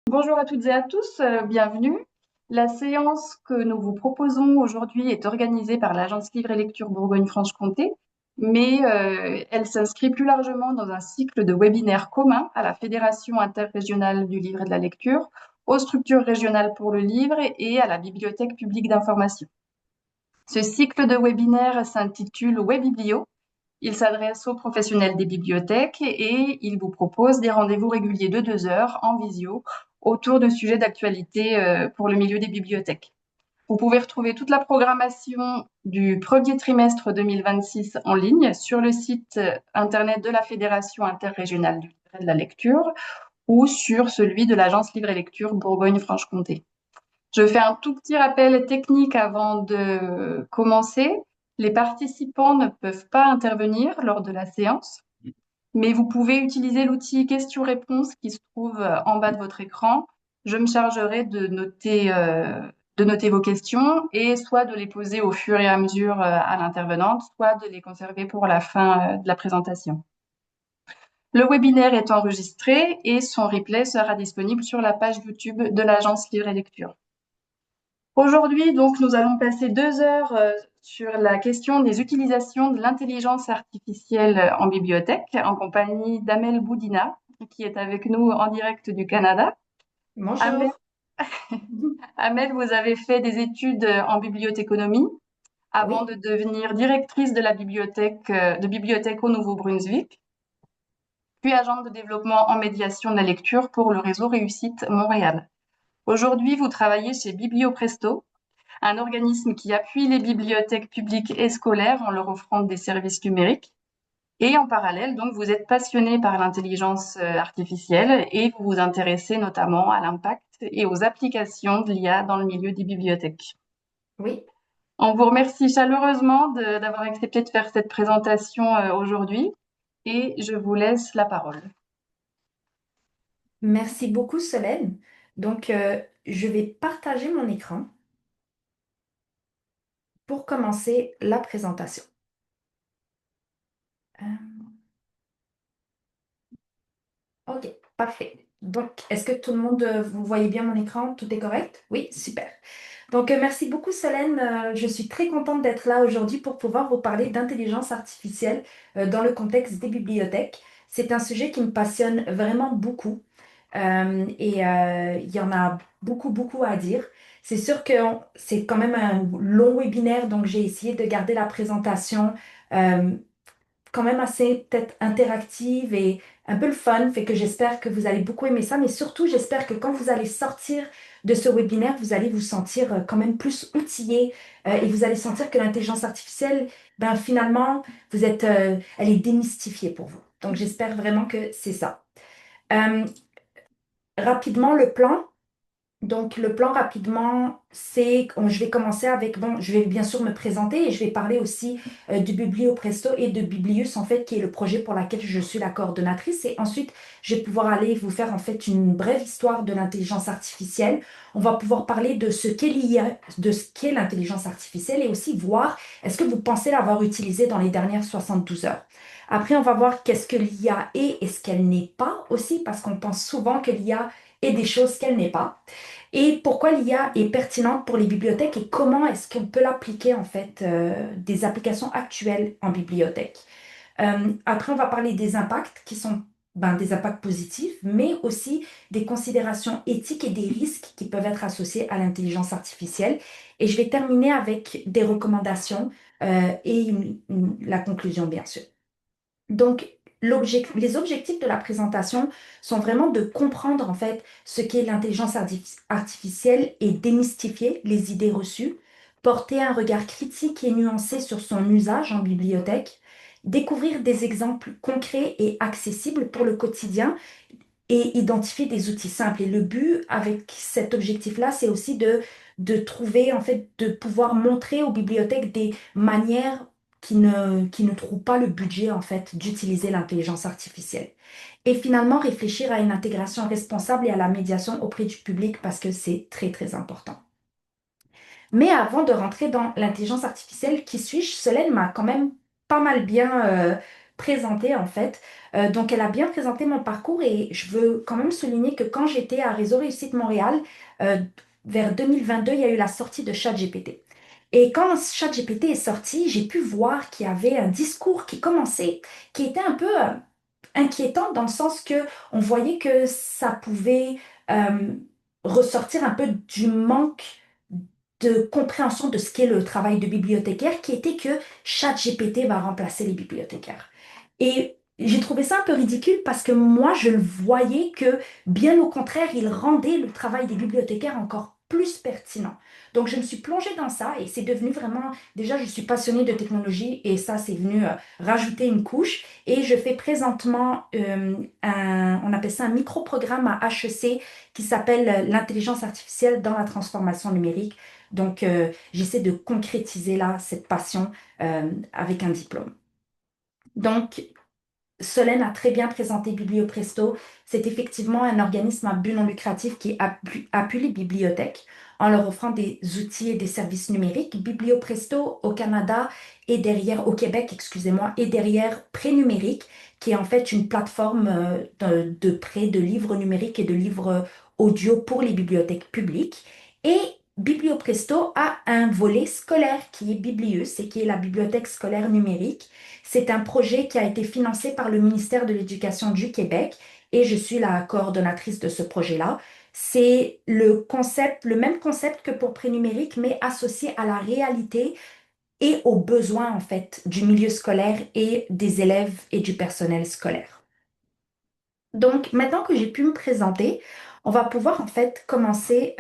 Bonjour à toutes et à tous, bienvenue. La séance que nous vous proposons aujourd'hui est organisée par l'Agence Livre et Lecture Bourgogne-Franche-Comté, mais elle s'inscrit plus largement dans un cycle de webinaires communs à la Fédération interrégionale du livre et de la lecture, aux structures régionales pour le livre et à la Bibliothèque publique d'information. Ce cycle de webinaires s'intitule Webiblio. Il s'adresse aux professionnels des bibliothèques et il vous propose des rendez-vous réguliers de 2 heures en visio autour de sujets d'actualité pour le milieu des bibliothèques. Vous pouvez retrouver toute la programmation du premier trimestre 2026 en ligne sur le site internet de la Fédération interrégionale du livre et de la lecture ou sur celui de l'Agence Livre et Lecture Bourgogne-Franche-Comté. Je fais un tout petit rappel technique avant de commencer. Les participants ne peuvent pas intervenir lors de la séance, mais vous pouvez utiliser l'outil questions-réponses qui se trouve en bas de votre écran. Je me chargerai de noter vos questions et soit de les poser au fur et à mesure à l'intervenante, soit de les conserver pour la fin de la présentation. Le webinaire est enregistré et son replay sera disponible sur la page YouTube de l'Agence Livre et Lecture. Aujourd'hui, donc, nous allons passer 2 heures sur la question des utilisations de l'intelligence artificielle en bibliothèque, en compagnie d'Amel Boudina, qui est avec nous en direct du Canada. Amel, Bonjour. Amel, vous avez fait des études en bibliothéconomie avant Oui, de devenir directrice de bibliothèque au Nouveau-Brunswick, puis agente de développement en médiation de la lecture pour le réseau Réussite Montréal. Aujourd'hui, vous travaillez chez BiblioPresto, un organisme qui appuie les bibliothèques publiques et scolaires en leur offrant des services numériques. Et en parallèle, donc, vous êtes passionné par l'intelligence artificielle et vous vous intéressez notamment à l'impact et aux applications de l'IA dans le milieu des bibliothèques. oui. On vous remercie chaleureusement d'avoir accepté de faire cette présentation aujourd'hui et je vous laisse la parole. Merci beaucoup, Solène. Je vais partager mon écran pour commencer la présentation. Euh, ok, parfait. Donc, est-ce que tout le monde, vous voyez bien mon écran? Tout est correct? Oui, super. Merci beaucoup, Solène. Je suis très contente d'être là aujourd'hui pour pouvoir vous parler d'intelligence artificielle dans le contexte des bibliothèques. C'est un sujet qui me passionne vraiment beaucoup. Il y en a beaucoup, beaucoup à dire. C'est sûr que c'est quand même un long webinaire, donc j'ai essayé de garder la présentation euh, quand même assez peut-être interactive et un peu le fun, fait que j'espère que vous allez beaucoup aimer ça, mais surtout j'espère que quand vous allez sortir de ce webinaire, vous allez vous sentir quand même plus outillé et vous allez sentir que l'intelligence artificielle, ben finalement, elle est démystifiée pour vous. Donc j'espère vraiment que c'est ça. Euh, Rapidement, le plan. Donc, le plan rapidement, je vais commencer avec, bon, je vais bien sûr me présenter et je vais parler aussi du Biblio Presto et de Biblius, en fait, qui est le projet pour lequel je suis la coordonnatrice. Et ensuite, je vais pouvoir aller vous faire, en fait, une brève histoire de l'intelligence artificielle. On va pouvoir parler de ce qu'est l'IA, de ce qu'est l'intelligence artificielle et aussi voir, est-ce que vous pensez l'avoir utilisée dans les dernières 72 heures? Après, on va voir qu'est-ce que l'IA est et ce qu'elle n'est pas aussi, parce qu'on pense souvent que l'IA est des choses qu'elle n'est pas et pourquoi l'IA est pertinente pour les bibliothèques et comment est-ce qu'on peut l'appliquer en fait des applications actuelles en bibliothèque. Après, on va parler des impacts qui sont des impacts positifs, mais aussi des considérations éthiques et des risques qui peuvent être associés à l'intelligence artificielle. Et je vais terminer avec des recommandations et la conclusion, bien sûr. Donc, les objectifs de la présentation sont vraiment de comprendre en fait ce qu'est l'intelligence artificielle et démystifier les idées reçues, porter un regard critique et nuancé sur son usage en bibliothèque, découvrir des exemples concrets et accessibles pour le quotidien et identifier des outils simples. Et le but avec cet objectif-là, c'est aussi de trouver, en fait, de pouvoir montrer aux bibliothèques des manières qui ne trouvent pas le budget, en fait, d'utiliser l'intelligence artificielle. Et finalement, réfléchir à une intégration responsable et à la médiation auprès du public parce que c'est très, très important. Mais avant de rentrer dans l'intelligence artificielle, qui suis-je? Solène m'a quand même pas mal bien présenter en fait. Donc elle a bien présenté mon parcours et je veux quand même souligner que quand j'étais à Réseau Réussite Montréal, euh, vers 2022, il y a eu la sortie de ChatGPT. Et quand ChatGPT est sorti, j'ai pu voir qu'il y avait un discours qui commençait, qui était un peu inquiétant dans le sens que on voyait que ça pouvait euh, ressortir un peu du manque de compréhension de ce qu'est le travail de bibliothécaire, qui était que ChatGPT va remplacer les bibliothécaires. Et j'ai trouvé ça un peu ridicule parce que moi, je le voyais que, bien au contraire, il rendait le travail des bibliothécaires encore plus pertinent. Donc, je me suis plongée dans ça et c'est devenu vraiment... Déjà, je suis passionnée de technologie et ça, c'est venu rajouter une couche. Et je fais présentement on appelle ça un micro-programme à HEC qui s'appelle l'intelligence artificielle dans la transformation numérique. Donc, j'essaie de concrétiser là cette passion avec un diplôme. Donc, Solène a très bien présenté BiblioPresto. C'est effectivement un organisme à but non lucratif qui appuie les bibliothèques en leur offrant des outils et des services numériques. BiblioPresto au Canada et derrière, au Québec, excusez-moi, et derrière Prénumérique, qui est en fait une plateforme de prêt de livres numériques et de livres audio pour les bibliothèques publiques. Et BiblioPresto a un volet scolaire qui est Biblius et qui est la bibliothèque scolaire numérique. C'est un projet qui a été financé par le ministère de l'Éducation du Québec et je suis la coordonnatrice de ce projet-là. C'est le concept, le même concept que pour Prénumérique, mais associé à la réalité et aux besoins en fait du milieu scolaire et des élèves et du personnel scolaire. Donc maintenant que j'ai pu me présenter, on va pouvoir en fait commencer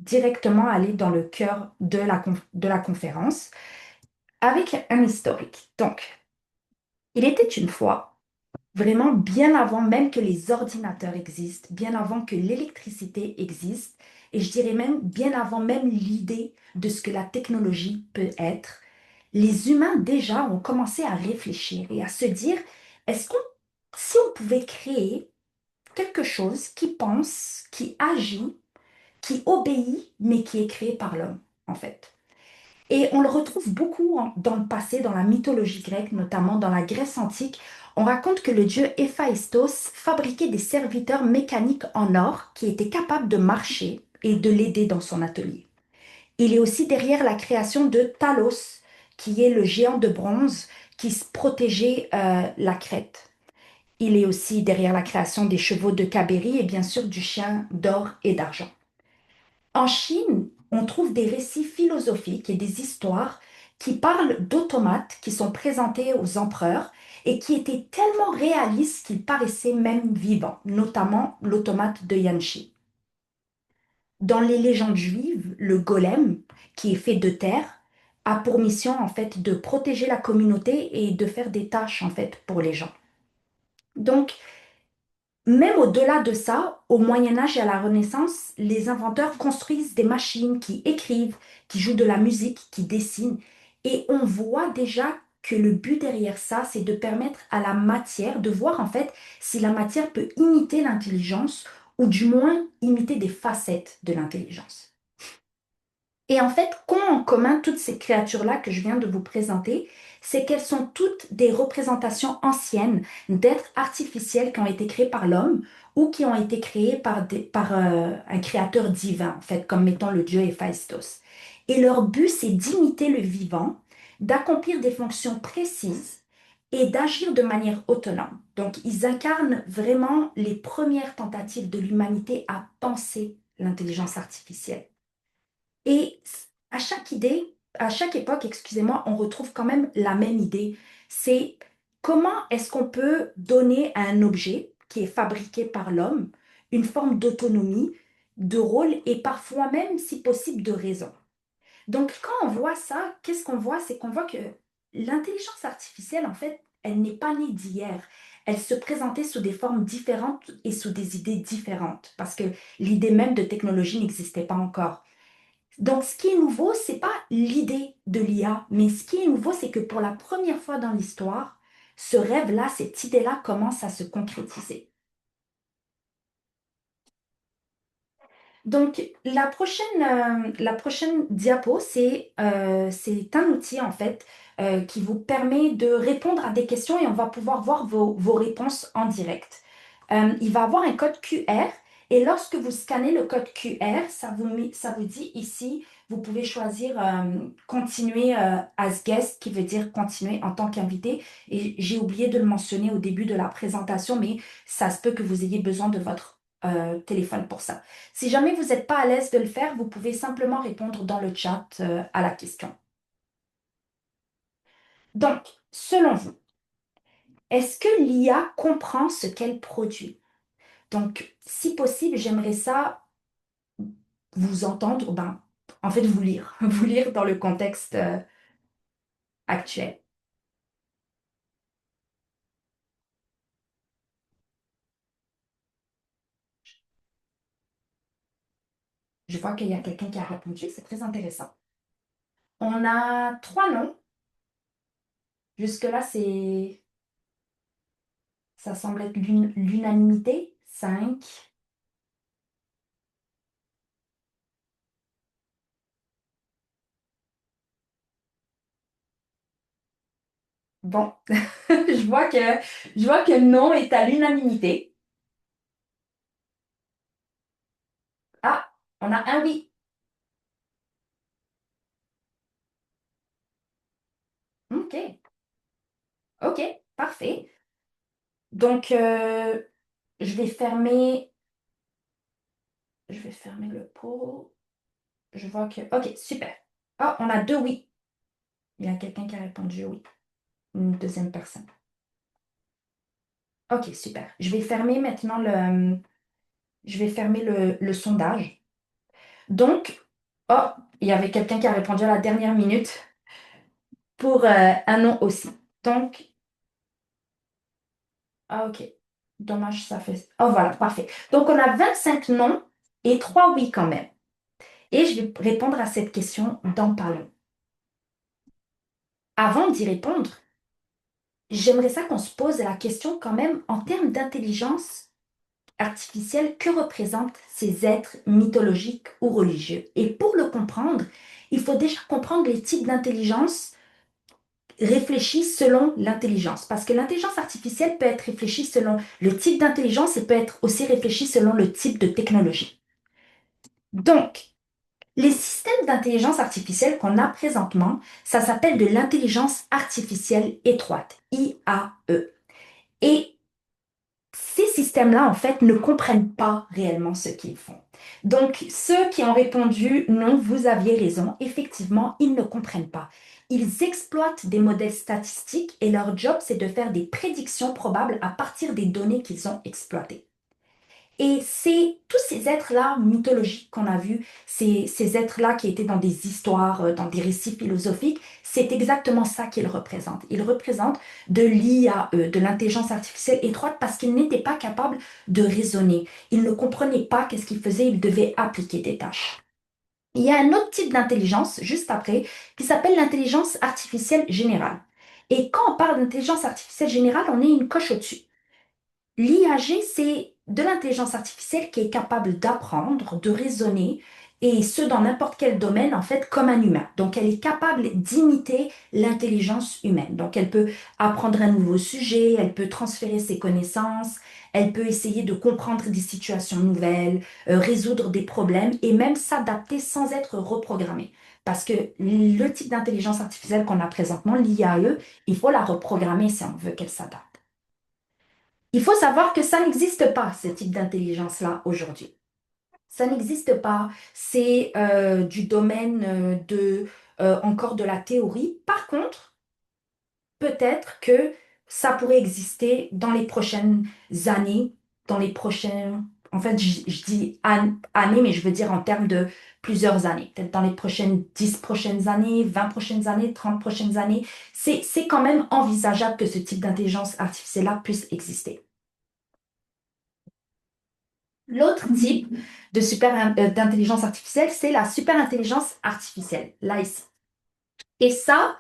directement à aller dans le cœur de la conférence avec un historique. Donc, il était une fois, vraiment bien avant même que les ordinateurs existent, bien avant que l'électricité existe, et je dirais même bien avant même l'idée de ce que la technologie peut être, les humains déjà ont commencé à réfléchir et à se dire, est-ce qu'on, si on pouvait créer quelque chose qui pense, qui agit, qui obéit, mais qui est créé par l'homme, en fait. Et on le retrouve beaucoup dans le passé, dans la mythologie grecque, notamment dans la Grèce antique. On raconte que le dieu Héphaïstos fabriquait des serviteurs mécaniques en or qui étaient capables de marcher et de l'aider dans son atelier. Il est aussi derrière la création de Talos, qui est le géant de bronze qui protégeait la Crète. Il est aussi derrière la création des chevaux de Cabéry et bien sûr du chien d'or et d'argent. En Chine, on trouve des récits philosophiques et des histoires qui parlent d'automates qui sont présentés aux empereurs et qui étaient tellement réalistes qu'ils paraissaient même vivants, notamment l'automate de Yanxi. Dans les légendes juives, le golem, qui est fait de terre, a pour mission en fait de protéger la communauté et de faire des tâches en fait pour les gens. Donc, même au-delà de ça, au Moyen Âge et à la Renaissance, les inventeurs construisent des machines qui écrivent, qui jouent de la musique, qui dessinent. Et on voit déjà que le but derrière ça, c'est de permettre à la matière de voir en fait si la matière peut imiter l'intelligence ou du moins imiter des facettes de l'intelligence. Et en fait, qu'ont en commun toutes ces créatures-là que je viens de vous présenter, c'est qu'elles sont toutes des représentations anciennes d'êtres artificiels qui ont été créés par l'homme ou qui ont été créés par un créateur divin, en fait, comme étant le dieu Héphaïstos. Et leur but, c'est d'imiter le vivant, d'accomplir des fonctions précises et d'agir de manière autonome. Donc, ils incarnent vraiment les premières tentatives de l'humanité à penser l'intelligence artificielle. Et à chaque idée, à chaque époque, excusez-moi, on retrouve quand même la même idée. C'est comment est-ce qu'on peut donner à un objet qui est fabriqué par l'homme une forme d'autonomie, de rôle et parfois même, si possible, de raison. Donc, quand on voit ça, qu'est-ce qu'on voit? C'est qu'on voit que l'intelligence artificielle, en fait, elle n'est pas née d'hier. Elle se présentait sous des formes différentes et sous des idées différentes, parce que l'idée même de technologie n'existait pas encore. Donc, ce qui est nouveau, c'est pas l'idée de l'IA, mais ce qui est nouveau, c'est que pour la première fois dans l'histoire, ce rêve-là, cette idée-là commence à se concrétiser. Donc, la prochaine diapo, c'est un outil en fait qui vous permet de répondre à des questions et on va pouvoir voir vos réponses en direct. Il va avoir un code QR et lorsque vous scannez le code QR, ça vous dit ici, vous pouvez choisir continuer as guest, qui veut dire continuer en tant qu'invité. Et j'ai oublié de le mentionner au début de la présentation, mais ça se peut que vous ayez besoin de votre téléphone pour ça. Si jamais vous n'êtes pas à l'aise de le faire, vous pouvez simplement répondre dans le chat à la question. Donc, selon vous, est-ce que l'IA comprend ce qu'elle produit? Donc, si possible, j'aimerais ça vous entendre, ben, en fait, vous lire, vous lire dans le contexte actuel. Je vois qu'il y a quelqu'un qui a répondu, c'est très intéressant. On a 3 noms. Jusque-là, ça semble être l'unanimité. 5. Bon, je vois que non est à l'unanimité. Ah, on a un oui. Ok, ok, parfait. Donc, je vais fermer, je vais fermer le pot. Je vois que, ok, super. Ah, on a 2 oui. Il y a quelqu'un qui a répondu oui. Une deuxième personne. Ok, super. Je vais fermer maintenant je vais fermer le sondage. Donc, oh, il y avait quelqu'un qui a répondu à la dernière minute pour un non aussi. Donc, ah, ok. Dommage, ça fait. Oh, voilà, parfait. Donc, on a 25 non et 3 oui quand même. Et je vais répondre à cette question dans pas long. Avant d'y répondre, j'aimerais ça qu'on se pose la question quand même en termes d'intelligence artificielle, que représentent ces êtres mythologiques ou religieux? Et pour le comprendre, il faut déjà comprendre les types d'intelligence réfléchis selon l'intelligence. Parce que l'intelligence artificielle peut être réfléchie selon le type d'intelligence et peut être aussi réfléchie selon le type de technologie. Donc, les systèmes d'intelligence artificielle qu'on a présentement, ça s'appelle de l'intelligence artificielle étroite, IAE. Et ces systèmes-là, en fait, ne comprennent pas réellement ce qu'ils font. Donc, ceux qui ont répondu non, vous aviez raison, effectivement, ils ne comprennent pas. Ils exploitent des modèles statistiques et leur job, c'est de faire des prédictions probables à partir des données qu'ils ont exploitées. Et c'est tous ces êtres-là mythologiques qu'on a vus, ces êtres-là qui étaient dans des histoires, dans des récits philosophiques, c'est exactement ça qu'ils représentent. Ils représentent de l'IAE, de l'intelligence artificielle étroite, parce qu'ils n'étaient pas capables de raisonner. Ils ne comprenaient pas qu'est-ce qu'ils faisaient, ils devaient appliquer des tâches. Il y a un autre type d'intelligence, juste après, qui s'appelle l'intelligence artificielle générale. Et quand on parle d'intelligence artificielle générale, on est une coche au-dessus. L'IAG, c'est de l'intelligence artificielle qui est capable d'apprendre, de raisonner, et ce, dans n'importe quel domaine, en fait, comme un humain. Donc, elle est capable d'imiter l'intelligence humaine. Donc, elle peut apprendre un nouveau sujet, elle peut transférer ses connaissances, elle peut essayer de comprendre des situations nouvelles, résoudre des problèmes et même s'adapter sans être reprogrammée. Parce que le type d'intelligence artificielle qu'on a présentement, l'IAE, il faut la reprogrammer si on veut qu'elle s'adapte. Il faut savoir que ça n'existe pas, ce type d'intelligence-là, aujourd'hui. Ça n'existe pas. C'est du domaine encore de la théorie. Par contre, peut-être que ça pourrait exister dans les prochaines années, dans les prochains... En fait, je dis années, mais je veux dire en termes de plusieurs années. Peut-être dans les prochaines 10 prochaines années, 20 prochaines années, 30 prochaines années. C'est quand même envisageable que ce type d'intelligence artificielle-là puisse exister. L'autre type de d'intelligence artificielle, c'est la super intelligence artificielle, l'AIC. Et ça,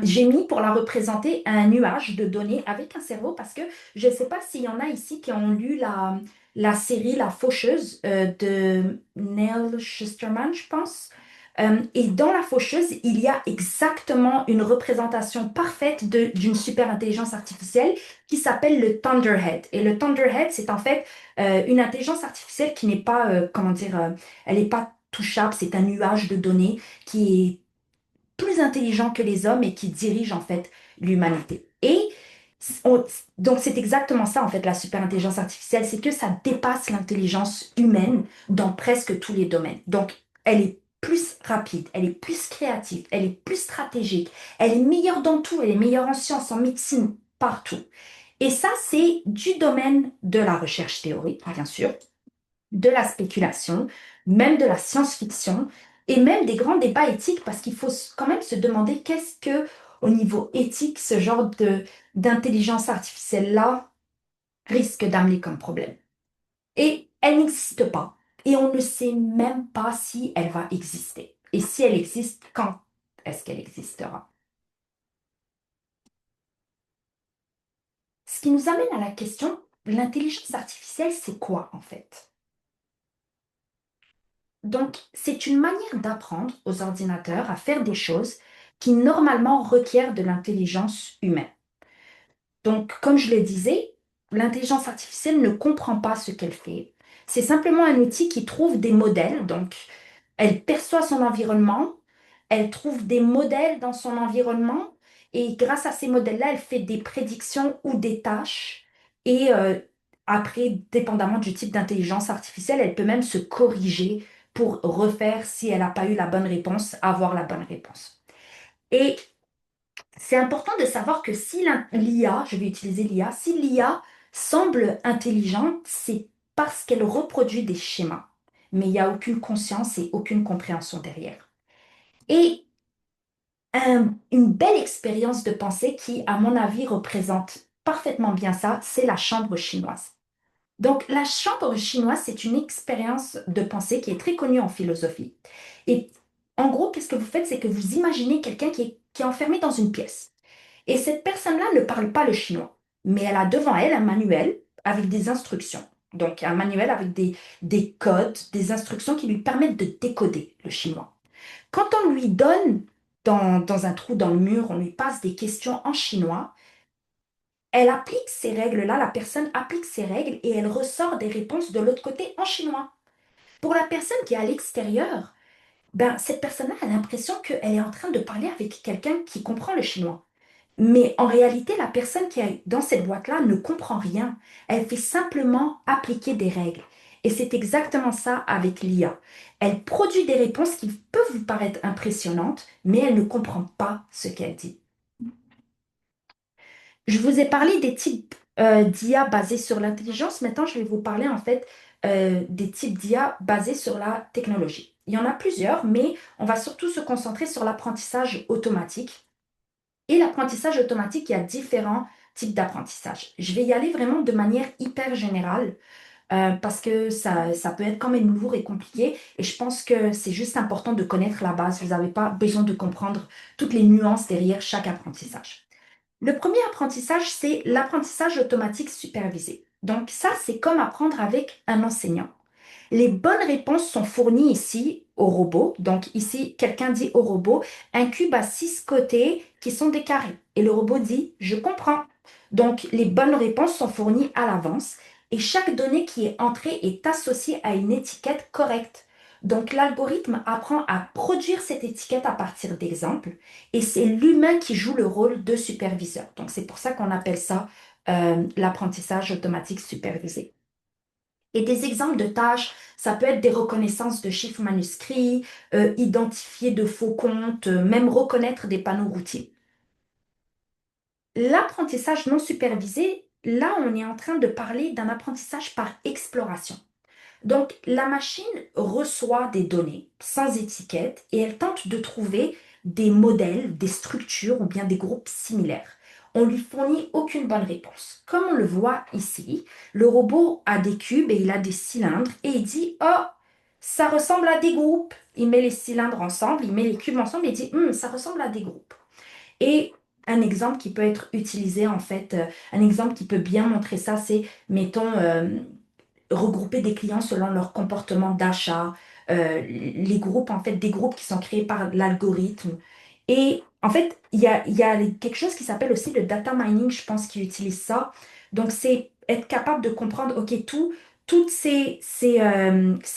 J'ai mis pour la représenter un nuage de données avec un cerveau parce que je ne sais pas s'il y en a ici qui ont lu la série La Faucheuse de Neil Shusterman, je pense. Et dans La Faucheuse, il y a exactement une représentation parfaite d'une super intelligence artificielle qui s'appelle le Thunderhead. Et le Thunderhead, c'est en fait une intelligence artificielle qui n'est pas, comment dire, elle n'est pas touchable, c'est un nuage de données qui est plus intelligent que les hommes et qui dirige en fait l'humanité. Et on- donc c'est exactement ça en fait la super intelligence artificielle, c'est que ça dépasse l'intelligence humaine dans presque tous les domaines. Donc elle est plus rapide, elle est plus créative, elle est plus stratégique, elle est meilleure dans tout, elle est meilleure en sciences, en médecine, partout. Et ça, c'est du domaine de la recherche théorique, bien sûr, de la spéculation, même de la science-fiction et même des grands débats éthiques parce qu'il faut quand même se demander qu'est-ce que, au niveau éthique, ce genre d'intelligence artificielle-là risque d'amener comme problème. Et elle n'existe pas. Et on ne sait même pas si elle va exister. Et si elle existe, quand est-ce qu'elle existera? Ce qui nous amène à la question, l'intelligence artificielle, c'est quoi en fait? Donc, c'est une manière d'apprendre aux ordinateurs à faire des choses qui normalement requièrent de l'intelligence humaine. Donc, comme je le disais, l'intelligence artificielle ne comprend pas ce qu'elle fait. C'est simplement un outil qui trouve des modèles. Donc, elle perçoit son environnement, elle trouve des modèles dans son environnement et grâce à ces modèles-là, elle fait des prédictions ou des tâches. Et après, dépendamment du type d'intelligence artificielle, elle peut même se corriger pour refaire, si elle n'a pas eu la bonne réponse, avoir la bonne réponse. Et c'est important de savoir que si l'IA, je vais utiliser l'IA, si l'IA semble intelligente, c'est parce qu'elle reproduit des schémas, mais il n'y a aucune conscience et aucune compréhension derrière. Et une belle expérience de pensée qui, à mon avis, représente parfaitement bien ça, c'est la chambre chinoise. Donc, la chambre chinoise, c'est une expérience de pensée qui est très connue en philosophie. Et en gros, qu'est-ce que vous faites? C'est que vous imaginez quelqu'un qui est enfermé dans une pièce. Et cette personne-là ne parle pas le chinois, mais elle a devant elle un manuel avec des instructions. Donc, un manuel avec des codes, des instructions qui lui permettent de décoder le chinois. Quand on lui donne dans un trou dans le mur, on lui passe des questions en chinois, elle applique ces règles-là, la personne applique ces règles et elle ressort des réponses de l'autre côté en chinois. Pour la personne qui est à l'extérieur, ben, cette personne-là a l'impression qu'elle est en train de parler avec quelqu'un qui comprend le chinois. Mais en réalité, la personne qui est dans cette boîte-là ne comprend rien. Elle fait simplement appliquer des règles. Et c'est exactement ça avec l'IA. Elle produit des réponses qui peuvent vous paraître impressionnantes, mais elle ne comprend pas ce qu'elle dit. Je vous ai parlé des types d'IA basés sur l'intelligence. Maintenant, je vais vous parler en fait des types d'IA basés sur la technologie. Il y en a plusieurs, mais on va surtout se concentrer sur l'apprentissage automatique. Et l'apprentissage automatique, il y a différents types d'apprentissage. Je vais y aller vraiment de manière hyper générale parce que ça peut être quand même lourd et compliqué. Et je pense que c'est juste important de connaître la base. Vous n'avez pas besoin de comprendre toutes les nuances derrière chaque apprentissage. Le premier apprentissage, c'est l'apprentissage automatique supervisé. Donc ça, c'est comme apprendre avec un enseignant. Les bonnes réponses sont fournies ici au robot. Donc ici, quelqu'un dit au robot, un cube a 6 côtés qui sont des carrés. Et le robot dit, je comprends. Donc les bonnes réponses sont fournies à l'avance et chaque donnée qui est entrée est associée à une étiquette correcte. Donc l'algorithme apprend à produire cette étiquette à partir d'exemples et c'est l'humain qui joue le rôle de superviseur. Donc c'est pour ça qu'on appelle ça l'apprentissage automatique supervisé. Et des exemples de tâches, ça peut être des reconnaissances de chiffres manuscrits, identifier de faux comptes, même reconnaître des panneaux routiers. L'apprentissage non supervisé, là, on est en train de parler d'un apprentissage par exploration. Donc, la machine reçoit des données sans étiquette et elle tente de trouver des modèles, des structures ou bien des groupes similaires. On lui fournit aucune bonne réponse. Comme on le voit ici, le robot a des cubes et il a des cylindres et il dit, oh, ça ressemble à des groupes. Il met les cylindres ensemble, il met les cubes ensemble et il dit, ça ressemble à des groupes. Et un exemple qui peut être utilisé, en fait, un exemple qui peut bien montrer ça, c'est, mettons, regrouper des clients selon leur comportement d'achat, les groupes, en fait, des groupes qui sont créés par l'algorithme. Et en fait, il y a quelque chose qui s'appelle aussi le data mining, je pense, qui utilise ça. Donc, c'est être capable de comprendre, OK, toutes ces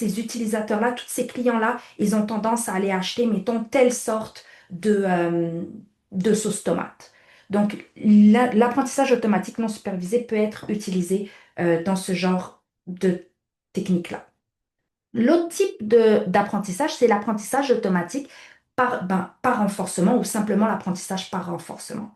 utilisateurs-là, tous ces clients-là, ils ont tendance à aller acheter, mettons, telle sorte de sauce tomate. Donc, l'apprentissage automatique non supervisé peut être utilisé dans ce genre de technique-là. L'autre type d'apprentissage, c'est l'apprentissage automatique par renforcement ou simplement l'apprentissage par renforcement.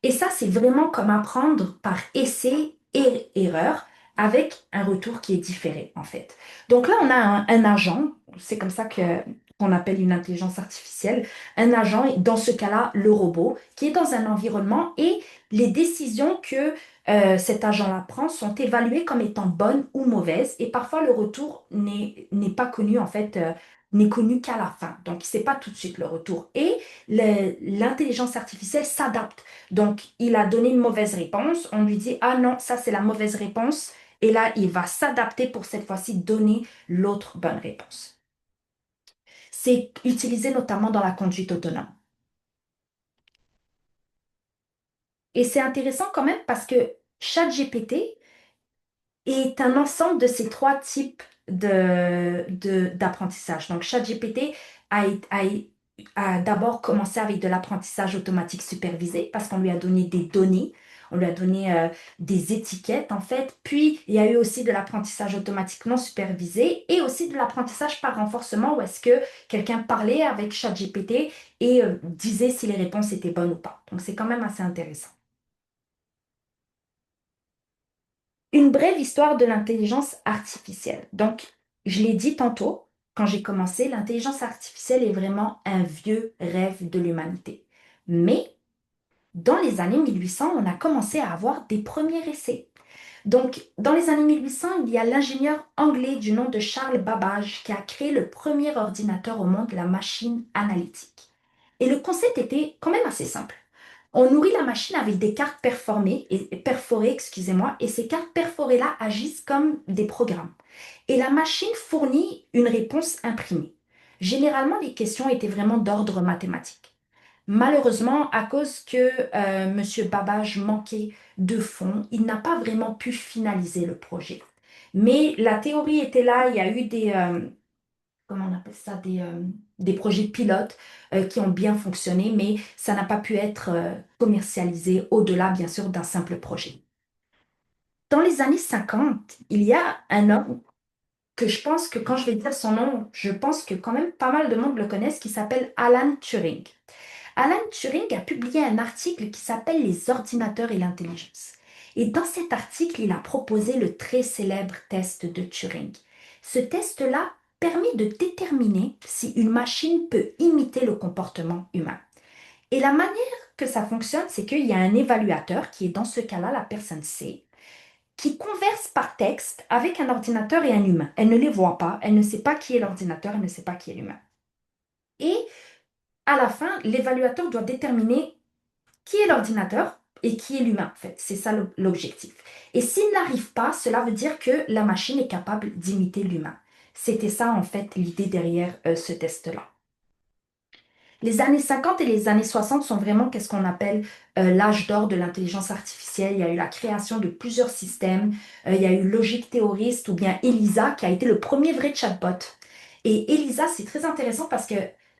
Et ça, c'est vraiment comme apprendre par essai et erreur avec un retour qui est différé, en fait. Donc là, on a un agent, c'est comme ça qu'on appelle une intelligence artificielle, un agent, et dans ce cas-là, le robot, qui est dans un environnement et les décisions que cet agent-là prend sont évaluées comme étant bonnes ou mauvaises et parfois le retour n'est pas connu, en fait, n'est connu qu'à la fin. Donc, c'est pas tout de suite le retour. Et l'intelligence artificielle s'adapte. Donc, il a donné une mauvaise réponse. On lui dit, ah non, ça c'est la mauvaise réponse. Et là, il va s'adapter pour cette fois-ci donner l'autre bonne réponse. C'est utilisé notamment dans la conduite autonome. Et c'est intéressant quand même parce que ChatGPT est un ensemble de ces trois types d'apprentissage. Donc, ChatGPT a, a, a d'abord commencé avec de l'apprentissage automatique supervisé parce qu'on lui a donné des données, on lui a donné des étiquettes en fait. Puis, il y a eu aussi de l'apprentissage automatique non supervisé et aussi de l'apprentissage par renforcement où est-ce que quelqu'un parlait avec ChatGPT et disait si les réponses étaient bonnes ou pas. Donc, c'est quand même assez intéressant. Une brève histoire de l'intelligence artificielle. Donc, je l'ai dit tantôt, quand j'ai commencé, l'intelligence artificielle est vraiment un vieux rêve de l'humanité. Mais dans les années 1800, on a commencé à avoir des premiers essais. Donc, dans les années 1800, il y a l'ingénieur anglais du nom de Charles Babbage qui a créé le premier ordinateur au monde, la machine analytique. Et le concept était quand même assez simple. On nourrit la machine avec des cartes perforées, excusez-moi, et ces cartes perforées-là agissent comme des programmes. Et la machine fournit une réponse imprimée. Généralement, les questions étaient vraiment d'ordre mathématique. Malheureusement, à cause que Monsieur Babbage manquait de fonds, il n'a pas vraiment pu finaliser le projet. Mais la théorie était là, il y a eu comment on appelle ça, des projets pilotes qui ont bien fonctionné, mais ça n'a pas pu être commercialisé au-delà, bien sûr, d'un simple projet. Dans les années 50, il y a un homme que je pense que quand je vais dire son nom, je pense que quand même pas mal de monde le connaissent, qui s'appelle Alan Turing. Alan Turing a publié un article qui s'appelle Les ordinateurs et l'intelligence. Et dans cet article, il a proposé le très célèbre test de Turing. Ce test-là permet de déterminer si une machine peut imiter le comportement humain. Et la manière que ça fonctionne, c'est qu'il y a un évaluateur qui est dans ce cas-là la personne C, qui converse par texte avec un ordinateur et un humain. Elle ne les voit pas, elle ne sait pas qui est l'ordinateur, elle ne sait pas qui est l'humain. Et à la fin, l'évaluateur doit déterminer qui est l'ordinateur et qui est l'humain, en fait. C'est ça l'objectif. Et s'il n'arrive pas, cela veut dire que la machine est capable d'imiter l'humain. C'était ça, en fait, l'idée derrière ce test-là. Les années 50 et les années 60 sont vraiment qu'est-ce qu'on appelle l'âge d'or de l'intelligence artificielle. Il y a eu la création de plusieurs systèmes. Il y a eu Logic Theorist ou bien ELIZA qui a été le premier vrai chatbot. Et ELIZA, c'est très intéressant parce que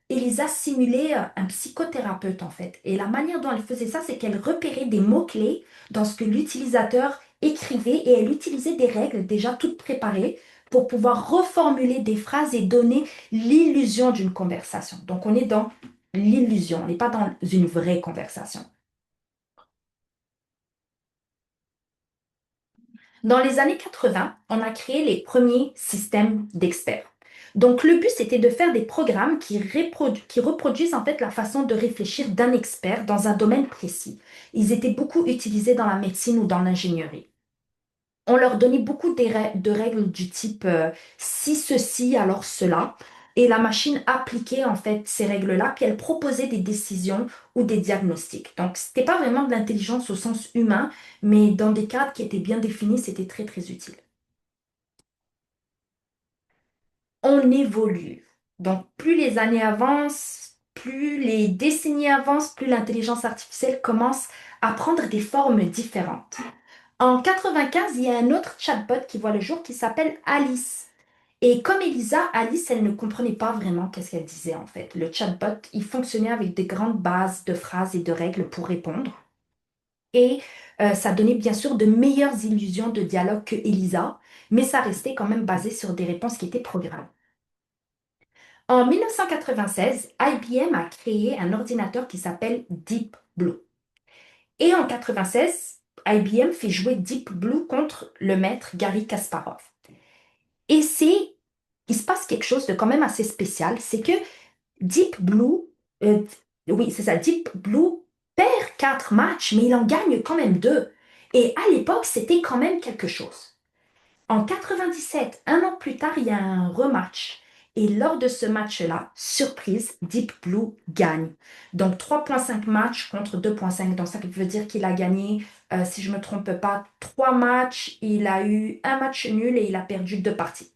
ELIZA simulait un psychothérapeute en fait. Et la manière dont elle faisait ça, c'est qu'elle repérait des mots-clés dans ce que l'utilisateur écrivait et elle utilisait des règles déjà toutes préparées pour pouvoir reformuler des phrases et donner l'illusion d'une conversation. Donc on est dans l'illusion, on n'est pas dans une vraie conversation. Dans les années 80, on a créé les premiers systèmes d'experts. Donc le but, c'était de faire des programmes qui reproduisent en fait la façon de réfléchir d'un expert dans un domaine précis. Ils étaient beaucoup utilisés dans la médecine ou dans l'ingénierie. On leur donnait beaucoup de règles du type si ceci, alors cela. et la machine appliquait en fait ces règles-là, puis elle proposait des décisions ou des diagnostics. Donc, c'était pas vraiment de l'intelligence au sens humain, mais dans des cadres qui étaient bien définis, c'était très très utile. On évolue. Donc, plus les années avancent, plus les décennies avancent, plus l'intelligence artificielle commence à prendre des formes différentes. En 95, il y a un autre chatbot qui voit le jour qui s'appelle Alice. Et comme Elisa, Alice, elle ne comprenait pas vraiment qu'est-ce qu'elle disait en fait. Le chatbot, il fonctionnait avec des grandes bases de phrases et de règles pour répondre. Et ça donnait bien sûr de meilleures illusions de dialogue que Elisa, mais ça restait quand même basé sur des réponses qui étaient programmées. En 1996, IBM a créé un ordinateur qui s'appelle Deep Blue. Et en 96, IBM fait jouer Deep Blue contre le maître Garry Kasparov. Et il se passe quelque chose de quand même assez spécial, c'est que Deep Blue, euh, oui, c'est ça, Deep Blue perd 4 matchs, mais il en gagne quand même 2. Et à l'époque, c'était quand même quelque chose. En 97, un an plus tard, il y a un rematch. Et lors de ce match-là, surprise, Deep Blue gagne. Donc 3,5 matchs contre 2,5. Donc ça veut dire qu'il a gagné, si je ne me trompe pas, 3 matchs. Il a eu un match nul et il a perdu 2 parties.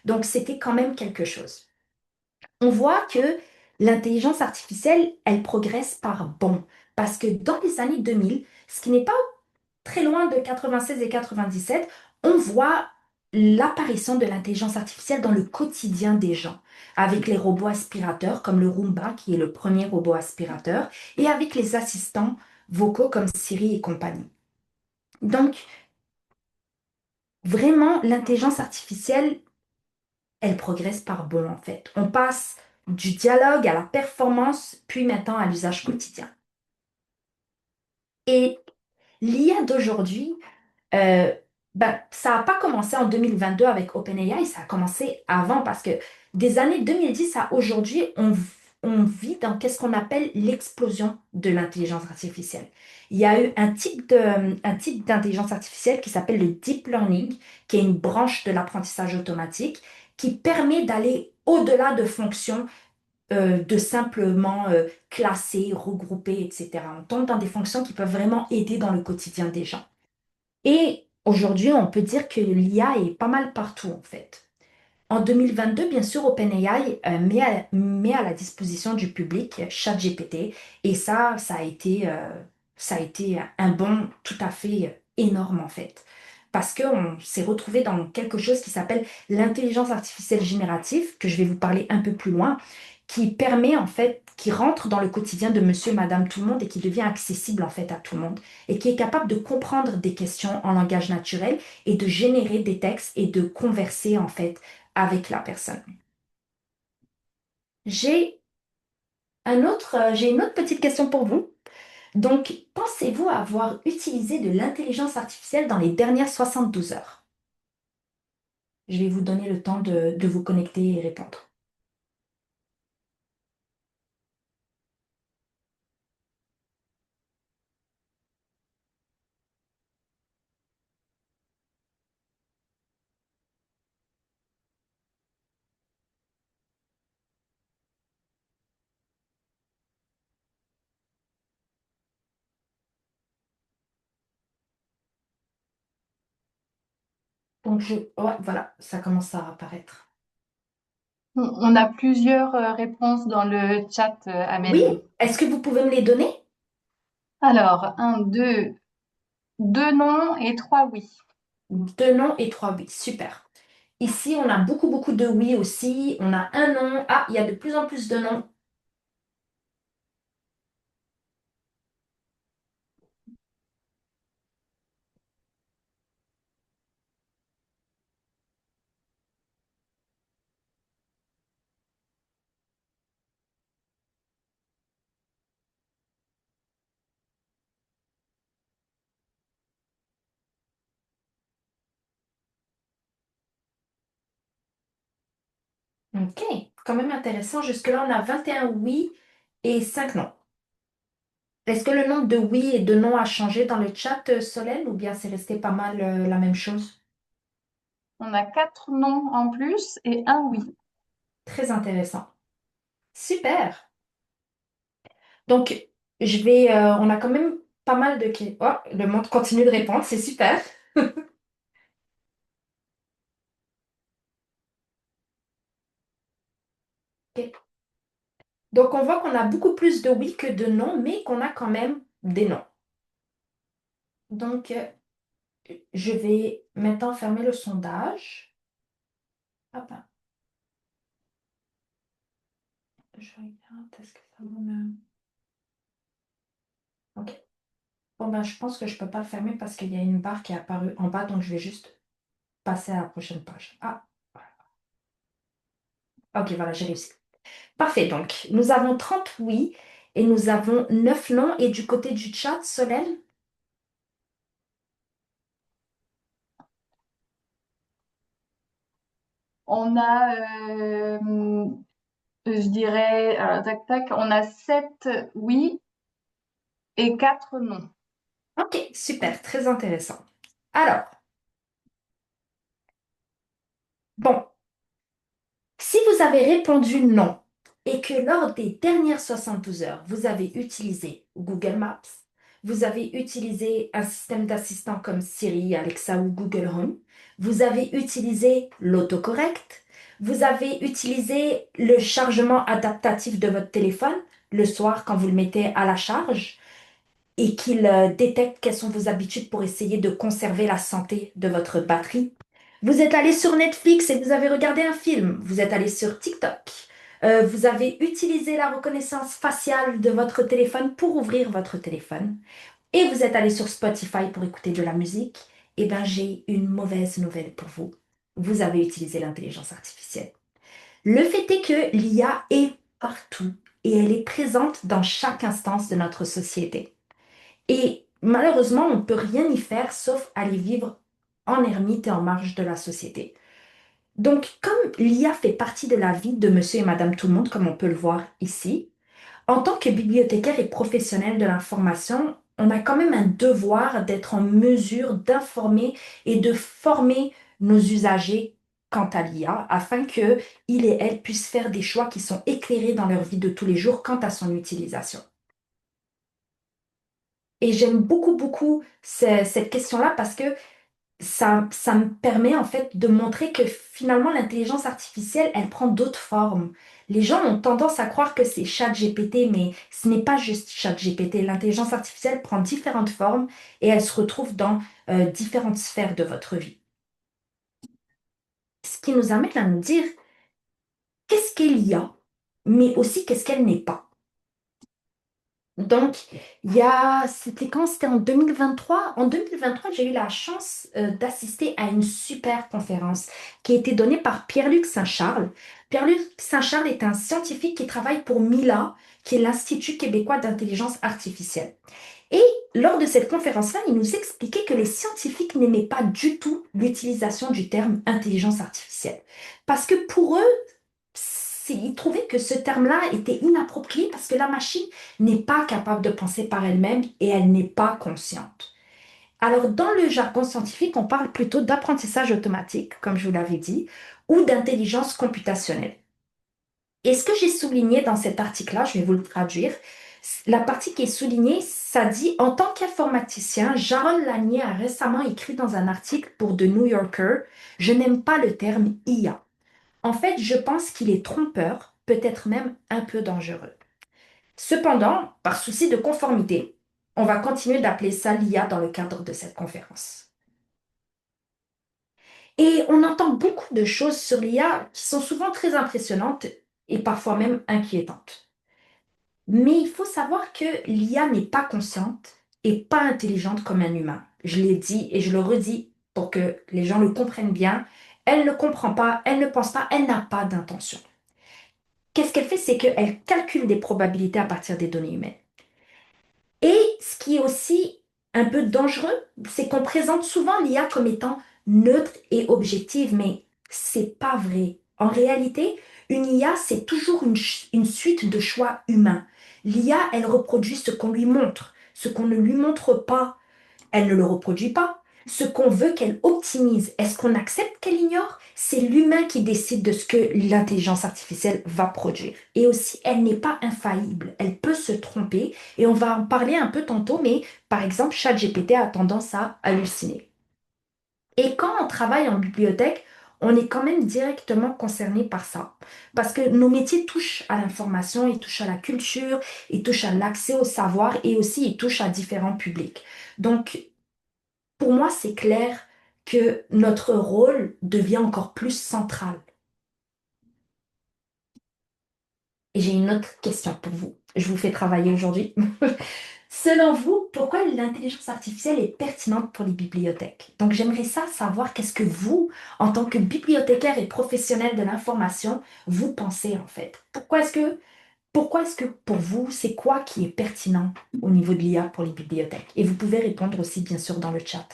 Donc c'était quand même quelque chose. On voit que l'intelligence artificielle, elle progresse par bond. Parce que dans les années 2000, ce qui n'est pas très loin de 96 et 97, on voit l'apparition de l'intelligence artificielle dans le quotidien des gens, avec les robots aspirateurs comme le Roomba, qui est le premier robot aspirateur, et avec les assistants vocaux comme Siri et compagnie. Donc, vraiment, l'intelligence artificielle, elle progresse par bond, en fait. On passe du dialogue à la performance, puis maintenant à l'usage quotidien. Et l'IA d'aujourd'hui, Euh, ça n'a pas commencé en 2022 avec OpenAI, ça a commencé avant parce que des années 2010 à aujourd'hui, on vit dans qu'est-ce qu'on appelle l'explosion de l'intelligence artificielle. Il y a eu un type d'intelligence artificielle qui s'appelle le deep learning, qui est une branche de l'apprentissage automatique, qui permet d'aller au-delà de fonctions de simplement classer, regrouper, etc. On tombe dans des fonctions qui peuvent vraiment aider dans le quotidien des gens. Et aujourd'hui, on peut dire que l'IA est pas mal partout en fait. En 2022, bien sûr, OpenAI met à la disposition du public ChatGPT et ça a été un bond tout à fait énorme en fait. Parce qu'on s'est retrouvé dans quelque chose qui s'appelle l'intelligence artificielle générative, que je vais vous parler un peu plus loin, qui permet en fait, qui rentre dans le quotidien de monsieur, madame, tout le monde et qui devient accessible en fait à tout le monde et qui est capable de comprendre des questions en langage naturel et de générer des textes et de converser en fait avec la personne. J'ai j'ai une autre petite question pour vous. Donc, pensez-vous avoir utilisé de l'intelligence artificielle dans les dernières 72 heures? Je vais vous donner le temps de vous connecter et répondre. Donc, ouais, voilà, ça commence à apparaître. On a plusieurs réponses dans le chat, Oui, Amélie. est-ce que vous pouvez me les donner? Alors, deux non et trois oui. 2 non et 3 oui, super. Ici, on a beaucoup, beaucoup de oui aussi. On a un non. Ah, il y a de plus en plus de non. Ok, quand même intéressant. Jusque-là, on a 21 oui et 5 non. Est-ce que le nombre de oui et de non a changé dans le chat, Solène, ou bien c'est resté pas mal la même chose? On a quatre non en plus et un oui. Très intéressant. Super. Donc, on a quand même pas mal de... Oh, le monde continue de répondre, c'est super. Ok. Donc, on voit qu'on a beaucoup plus de oui que de non, mais qu'on a quand même des non. Donc, je vais maintenant fermer le sondage. Ah ben, je regarde, est-ce que ça va me... Ok. Bon, ben, je pense que je peux pas le fermer parce qu'il y a une barre qui est apparue en bas, donc je vais juste passer à la prochaine page. Ah, ok, voilà, j'ai réussi. Parfait, donc nous avons 30 oui et nous avons 9 non. Et du côté du chat, Solène, On a, je dirais, alors, tac, tac, on a 7 oui et 4 non. ok, super, très intéressant. Alors, bon, si vous avez répondu non et que lors des dernières 72 heures, vous avez utilisé Google Maps, vous avez utilisé un système d'assistant comme Siri, Alexa ou Google Home, vous avez utilisé l'autocorrect, vous avez utilisé le chargement adaptatif de votre téléphone le soir quand vous le mettez à la charge et qu'il détecte quelles sont vos habitudes pour essayer de conserver la santé de votre batterie. Vous êtes allé sur Netflix et vous avez regardé un film. Vous êtes allé sur TikTok. Vous avez utilisé la reconnaissance faciale de votre téléphone pour ouvrir votre téléphone. Et vous êtes allé sur Spotify pour écouter de la musique. Eh bien, j'ai une mauvaise nouvelle pour vous. Vous avez utilisé l'intelligence artificielle. Le fait est que l'IA est partout et elle est présente dans chaque instance de notre société. Et malheureusement, on ne peut rien y faire sauf aller vivre en ermite et en marge de la société. Donc, comme l'IA fait partie de la vie de monsieur et madame tout le monde, comme on peut le voir ici, en tant que bibliothécaire et professionnel de l'information, on a quand même un devoir d'être en mesure d'informer et de former nos usagers quant à l'IA afin que ils et elles puissent faire des choix qui sont éclairés dans leur vie de tous les jours quant à son utilisation. Et j'aime beaucoup, beaucoup cette question-là parce que ça me permet en fait de montrer que finalement l'intelligence artificielle, elle prend d'autres formes. Les gens ont tendance à croire que c'est ChatGPT, mais ce n'est pas juste ChatGPT. L'intelligence artificielle prend différentes formes et elle se retrouve dans différentes sphères de votre vie. Ce qui nous amène à nous dire qu'est-ce qu'il y a, mais aussi qu'est-ce qu'elle n'est pas. Donc, c'était quand? C'était en 2023. En 2023, j'ai eu la chance d'assister à une super conférence qui a été donnée par Pierre-Luc Saint-Charles. Pierre-Luc Saint-Charles est un scientifique qui travaille pour MILA, qui est l'Institut québécois d'intelligence artificielle. Et lors de cette conférence-là, il nous expliquait que les scientifiques n'aimaient pas du tout l'utilisation du terme intelligence artificielle. Parce que pour eux, ils trouvaient que ce terme-là était inapproprié parce que la machine n'est pas capable de penser par elle-même et elle n'est pas consciente. Alors, dans le jargon scientifique, on parle plutôt d'apprentissage automatique, comme je vous l'avais dit, ou d'intelligence computationnelle. Et ce que j'ai souligné dans cet article-là, je vais vous le traduire. La partie qui est soulignée, ça dit, en tant qu'informaticien, Jaron Lanier a récemment écrit dans un article pour The New Yorker, je n'aime pas le terme IA. En fait, je pense qu'il est trompeur, peut-être même un peu dangereux. Cependant, par souci de conformité, on va continuer d'appeler ça l'IA dans le cadre de cette conférence. Et on entend beaucoup de choses sur l'IA qui sont souvent très impressionnantes et parfois même inquiétantes. Mais il faut savoir que l'IA n'est pas consciente et pas intelligente comme un humain. Je l'ai dit et je le redis pour que les gens le comprennent bien. Elle ne comprend pas, elle ne pense pas, elle n'a pas d'intention. Qu'est-ce qu'elle fait? C'est qu'elle calcule des probabilités à partir des données humaines. Et ce qui est aussi un peu dangereux, c'est qu'on présente souvent l'IA comme étant neutre et objective, mais c'est pas vrai. En réalité, une IA, c'est toujours une suite de choix humains. L'IA, elle reproduit ce qu'on lui montre. Ce qu'on ne lui montre pas, elle ne le reproduit pas. Ce qu'on veut qu'elle optimise, est-ce qu'on accepte qu'elle ignore? C'est l'humain qui décide de ce que l'intelligence artificielle va produire. Et aussi, elle n'est pas infaillible. Elle peut se tromper. Et on va en parler un peu tantôt, mais par exemple, ChatGPT a tendance à halluciner. Et quand on travaille en bibliothèque, on est quand même directement concerné par ça. Parce que nos métiers touchent à l'information, ils touchent à la culture, ils touchent à l'accès au savoir et aussi ils touchent à différents publics. Donc, pour moi, c'est clair que notre rôle devient encore plus central. Et j'ai une autre question pour vous. Je vous fais travailler aujourd'hui. Selon vous, pourquoi l'intelligence artificielle est pertinente pour les bibliothèques? Donc, j'aimerais ça savoir qu'est-ce que vous, en tant que bibliothécaire et professionnel de l'information, vous pensez en fait. Pourquoi est-ce que pour vous, c'est quoi qui est pertinent au niveau de l'IA pour les bibliothèques? Et vous pouvez répondre aussi, bien sûr, dans le chat.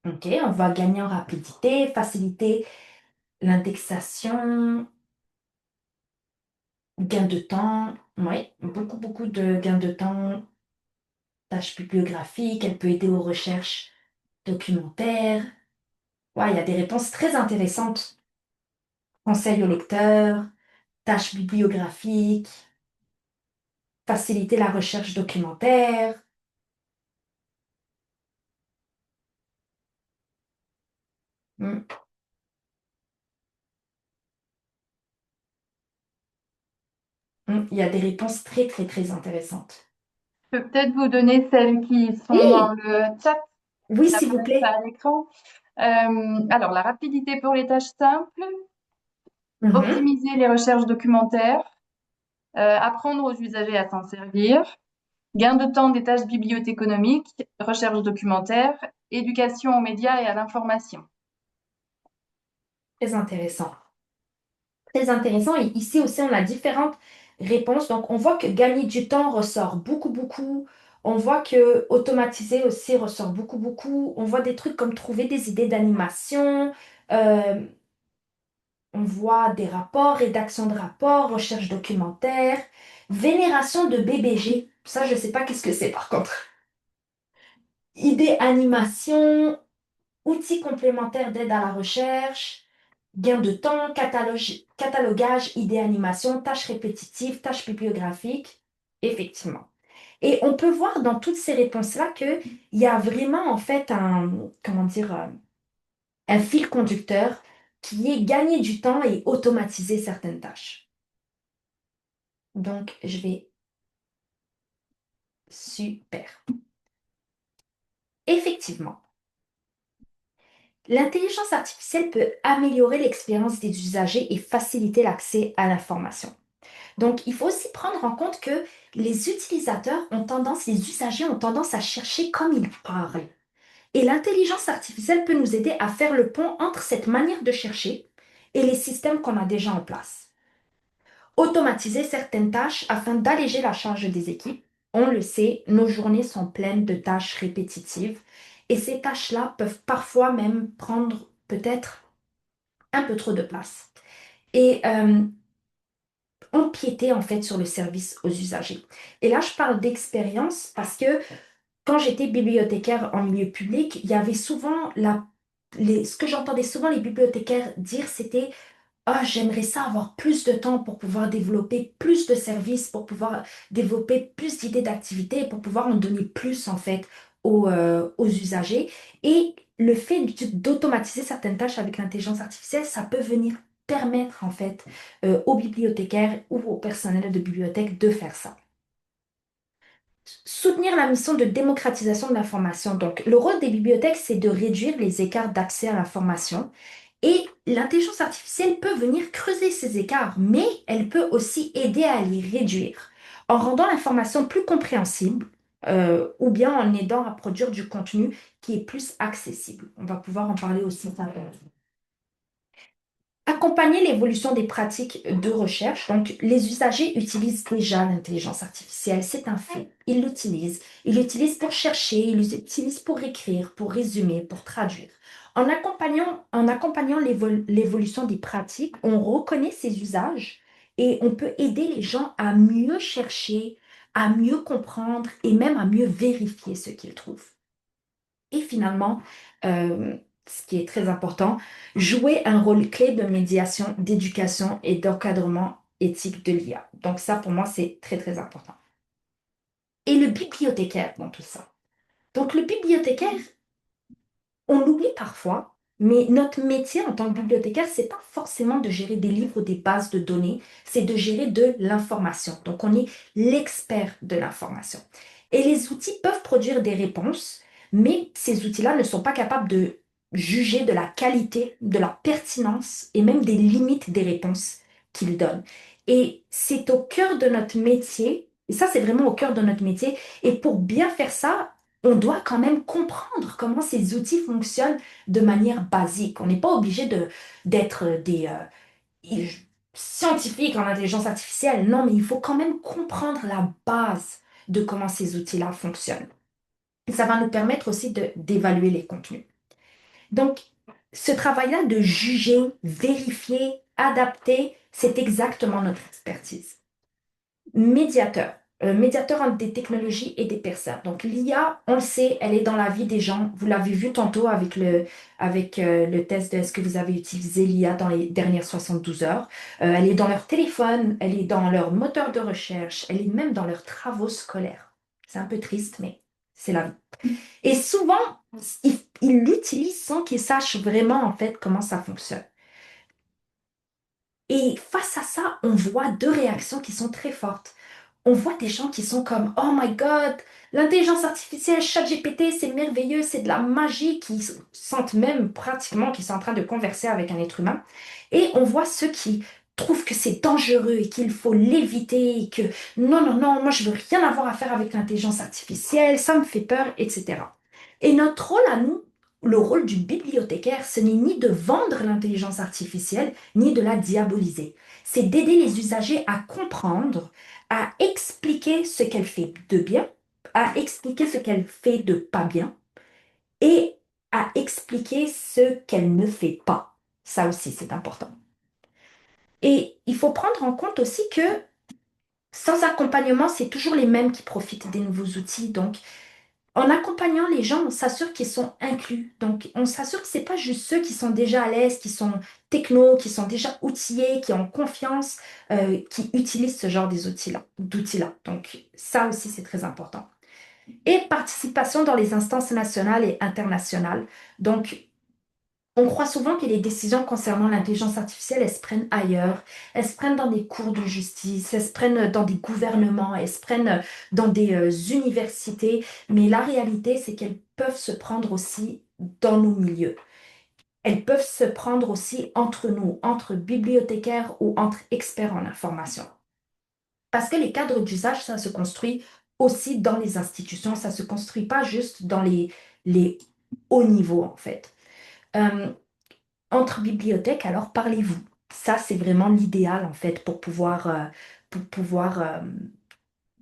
Ok, on va gagner en rapidité, faciliter l'indexation, gain de temps. Oui, beaucoup, beaucoup de gains de temps. Tâches bibliographiques, elle peut aider aux recherches documentaires. Ouais, il y a des réponses très intéressantes. Conseils au lecteur, tâches bibliographiques, faciliter la recherche documentaire. Hmm, il y a des réponses très, très, très intéressantes. Je peux peut-être vous donner celles qui sont dans Oui, le chat, oui, qui s'il vous n'apparaissent pas plaît. à l'écran. Alors, la rapidité pour les tâches simples, Mhm. optimiser les recherches documentaires, apprendre aux usagers à s'en servir, gain de temps des tâches bibliothéconomiques, recherche documentaire, éducation aux médias et à l'information. Très intéressant. Très intéressant. Et ici aussi, on a différentes réponses. Donc, on voit que gagner du temps ressort beaucoup, beaucoup. On voit que automatiser aussi ressort beaucoup, beaucoup. On voit des trucs comme trouver des idées d'animation. Euh, on voit des rapports, rédaction de rapports, recherche documentaire, vénération de BBG. Ça, je ne sais pas qu'est-ce que c'est par contre. Idées animation, outils complémentaires d'aide à la recherche, gain de temps, catalogage, idées animation, tâches répétitives, tâches bibliographiques. Effectivement. Et on peut voir dans toutes ces réponses-là qu'il y a vraiment en fait comment dire, un fil conducteur qui est gagner du temps et automatiser certaines tâches. Donc, je vais super. Effectivement, l'intelligence artificielle peut améliorer l'expérience des usagers et faciliter l'accès à l'information. Donc, il faut aussi prendre en compte que les usagers ont tendance à chercher comme ils parlent. Et l'intelligence artificielle peut nous aider à faire le pont entre cette manière de chercher et les systèmes qu'on a déjà en place. Automatiser certaines tâches afin d'alléger la charge des équipes. On le sait, nos journées sont pleines de tâches répétitives et ces tâches-là peuvent parfois même prendre peut-être un peu trop de place et empiéter en fait sur le service aux usagers. Et là, je parle d'expérience parce que quand j'étais bibliothécaire en milieu public, il y avait souvent ce que j'entendais souvent les bibliothécaires dire, c'était ah, j'aimerais ça avoir plus de temps pour pouvoir développer plus de services, pour pouvoir développer plus d'idées d'activités, pour pouvoir en donner plus en fait aux usagers. Et le fait d'automatiser certaines tâches avec l'intelligence artificielle, ça peut venir permettre en fait aux bibliothécaires ou au personnel de bibliothèque de faire ça. Soutenir la mission de démocratisation de l'information. Donc, le rôle des bibliothèques, c'est de réduire les écarts d'accès à l'information. Et l'intelligence artificielle peut venir creuser ces écarts, mais elle peut aussi aider à les réduire en rendant l'information plus compréhensible ou bien en aidant à produire du contenu qui est plus accessible. On va pouvoir en parler aussi. Accompagner l'évolution des pratiques de recherche. Donc, les usagers utilisent déjà l'intelligence artificielle, c'est un fait. Ils l'utilisent. Ils l'utilisent pour chercher, ils l'utilisent pour écrire, pour résumer, pour traduire. En accompagnant l'évolution des pratiques, on reconnaît ces usages et on peut aider les gens à mieux chercher, à mieux comprendre et même à mieux vérifier ce qu'ils trouvent. Et finalement, euh, ce qui est très important, jouer un rôle clé de médiation, d'éducation et d'encadrement éthique de l'IA. Donc ça, pour moi, c'est très, très important. Et le bibliothécaire dans tout ça. Donc le bibliothécaire, on l'oublie parfois, mais notre métier en tant que bibliothécaire, c'est pas forcément de gérer des livres ou des bases de données, c'est de gérer de l'information. Donc, on est l'expert de l'information. Et les outils peuvent produire des réponses, mais ces outils-là ne sont pas capables de juger de la qualité, de la pertinence et même des limites des réponses qu'ils donnent. Et c'est au cœur de notre métier, et ça, c'est vraiment au cœur de notre métier. Et pour bien faire ça, on doit quand même comprendre comment ces outils fonctionnent de manière basique. On n'est pas obligé d'être des scientifiques en intelligence artificielle. Non, mais il faut quand même comprendre la base de comment ces outils-là fonctionnent. Et ça va nous permettre aussi d'évaluer les contenus. Donc, ce travail-là de juger, vérifier, adapter, c'est exactement notre expertise. Médiateur. Médiateur entre des technologies et des personnes. Donc l'IA, on le sait, elle est dans la vie des gens. Vous l'avez vu tantôt avec le test de est-ce que vous avez utilisé l'IA dans les dernières 72 heures. Elle est dans leur téléphone, elle est dans leur moteur de recherche, elle est même dans leurs travaux scolaires. C'est un peu triste, mais c'est la vie. Et souvent, ils l'utilisent sans qu'ils sachent vraiment en fait comment ça fonctionne. Et face à ça, on voit deux réactions qui sont très fortes. On voit des gens qui sont comme Oh my God, l'intelligence artificielle, ChatGPT, c'est merveilleux, c'est de la magie, qui sentent même pratiquement qu'ils sont en train de converser avec un être humain. Et on voit ceux qui trouvent que c'est dangereux et qu'il faut l'éviter, et que non, non, non, moi je veux rien avoir à faire avec l'intelligence artificielle, ça me fait peur, etc. Et notre rôle à nous, le rôle du bibliothécaire, ce n'est ni de vendre l'intelligence artificielle, ni de la diaboliser. C'est d'aider les usagers à comprendre, à expliquer ce qu'elle fait de bien, à expliquer ce qu'elle fait de pas bien et à expliquer ce qu'elle ne fait pas. Ça aussi, c'est important. Et il faut prendre en compte aussi que sans accompagnement, c'est toujours les mêmes qui profitent des nouveaux outils. Donc, en accompagnant les gens, on s'assure qu'ils sont inclus. Donc, on s'assure que c'est pas juste ceux qui sont déjà à l'aise, qui sont techno, qui sont déjà outillés, qui ont confiance, qui utilisent ce genre d'outils-là. Donc, ça aussi, c'est très important. Et participation dans les instances nationales et internationales. Donc, on croit souvent que les décisions concernant l'intelligence artificielle, elles se prennent ailleurs, elles se prennent dans des cours de justice, elles se prennent dans des gouvernements, elles se prennent dans des universités, mais la réalité, c'est qu'elles peuvent se prendre aussi dans nos milieux. Elles peuvent se prendre aussi entre nous, entre bibliothécaires ou entre experts en information. Parce que les cadres d'usage, ça se construit aussi dans les institutions, ça se construit pas juste dans les hauts niveaux, en fait. Euh, Entre bibliothèques, alors parlez-vous. Ça, c'est vraiment l'idéal, en fait, pour pouvoir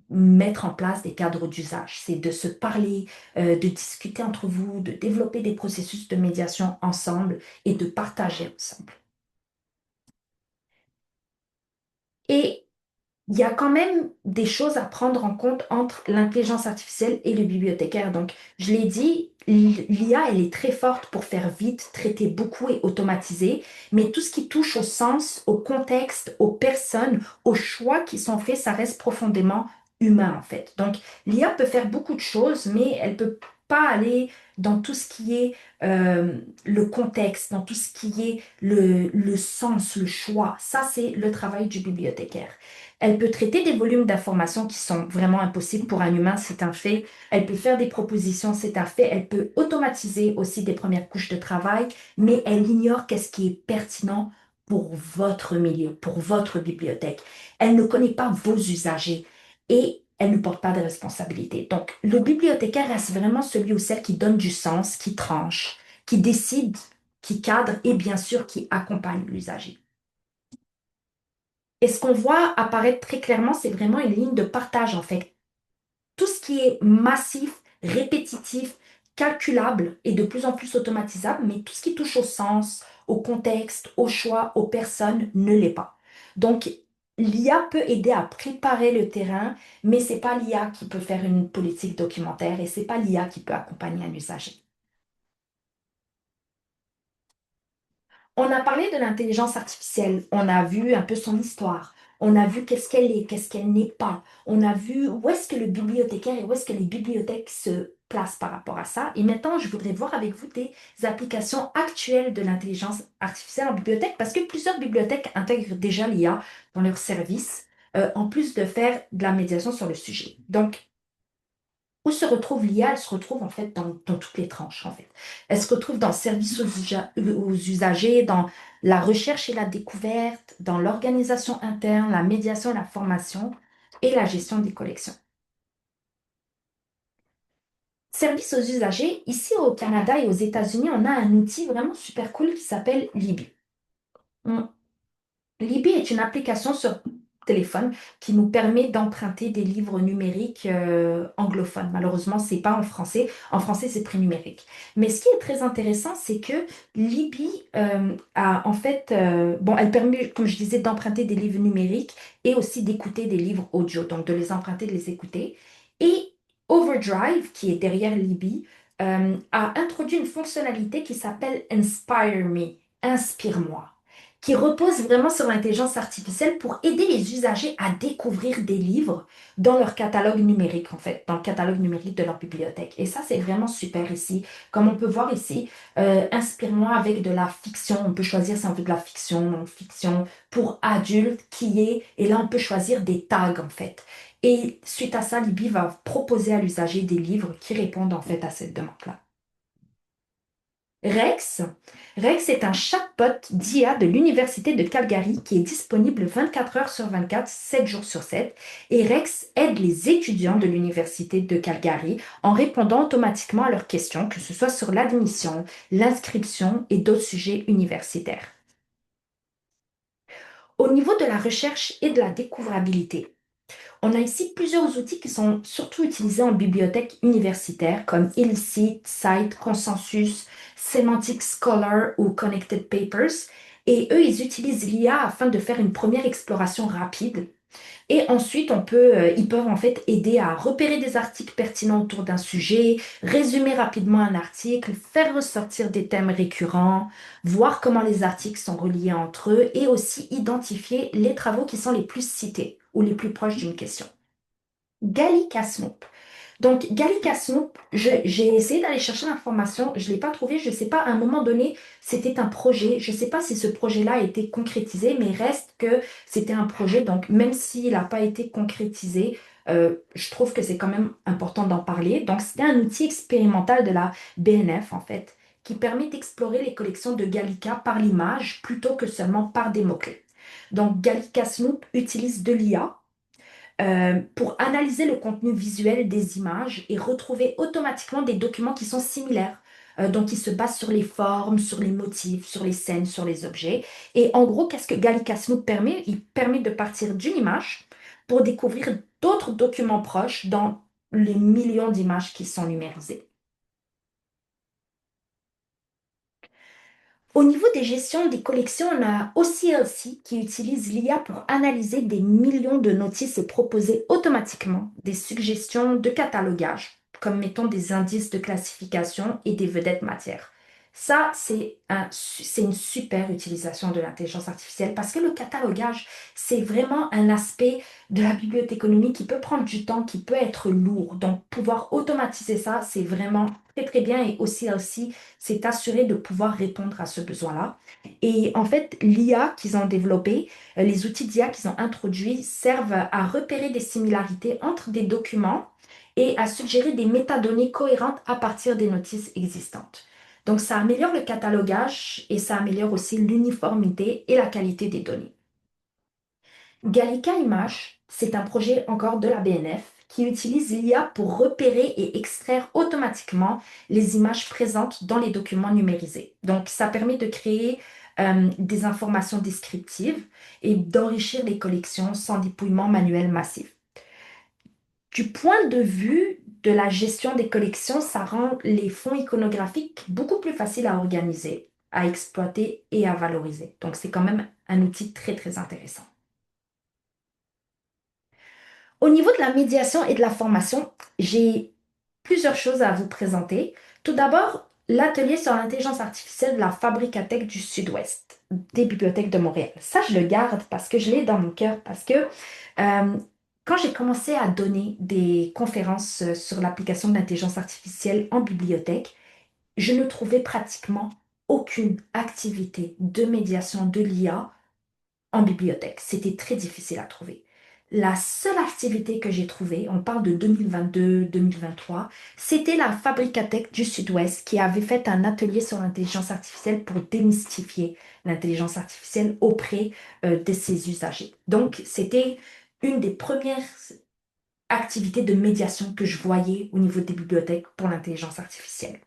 mettre en place des cadres d'usage. C'est de se parler, de discuter entre vous, de développer des processus de médiation ensemble et de partager ensemble. Et il y a quand même des choses à prendre en compte entre l'intelligence artificielle et le bibliothécaire. Donc, je l'ai dit, l'IA, elle est très forte pour faire vite, traiter beaucoup et automatiser, mais tout ce qui touche au sens, au contexte, aux personnes, aux choix qui sont faits, ça reste profondément humain, en fait. Donc, l'IA peut faire beaucoup de choses, mais elle peut pas aller dans tout ce qui est le contexte, dans tout ce qui est le sens, le choix. Ça, c'est le travail du bibliothécaire. Elle peut traiter des volumes d'informations qui sont vraiment impossibles pour un humain, c'est un fait. Elle peut faire des propositions, c'est un fait. Elle peut automatiser aussi des premières couches de travail, mais elle ignore qu'est-ce qui est pertinent pour votre milieu, pour votre bibliothèque. Elle ne connaît pas vos usagers et elle ne porte pas de responsabilité. Donc, le bibliothécaire reste vraiment celui ou celle qui donne du sens, qui tranche, qui décide qui cadre et bien sûr qui accompagne l'usager. Et ce qu'on voit apparaître très clairement, c'est vraiment une ligne de partage en fait. Tout ce qui est massif, répétitif, calculable et de plus en plus automatisable, mais tout ce qui touche au sens, au contexte, au choix, aux personnes ne l'est pas. Donc, l'IA peut aider à préparer le terrain, mais c'est pas l'IA qui peut faire une politique documentaire et c'est pas l'IA qui peut accompagner un usager. On a parlé de l'intelligence artificielle, on a vu un peu son histoire, on a vu qu'est-ce qu'elle est, qu'est-ce qu'elle n'est pas, on a vu où est-ce que le bibliothécaire et où est-ce que les bibliothèques se placent par rapport à ça. Et maintenant, je voudrais voir avec vous des applications actuelles de l'intelligence artificielle en bibliothèque parce que plusieurs bibliothèques intègrent déjà l'IA dans leurs services, en plus de faire de la médiation sur le sujet. Donc, où se retrouve l'IA? Elle se retrouve en fait dans toutes les tranches en fait. Elle se retrouve dans le service aux usagers, dans la recherche et la découverte, dans l'organisation interne, la médiation et la formation et la gestion des collections. Service aux usagers, ici au Canada et aux États-Unis, on a un outil vraiment super cool qui s'appelle Libby. Libby est une application sur téléphone qui nous permet d'emprunter des livres numériques anglophones. Malheureusement, c'est pas en français. En français, c'est très numérique. Mais ce qui est très intéressant, c'est que Libby a en fait, bon, elle permet, comme je disais, d'emprunter des livres numériques et aussi d'écouter des livres audio, donc de les emprunter, de les écouter. Et Overdrive, qui est derrière Libby, a introduit une fonctionnalité qui s'appelle Inspire Me, Inspire-moi, qui repose vraiment sur l'intelligence artificielle pour aider les usagers à découvrir des livres dans leur catalogue numérique, en fait, dans le catalogue numérique de leur bibliothèque. Et ça, c'est vraiment super ici. Comme on peut voir ici, inspire-moi avec de la fiction. On peut choisir si on veut de la fiction, non fiction, pour adultes, qui est, et là, on peut choisir des tags, en fait. Et suite à ça, Libby va proposer à l'usager des livres qui répondent, en fait, à cette demande-là. Rex. Rex est un chatbot d'IA de l'Université de Calgary qui est disponible 24 heures sur 24, 7 jours sur 7. Et Rex aide les étudiants de l'Université de Calgary en répondant automatiquement à leurs questions, que ce soit sur l'admission, l'inscription et d'autres sujets universitaires. Au niveau de la recherche et de la découvrabilité, on a ici plusieurs outils qui sont surtout utilisés en bibliothèque universitaire comme ILCIT, Cite, Consensus, Semantic Scholar ou Connected Papers. Et eux, ils utilisent l'IA afin de faire une première exploration rapide. Et ensuite, ils peuvent en fait aider à repérer des articles pertinents autour d'un sujet, résumer rapidement un article, faire ressortir des thèmes récurrents, voir comment les articles sont reliés entre eux et aussi identifier les travaux qui sont les plus cités ou les plus proches d'une question. Gallica Snoop. Donc, Gallica Snoop, j'ai essayé d'aller chercher l'information, je ne l'ai pas trouvé, je ne sais pas, à un moment donné, c'était un projet, je ne sais pas si ce projet-là a été concrétisé, mais reste que c'était un projet, donc même s'il n'a pas été concrétisé, je trouve que c'est quand même important d'en parler. Donc, c'était un outil expérimental de la BNF, en fait, qui permet d'explorer les collections de Gallica par l'image plutôt que seulement par des mots-clés. Donc, Gallica Snoop utilise de l'IA pour analyser le contenu visuel des images et retrouver automatiquement des documents qui sont similaires. Donc, ils se basent sur les formes, sur les motifs, sur les scènes, sur les objets. Et en gros, qu'est-ce que Gallica Snoop permet? Il permet de partir d'une image pour découvrir d'autres documents proches dans les millions d'images qui sont numérisées. Au niveau des gestions des collections, on a OCLC qui utilise l'IA pour analyser des millions de notices et proposer automatiquement des suggestions de catalogage, comme mettons des indices de classification et des vedettes matières. Ça, c'est une super utilisation de l'intelligence artificielle parce que le catalogage, c'est vraiment un aspect de la bibliothéconomie qui peut prendre du temps, qui peut être lourd. Donc, pouvoir automatiser ça, c'est vraiment très, très bien. Et OCLC c'est assurer de pouvoir répondre à ce besoin-là. Et en fait, l'IA qu'ils ont développé, les outils d'IA qu'ils ont introduits servent à repérer des similarités entre des documents et à suggérer des métadonnées cohérentes à partir des notices existantes. Donc, ça améliore le catalogage et ça améliore aussi l'uniformité et la qualité des données. Gallica Image, c'est un projet encore de la BNF qui utilise l'IA pour repérer et extraire automatiquement les images présentes dans les documents numérisés. Donc, ça permet de créer des informations descriptives et d'enrichir les collections sans dépouillement manuel massif. Du point de vue de la gestion des collections, ça rend les fonds iconographiques beaucoup plus faciles à organiser, à exploiter et à valoriser. Donc, c'est quand même un outil très, très intéressant. Au niveau de la médiation et de la formation, j'ai plusieurs choses à vous présenter. Tout d'abord, l'atelier sur l'intelligence artificielle de la Fabricathèque du Sud-Ouest, des bibliothèques de Montréal. Ça, je le garde parce que je l'ai dans mon cœur, parce que quand j'ai commencé à donner des conférences sur l'application de l'intelligence artificielle en bibliothèque, je ne trouvais pratiquement aucune activité de médiation de l'IA en bibliothèque. C'était très difficile à trouver. La seule activité que j'ai trouvée, on parle de 2022-2023, c'était la Fabricathèque du Sud-Ouest qui avait fait un atelier sur l'intelligence artificielle pour démystifier l'intelligence artificielle auprès de ses usagers. Donc, c'était une des premières activités de médiation que je voyais au niveau des bibliothèques pour l'intelligence artificielle.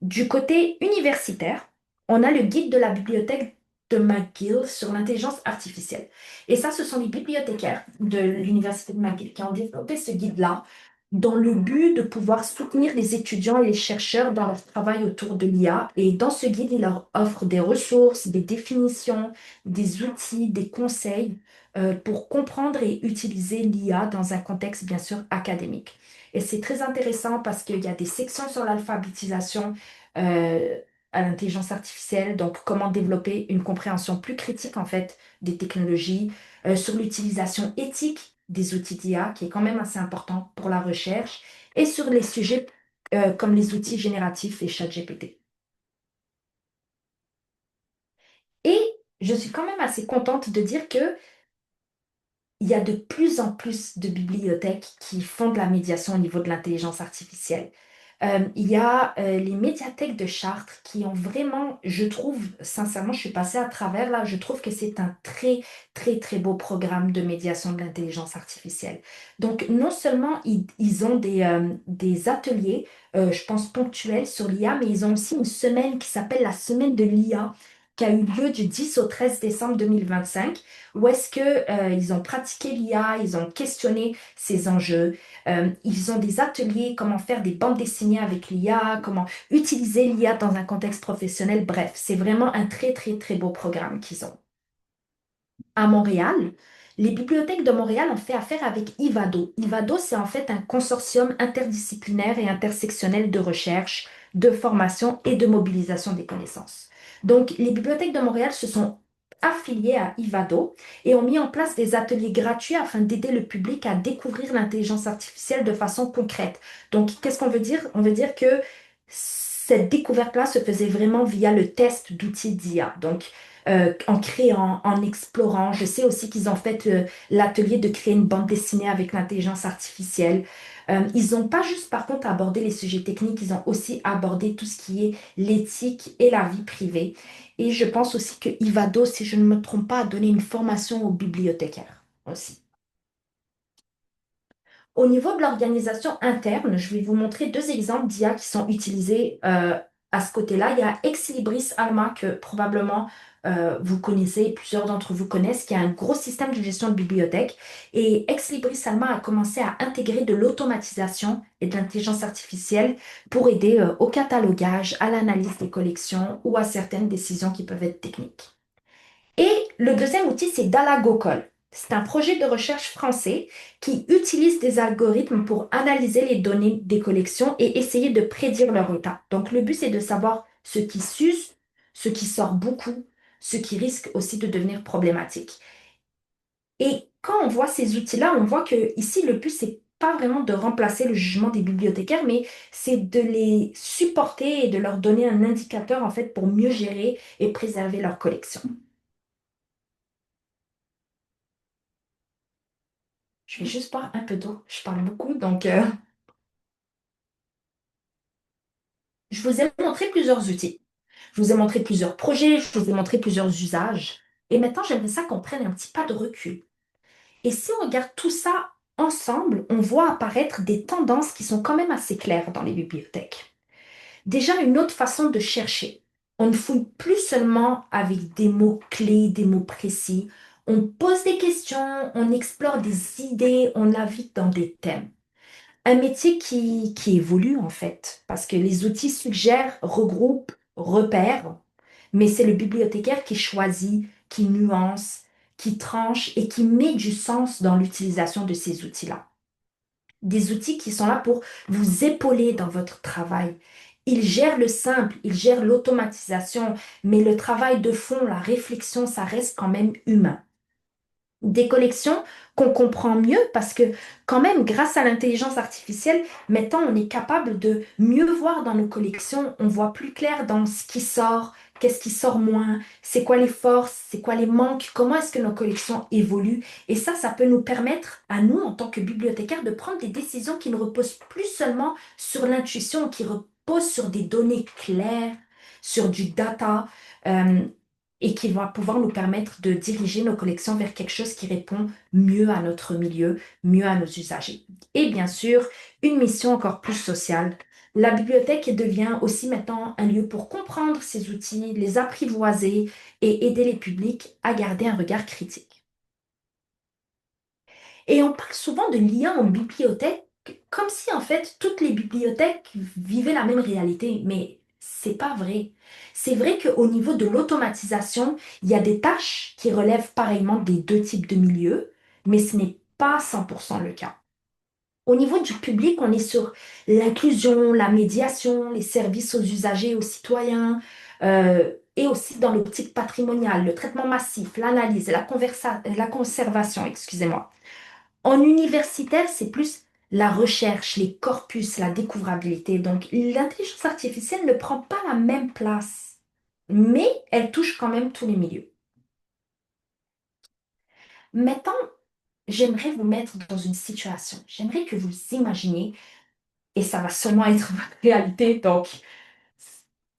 Du côté universitaire, on a le guide de la bibliothèque de McGill sur l'intelligence artificielle. Et ça, ce sont les bibliothécaires de l'université de McGill qui ont développé ce guide-là dans le but de pouvoir soutenir les étudiants et les chercheurs dans leur travail autour de l'IA. Et dans ce guide, il leur offre des ressources, des définitions, des outils, des conseils pour comprendre et utiliser l'IA dans un contexte, bien sûr, académique. Et c'est très intéressant parce qu'il y a des sections sur l'alphabétisation euh, à l'intelligence artificielle, donc comment développer une compréhension plus critique en fait des technologies, sur l'utilisation éthique des outils d'IA, qui est quand même assez important pour la recherche, et sur les sujets comme les outils génératifs et ChatGPT. Et je suis quand même assez contente de dire que il y a de plus en plus de bibliothèques qui font de la médiation au niveau de l'intelligence artificielle. Il y a les médiathèques de Chartres qui ont vraiment, je trouve, sincèrement, je suis passée à travers là, je trouve que c'est un très, très, très beau programme de médiation de l'intelligence artificielle. Donc, non seulement ils ont des ateliers, je pense, ponctuels sur l'IA, mais ils ont aussi une semaine qui s'appelle la semaine de l'IA, qui a eu lieu du 10 au 13 décembre 2025, où est-ce que, ils ont pratiqué l'IA, ils ont questionné ces enjeux. Ils ont des ateliers, comment faire des bandes dessinées avec l'IA, comment utiliser l'IA dans un contexte professionnel. Bref, c'est vraiment un très, très, très beau programme qu'ils ont. À Montréal, les bibliothèques de Montréal ont fait affaire avec Ivado. Ivado, c'est en fait un consortium interdisciplinaire et intersectionnel de recherche, de formation et de mobilisation des connaissances. Donc, les bibliothèques de Montréal se sont affiliées à Ivado et ont mis en place des ateliers gratuits afin d'aider le public à découvrir l'intelligence artificielle de façon concrète. Donc, qu'est-ce qu'on veut dire? On veut dire que cette découverte-là se faisait vraiment via le test d'outils d'IA. Donc, en créant, en explorant. Je sais aussi qu'ils ont fait l'atelier de créer une bande dessinée avec l'intelligence artificielle. Ils n'ont pas juste, par contre, abordé les sujets techniques, ils ont aussi abordé tout ce qui est l'éthique et la vie privée. Et je pense aussi que Ivado, si je ne me trompe pas, a donné une formation aux bibliothécaires aussi. Au niveau de l'organisation interne, je vais vous montrer deux exemples d'IA qui sont utilisés à ce côté-là. Il y a Ex Libris Alma que probablement vous connaissez, plusieurs d'entre vous connaissent, qui a un gros système de gestion de bibliothèque. Et Ex Libris Alma a commencé à intégrer de l'automatisation et de l'intelligence artificielle pour aider au catalogage, à l'analyse des collections ou à certaines décisions qui peuvent être techniques. Et le deuxième outil, c'est Dalagocol. C'est un projet de recherche français qui utilise des algorithmes pour analyser les données des collections et essayer de prédire leur état. Donc, le but, c'est de savoir ce qui s'use, ce qui sort beaucoup, ce qui risque aussi de devenir problématique. Et quand on voit ces outils-là, on voit que ici, le but, c'est pas vraiment de remplacer le jugement des bibliothécaires, mais c'est de les supporter et de leur donner un indicateur, en fait, pour mieux gérer et préserver leur collection. Je vais juste boire un peu d'eau. Je parle beaucoup, donc je vous ai montré plusieurs outils. Je vous ai montré plusieurs projets, je vous ai montré plusieurs usages. Et maintenant, j'aimerais ça qu'on prenne un petit pas de recul. Et si on regarde tout ça ensemble, on voit apparaître des tendances qui sont quand même assez claires dans les bibliothèques. Déjà, une autre façon de chercher. On ne fouille plus seulement avec des mots-clés, des mots précis. On pose des questions, on explore des idées, on navigue dans des thèmes. Un métier qui évolue en fait, parce que les outils suggèrent, regroupent, repèrent, mais c'est le bibliothécaire qui choisit, qui nuance, qui tranche et qui met du sens dans l'utilisation de ces outils-là. Des outils qui sont là pour vous épauler dans votre travail. Ils gèrent le simple, ils gèrent l'automatisation, mais le travail de fond, la réflexion, ça reste quand même humain. Des collections qu'on comprend mieux parce que quand même, grâce à l'intelligence artificielle, maintenant, on est capable de mieux voir dans nos collections, on voit plus clair dans ce qui sort, qu'est-ce qui sort moins, c'est quoi les forces, c'est quoi les manques, comment est-ce que nos collections évoluent. Et ça peut nous permettre, à nous, en tant que bibliothécaires, de prendre des décisions qui ne reposent plus seulement sur l'intuition, qui reposent sur des données claires, sur du data. euh, et qui va pouvoir nous permettre de diriger nos collections vers quelque chose qui répond mieux à notre milieu, mieux à nos usagers. Et bien sûr, une mission encore plus sociale. La bibliothèque devient aussi maintenant un lieu pour comprendre ces outils, les apprivoiser et aider les publics à garder un regard critique. Et on parle souvent de lien en bibliothèque, comme si en fait toutes les bibliothèques vivaient la même réalité, mais c'est pas vrai. C'est vrai qu'au niveau de l'automatisation, il y a des tâches qui relèvent pareillement des deux types de milieux, mais ce n'est pas 100% le cas. Au niveau du public, on est sur l'inclusion, la médiation, les services aux usagers, aux citoyens, et aussi dans l'optique patrimoniale, le traitement massif, l'analyse, la conservation, excusez-moi. En universitaire, c'est plus la recherche, les corpus, la découvrabilité. Donc, l'intelligence artificielle ne prend pas la même place, mais elle touche quand même tous les milieux. Maintenant, j'aimerais vous mettre dans une situation. J'aimerais que vous imaginiez, et ça va seulement être votre réalité, donc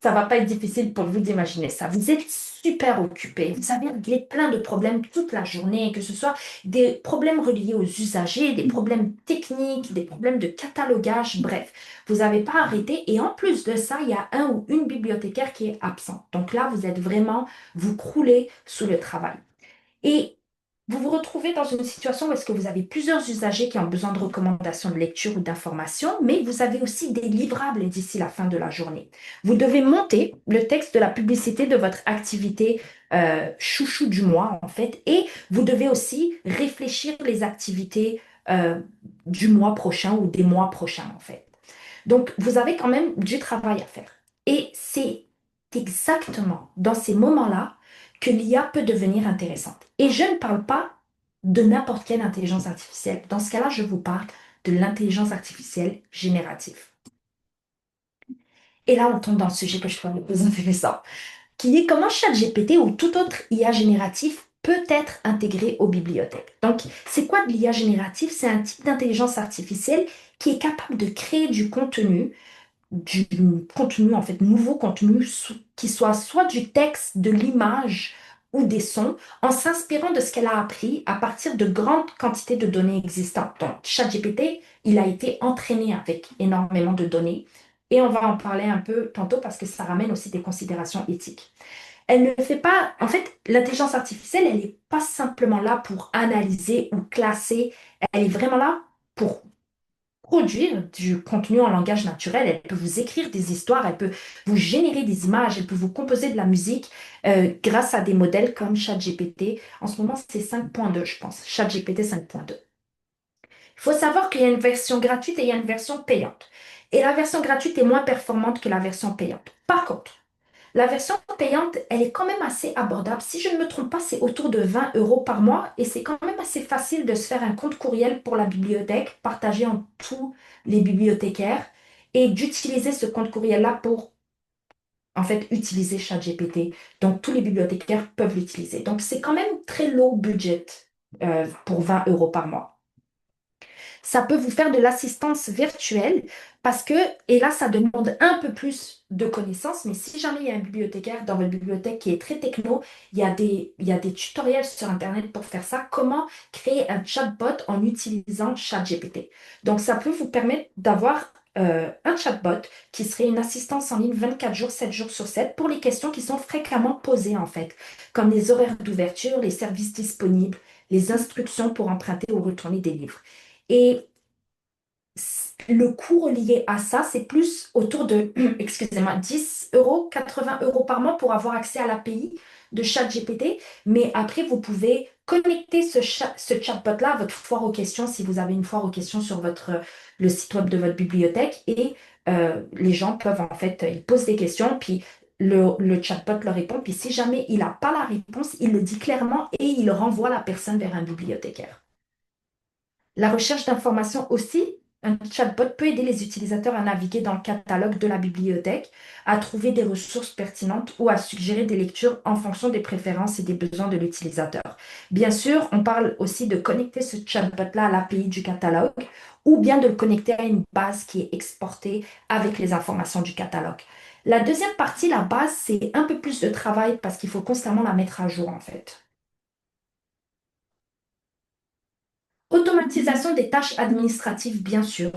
ça va pas être difficile pour vous d'imaginer ça. Vous êtes super occupé. Vous avez réglé plein de problèmes toute la journée, que ce soit des problèmes reliés aux usagers, des problèmes techniques, des problèmes de catalogage, bref. Vous n'avez pas arrêté. Et en plus de ça, il y a un ou une bibliothécaire qui est absent. Donc là, vous êtes vraiment, vous croulez sous le travail. Et vous vous retrouvez dans une situation où est-ce que vous avez plusieurs usagers qui ont besoin de recommandations de lecture ou d'informations, mais vous avez aussi des livrables d'ici la fin de la journée. Vous devez monter le texte de la publicité de votre activité chouchou du mois, en fait, et vous devez aussi réfléchir les activités du mois prochain ou des mois prochains, en fait. Donc, vous avez quand même du travail à faire. Et c'est exactement dans ces moments-là que l'IA peut devenir intéressante. Et je ne parle pas de n'importe quelle intelligence artificielle. Dans ce cas-là, je vous parle de l'intelligence artificielle générative. Et là, on tombe dans le sujet que je trouve le plus intéressant, qui est comment ChatGPT ou tout autre IA génératif peut être intégré aux bibliothèques. Donc, c'est quoi de l'IA générative? C'est un type d'intelligence artificielle qui est capable de créer du contenu, en fait, nouveau contenu, qui soit soit du texte, de l'image ou des sons, en s'inspirant de ce qu'elle a appris à partir de grandes quantités de données existantes. Donc, ChatGPT, il a été entraîné avec énormément de données, et on va en parler un peu tantôt parce que ça ramène aussi des considérations éthiques. Elle ne fait pas, en fait, l'intelligence artificielle, elle n'est pas simplement là pour analyser ou classer, elle est vraiment là pour produire du contenu en langage naturel. Elle peut vous écrire des histoires, elle peut vous générer des images, elle peut vous composer de la musique grâce à des modèles comme ChatGPT. En ce moment, c'est 5.2, je pense. ChatGPT 5.2. Il faut savoir qu'il y a une version gratuite et il y a une version payante. Et la version gratuite est moins performante que la version payante. Par contre, la version payante, elle est quand même assez abordable. Si je ne me trompe pas, c'est autour de 20 € par mois et c'est quand même assez facile de se faire un compte courriel pour la bibliothèque, partagé en tous les bibliothécaires et d'utiliser ce compte courriel-là pour, en fait, utiliser ChatGPT. Donc, tous les bibliothécaires peuvent l'utiliser. Donc, c'est quand même très low budget pour 20 € par mois. Ça peut vous faire de l'assistance virtuelle parce que, et là, ça demande un peu plus de connaissances, mais si jamais il y a un bibliothécaire dans votre bibliothèque qui est très techno, il y a des tutoriels sur Internet pour faire ça. Comment créer un chatbot en utilisant ChatGPT. Donc, ça peut vous permettre d'avoir un chatbot qui serait une assistance en ligne 24 jours, 7 jours sur 7 pour les questions qui sont fréquemment posées, en fait, comme les horaires d'ouverture, les services disponibles, les instructions pour emprunter ou retourner des livres. Et le coût relié à ça, c'est plus autour de, excusez-moi, 10 euros, 80 euros par mois pour avoir accès à l'API de ChatGPT. Mais après, vous pouvez connecter ce chatbot-là à votre foire aux questions si vous avez une foire aux questions sur le site web de votre bibliothèque. Et les gens peuvent, en fait, ils posent des questions, puis le chatbot leur répond. Puis si jamais il n'a pas la réponse, il le dit clairement et il renvoie la personne vers un bibliothécaire. La recherche d'informations aussi, un chatbot peut aider les utilisateurs à naviguer dans le catalogue de la bibliothèque, à trouver des ressources pertinentes ou à suggérer des lectures en fonction des préférences et des besoins de l'utilisateur. Bien sûr, on parle aussi de connecter ce chatbot-là à l'API du catalogue ou bien de le connecter à une base qui est exportée avec les informations du catalogue. La deuxième partie, la base, c'est un peu plus de travail parce qu'il faut constamment la mettre à jour en fait. Automatisation des tâches administratives, bien sûr.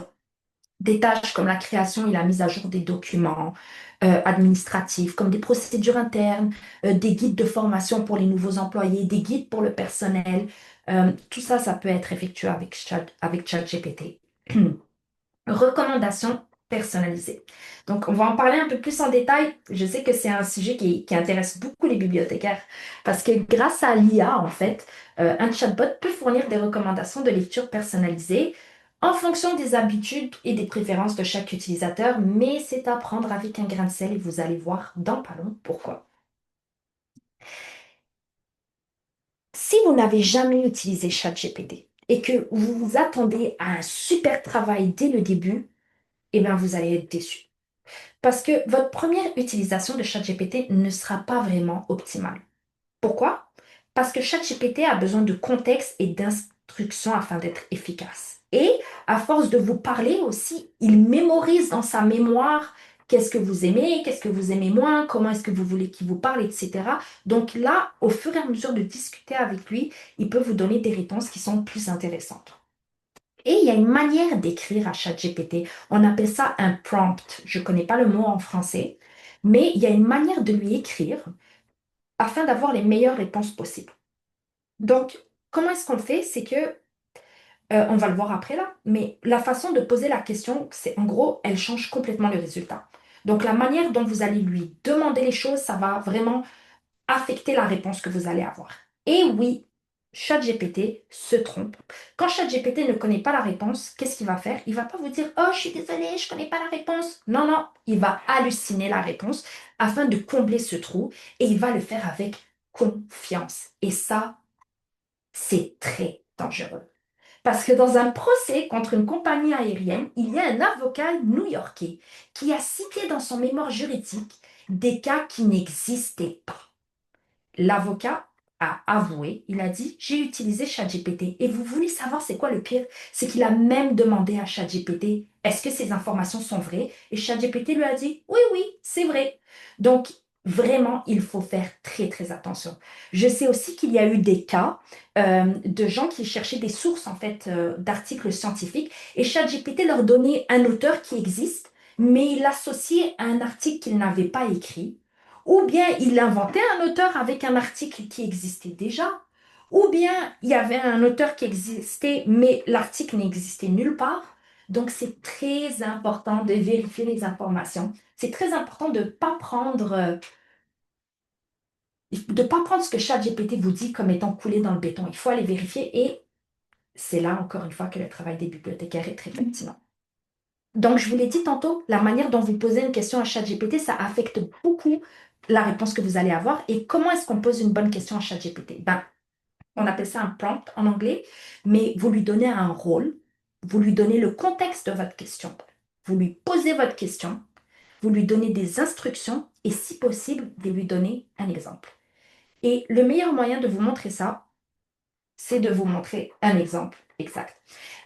Des tâches comme la création et la mise à jour des documents administratifs, comme des procédures internes, des guides de formation pour les nouveaux employés, des guides pour le personnel. Tout ça, ça peut être effectué avec ChatGPT. Recommandations personnalisées. Donc, on va en parler un peu plus en détail. Je sais que c'est un sujet qui intéresse beaucoup les bibliothécaires parce que grâce à l'IA, en fait, un chatbot peut fournir des recommandations de lecture personnalisées en fonction des habitudes et des préférences de chaque utilisateur, mais c'est à prendre avec un grain de sel et vous allez voir dans pas long pourquoi. Si vous n'avez jamais utilisé ChatGPT et que vous vous attendez à un super travail dès le début, eh bien, vous allez être déçu. Parce que votre première utilisation de ChatGPT ne sera pas vraiment optimale. Pourquoi? Parce que ChatGPT a besoin de contexte et d'instructions afin d'être efficace. Et à force de vous parler aussi, il mémorise dans sa mémoire qu'est-ce que vous aimez moins, comment est-ce que vous voulez qu'il vous parle, etc. Donc là, au fur et à mesure de discuter avec lui, il peut vous donner des réponses qui sont plus intéressantes. Et il y a une manière d'écrire à ChatGPT. On appelle ça un prompt. Je ne connais pas le mot en français, mais il y a une manière de lui écrire afin d'avoir les meilleures réponses possibles. Donc, comment est-ce qu'on le fait? C'est que, on va le voir après là, mais la façon de poser la question, c'est en gros, elle change complètement le résultat. Donc, la manière dont vous allez lui demander les choses, ça va vraiment affecter la réponse que vous allez avoir. Et oui, ChatGPT se trompe. Quand ChatGPT ne connaît pas la réponse, qu'est-ce qu'il va faire? Il va pas vous dire, oh, je suis désolé, je connais pas la réponse. Non, non, il va halluciner la réponse afin de combler ce trou et il va le faire avec confiance. Et ça, c'est très dangereux. Parce que dans un procès contre une compagnie aérienne, il y a un avocat new-yorkais qui a cité dans son mémoire juridique des cas qui n'existaient pas. L'avocat a avoué, il a dit, j'ai utilisé ChatGPT. Et vous voulez savoir c'est quoi le pire? C'est qu'il a même demandé à ChatGPT, est-ce que ces informations sont vraies? Et ChatGPT lui a dit, oui, oui, c'est vrai. Donc, vraiment, il faut faire très, très attention. Je sais aussi qu'il y a eu des cas de gens qui cherchaient des sources, en fait, d'articles scientifiques. Et ChatGPT leur donnait un auteur qui existe, mais il l'associait à un article qu'il n'avait pas écrit. Ou bien il inventait un auteur avec un article qui existait déjà, ou bien il y avait un auteur qui existait, mais l'article n'existait nulle part. Donc c'est très important de vérifier les informations. C'est très important de pas prendre ce que ChatGPT vous dit comme étant coulé dans le béton. Il faut aller vérifier et c'est là encore une fois que le travail des bibliothécaires est très pertinent. Donc, je vous l'ai dit tantôt, la manière dont vous posez une question à ChatGPT, ça affecte beaucoup la réponse que vous allez avoir. Et comment est-ce qu'on pose une bonne question à ChatGPT? Ben, on appelle ça un prompt en anglais, mais vous lui donnez un rôle, vous lui donnez le contexte de votre question, vous lui posez votre question, vous lui donnez des instructions et si possible, de lui donner un exemple. Et le meilleur moyen de vous montrer ça, c'est de vous montrer un exemple. exact.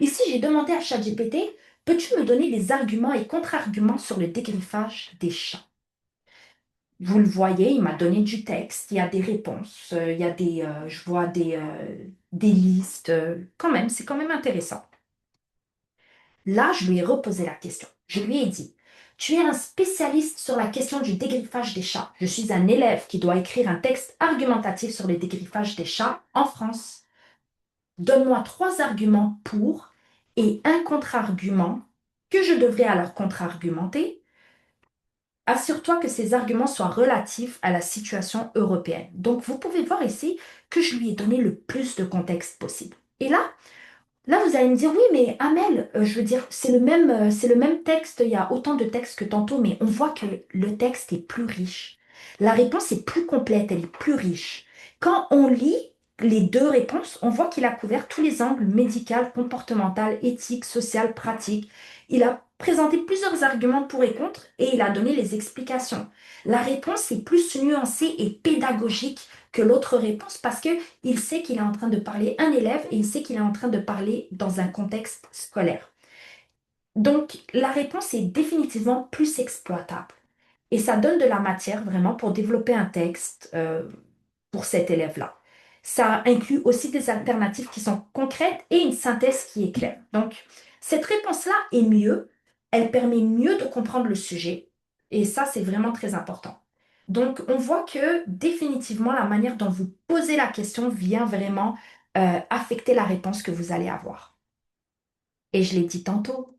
Ici, j'ai demandé à ChatGPT, peux-tu me donner des arguments et contre-arguments sur le dégriffage des chats? Vous le voyez, il m'a donné du texte, il y a des réponses, il y a je vois des listes. Quand même, c'est quand même intéressant. Là, je lui ai reposé la question. Je lui ai dit, tu es un spécialiste sur la question du dégriffage des chats. Je suis un élève qui doit écrire un texte argumentatif sur le dégriffage des chats en France. Donne-moi trois arguments pour et un contre-argument que je devrais alors contre-argumenter. Assure-toi que ces arguments soient relatifs à la situation européenne. Donc, vous pouvez voir ici que je lui ai donné le plus de contexte possible. Et là, vous allez me dire, oui, mais Amel, je veux dire, c'est le même texte, il y a autant de textes que tantôt, mais on voit que le texte est plus riche. La réponse est plus complète, elle est plus riche. Quand on lit les deux réponses, on voit qu'il a couvert tous les angles médical, comportemental, éthique, social, pratique. Il a présenté plusieurs arguments pour et contre et il a donné les explications. La réponse est plus nuancée et pédagogique que l'autre réponse parce que il sait qu'il est en train de parler à un élève et il sait qu'il est en train de parler dans un contexte scolaire. Donc, la réponse est définitivement plus exploitable. Et ça donne de la matière vraiment pour développer un texte pour cet élève-là. Ça inclut aussi des alternatives qui sont concrètes et une synthèse qui est claire. Donc, cette réponse-là est mieux. Elle permet mieux de comprendre le sujet. Et ça, c'est vraiment très important. Donc, on voit que définitivement, la manière dont vous posez la question vient vraiment affecter la réponse que vous allez avoir. Et je l'ai dit tantôt,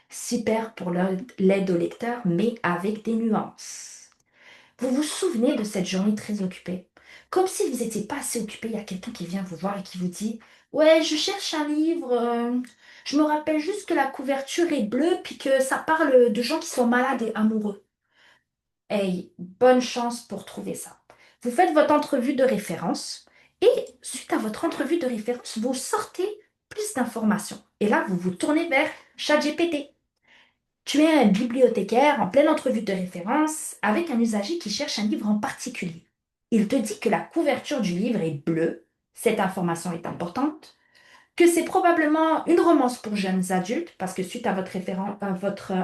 super pour l'aide au lecteur, mais avec des nuances. Vous vous souvenez de cette journée très occupée? Comme si vous n'étiez pas assez occupé, il y a quelqu'un qui vient vous voir et qui vous dit, ouais, je cherche un livre, je me rappelle juste que la couverture est bleue puis que ça parle de gens qui sont malades et amoureux. Hey, bonne chance pour trouver ça. Vous faites votre entrevue de référence et suite à votre entrevue de référence, vous sortez plus d'informations. Et là, vous vous tournez vers ChatGPT. Tu es un bibliothécaire en pleine entrevue de référence avec un usager qui cherche un livre en particulier. Il te dit que la couverture du livre est bleue, cette information est importante, que c'est probablement une romance pour jeunes adultes, parce que suite à votre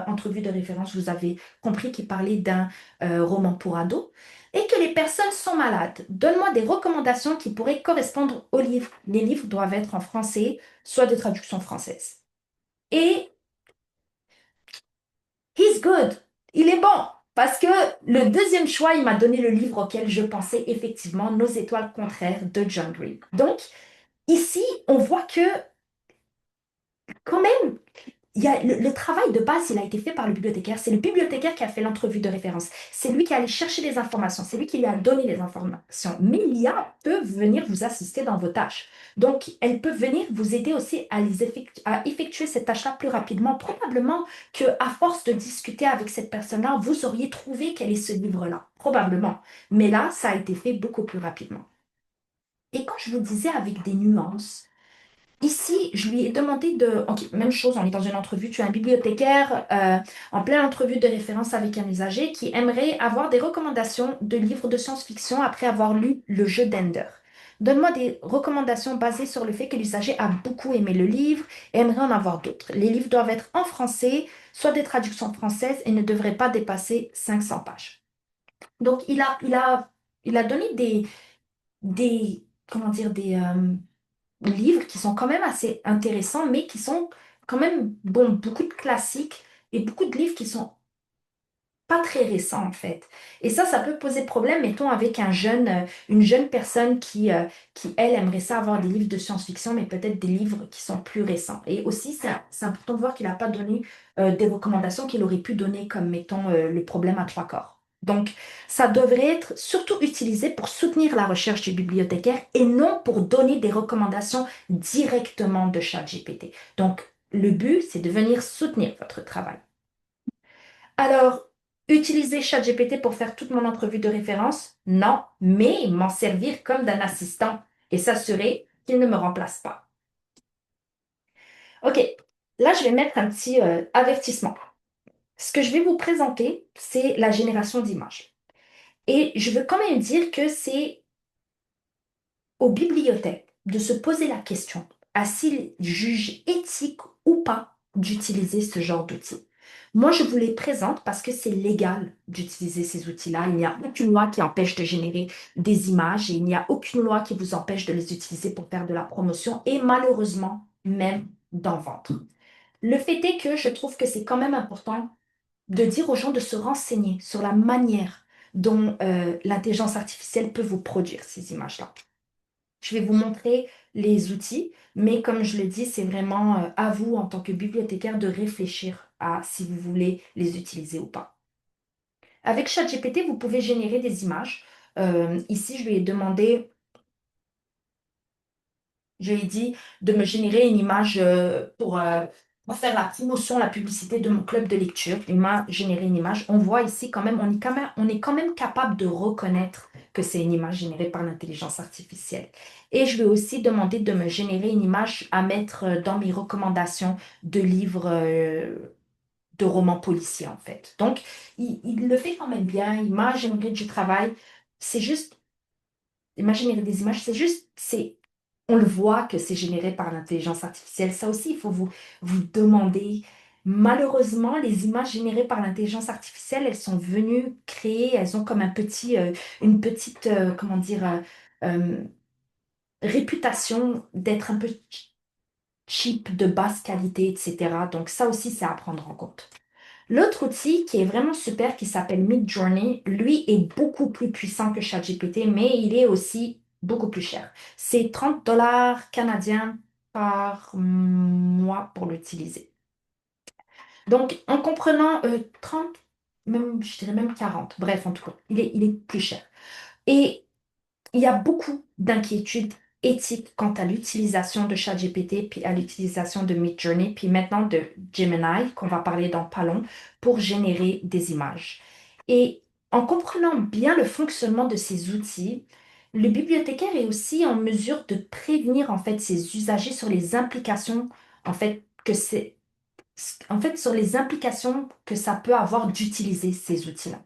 entrevue de référence, vous avez compris qu'il parlait d'un roman pour ados, et que les personnes sont malades. Donne-moi des recommandations qui pourraient correspondre au livre. Les livres doivent être en français, soit de traduction française. Et he's good. Il est bon. Parce que le deuxième choix, il m'a donné le livre auquel je pensais effectivement, Nos étoiles contraires de John Green. Donc, ici, on voit que quand même, il y a le travail de base, il a été fait par le bibliothécaire. C'est le bibliothécaire qui a fait l'entrevue de référence. C'est lui qui est allé chercher les informations. C'est lui qui lui a donné les informations. Mais l'IA peut venir vous assister dans vos tâches. Donc, elle peut venir vous aider aussi à effectuer cette tâche-là plus rapidement. Probablement qu'à force de discuter avec cette personne-là, vous auriez trouvé quel est ce livre-là. Probablement. Mais là, ça a été fait beaucoup plus rapidement. Et quand je vous disais avec des nuances, ici, je lui ai demandé de... Ok, même chose, on est dans une entrevue, tu es un bibliothécaire en pleine entrevue de référence avec un usager qui aimerait avoir des recommandations de livres de science-fiction après avoir lu Le jeu d'Ender. Donne-moi des recommandations basées sur le fait que l'usager a beaucoup aimé le livre et aimerait en avoir d'autres. Les livres doivent être en français, soit des traductions françaises et ne devraient pas dépasser 500 pages. Donc, il a donné comment dire, livres qui sont quand même assez intéressants, mais qui sont quand même, bon, beaucoup de classiques et beaucoup de livres qui sont pas très récents en fait. Et ça peut poser problème, mettons, avec une jeune personne qui, elle, aimerait ça avoir des livres de science-fiction, mais peut-être des livres qui sont plus récents. Et aussi, c'est important de voir qu'il n'a pas donné des recommandations qu'il aurait pu donner, comme, mettons, le problème à trois corps. Donc, ça devrait être surtout utilisé pour soutenir la recherche du bibliothécaire et non pour donner des recommandations directement de ChatGPT. Donc, le but, c'est de venir soutenir votre travail. Alors, utiliser ChatGPT pour faire toute mon entrevue de référence? Non, mais m'en servir comme d'un assistant et s'assurer qu'il ne me remplace pas. Ok, là, je vais mettre un petit avertissement. Ce que je vais vous présenter, c'est la génération d'images. Et je veux quand même dire que c'est aux bibliothèques de se poser la question. à s'ils jugent éthique ou pas d'utiliser ce genre d'outils. Moi, je vous les présente parce que c'est légal d'utiliser ces outils-là. Il n'y a aucune loi qui empêche de générer des images et il n'y a aucune loi qui vous empêche de les utiliser pour faire de la promotion et malheureusement même d'en vendre. Le fait est que je trouve que c'est quand même important de dire aux gens de se renseigner sur la manière dont l'intelligence artificielle peut vous produire ces images-là. Je vais vous montrer les outils, mais comme je le dis, c'est vraiment à vous en tant que bibliothécaire de réfléchir à si vous voulez les utiliser ou pas. Avec ChatGPT, vous pouvez générer des images. Ici, je lui ai demandé je lui ai dit de me générer une image pour faire la promotion, la publicité de mon club de lecture. Il m'a généré une image. On voit ici quand même, on est quand même capable de reconnaître que c'est une image générée par l'intelligence artificielle. Et je lui ai aussi demandé de me générer une image à mettre dans mes recommandations de livres, de romans policiers en fait. Donc, il le fait quand même bien. Il m'a généré du travail. C'est juste imaginer des images, on le voit que c'est généré par l'intelligence artificielle. Ça aussi, il faut vous demander. Malheureusement, les images générées par l'intelligence artificielle, elles sont venues créer, elles ont comme une petite, comment dire, euh, réputation d'être un peu cheap, de basse qualité, etc. Donc ça aussi, c'est à prendre en compte. L'autre outil qui est vraiment super, qui s'appelle Midjourney, lui est beaucoup plus puissant que ChatGPT, mais il est aussi beaucoup plus cher. C'est 30 dollars canadiens par mois pour l'utiliser. Donc, en comprenant 30, même, je dirais même 40, bref, en tout cas, il est plus cher. Et il y a beaucoup d'inquiétudes éthiques quant à l'utilisation de ChatGPT, puis à l'utilisation de Midjourney, puis maintenant de Gemini, qu'on va parler dans pas long, pour générer des images. Et en comprenant bien le fonctionnement de ces outils, le bibliothécaire est aussi en mesure de prévenir en fait ses usagers sur les implications en fait sur les implications que ça peut avoir d'utiliser ces outils-là.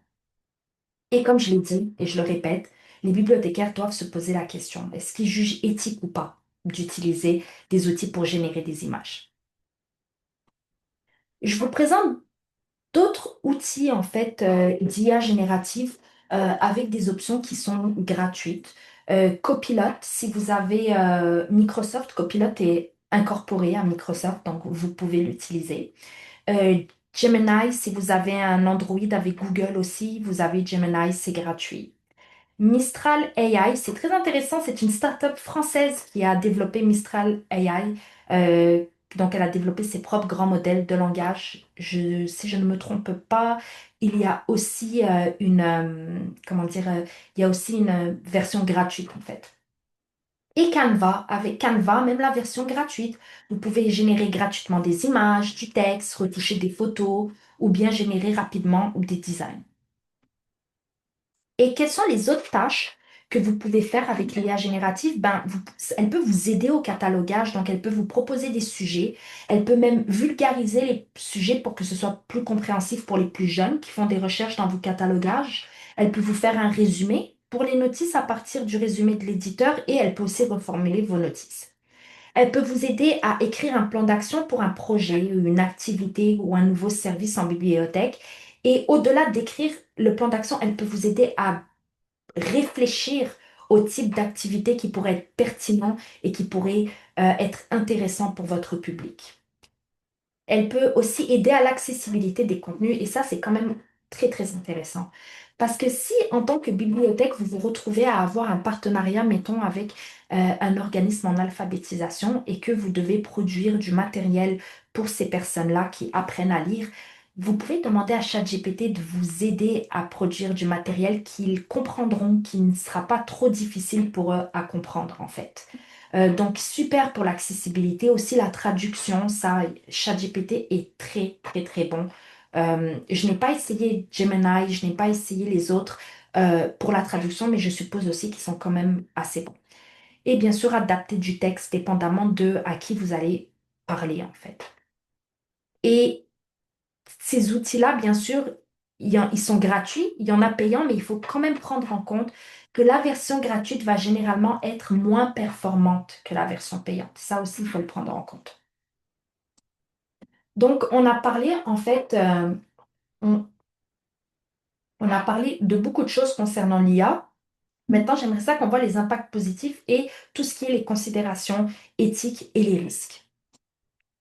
Et comme je l'ai dit, et je le répète, les bibliothécaires doivent se poser la question, est-ce qu'ils jugent éthique ou pas d'utiliser des outils pour générer des images? Je vous présente d'autres outils en fait d'IA générative avec des options qui sont gratuites. Copilot, si vous avez Microsoft, Copilot est incorporé à Microsoft, donc vous pouvez l'utiliser. Euh, Gemini, si vous avez un Android avec Google aussi, vous avez Gemini, c'est gratuit. Mistral AI, c'est très intéressant. C'est une start-up française qui a développé Mistral AI. Euh, donc, elle a développé ses propres grands modèles de langage. Si je ne me trompe pas, il y a aussi comment dire, il y a aussi une version gratuite en fait. Et Canva, avec Canva, même la version gratuite, vous pouvez générer gratuitement des images, du texte, retoucher des photos ou bien générer rapidement des designs. Et quelles sont les autres tâches que vous pouvez faire avec l'IA générative? Elle peut vous aider au catalogage, donc elle peut vous proposer des sujets. Elle peut même vulgariser les sujets pour que ce soit plus compréhensif pour les plus jeunes qui font des recherches dans vos catalogages. Elle peut vous faire un résumé pour les notices à partir du résumé de l'éditeur et elle peut aussi reformuler vos notices. Elle peut vous aider à écrire un plan d'action pour un projet, une activité ou un nouveau service en bibliothèque. Et au-delà d'écrire le plan d'action, elle peut vous aider à réfléchir au type d'activité qui pourrait être pertinent et qui pourrait être intéressant pour votre public. Elle peut aussi aider à l'accessibilité des contenus et ça, c'est quand même très, très intéressant. Parce que si, en tant que bibliothèque, vous vous retrouvez à avoir un partenariat, mettons, avec un organisme en alphabétisation et que vous devez produire du matériel pour ces personnes-là qui apprennent à lire, vous pouvez demander à ChatGPT de vous aider à produire du matériel qu'ils comprendront, qui ne sera pas trop difficile pour eux à comprendre, en fait. Donc, super pour l'accessibilité. Aussi, la traduction, ça, ChatGPT est très, très, très bon. Je n'ai pas essayé Gemini, je n'ai pas essayé les autres pour la traduction, mais je suppose aussi qu'ils sont quand même assez bons. Et bien sûr, adapter du texte dépendamment de à qui vous allez parler, en fait. Et ces outils-là, bien sûr, ils sont gratuits, il y en a payants, mais il faut quand même prendre en compte que la version gratuite va généralement être moins performante que la version payante. Ça aussi, il faut le prendre en compte. Donc, on a parlé, en fait, on, on a parlé de beaucoup de choses concernant l'IA. Maintenant, j'aimerais ça qu'on voit les impacts positifs et tout ce qui est les considérations éthiques et les risques.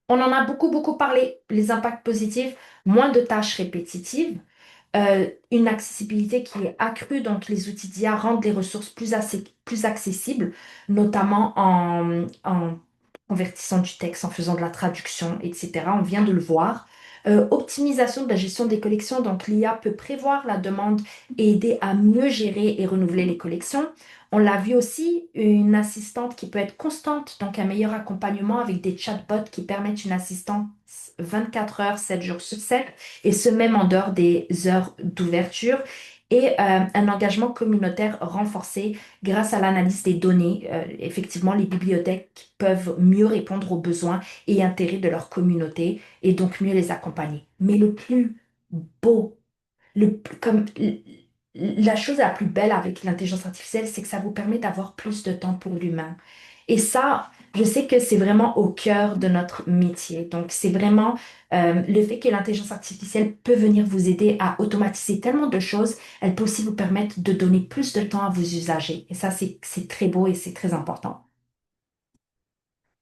On en a beaucoup, beaucoup parlé, les impacts positifs, moins de tâches répétitives, une accessibilité qui est accrue, donc les outils d'IA rendent les ressources plus accessibles, notamment en convertissant du texte, en faisant de la traduction, etc. On vient de le voir. Optimisation de la gestion des collections, donc l'IA peut prévoir la demande et aider à mieux gérer et renouveler les collections. On l'a vu aussi, une assistante qui peut être constante, donc un meilleur accompagnement avec des chatbots qui permettent une assistance 24 heures, 7 jours sur 7 et ce même en dehors des heures d'ouverture, et un engagement communautaire renforcé grâce à l'analyse des données. Effectivement, les bibliothèques peuvent mieux répondre aux besoins et intérêts de leur communauté et donc mieux les accompagner. Mais le plus beau, comme la chose la plus belle avec l'intelligence artificielle, c'est que ça vous permet d'avoir plus de temps pour l'humain. Et ça, je sais que c'est vraiment au cœur de notre métier. Donc, c'est vraiment le fait que l'intelligence artificielle peut venir vous aider à automatiser tellement de choses. Elle peut aussi vous permettre de donner plus de temps à vos usagers. Et ça, c'est très beau et c'est très important.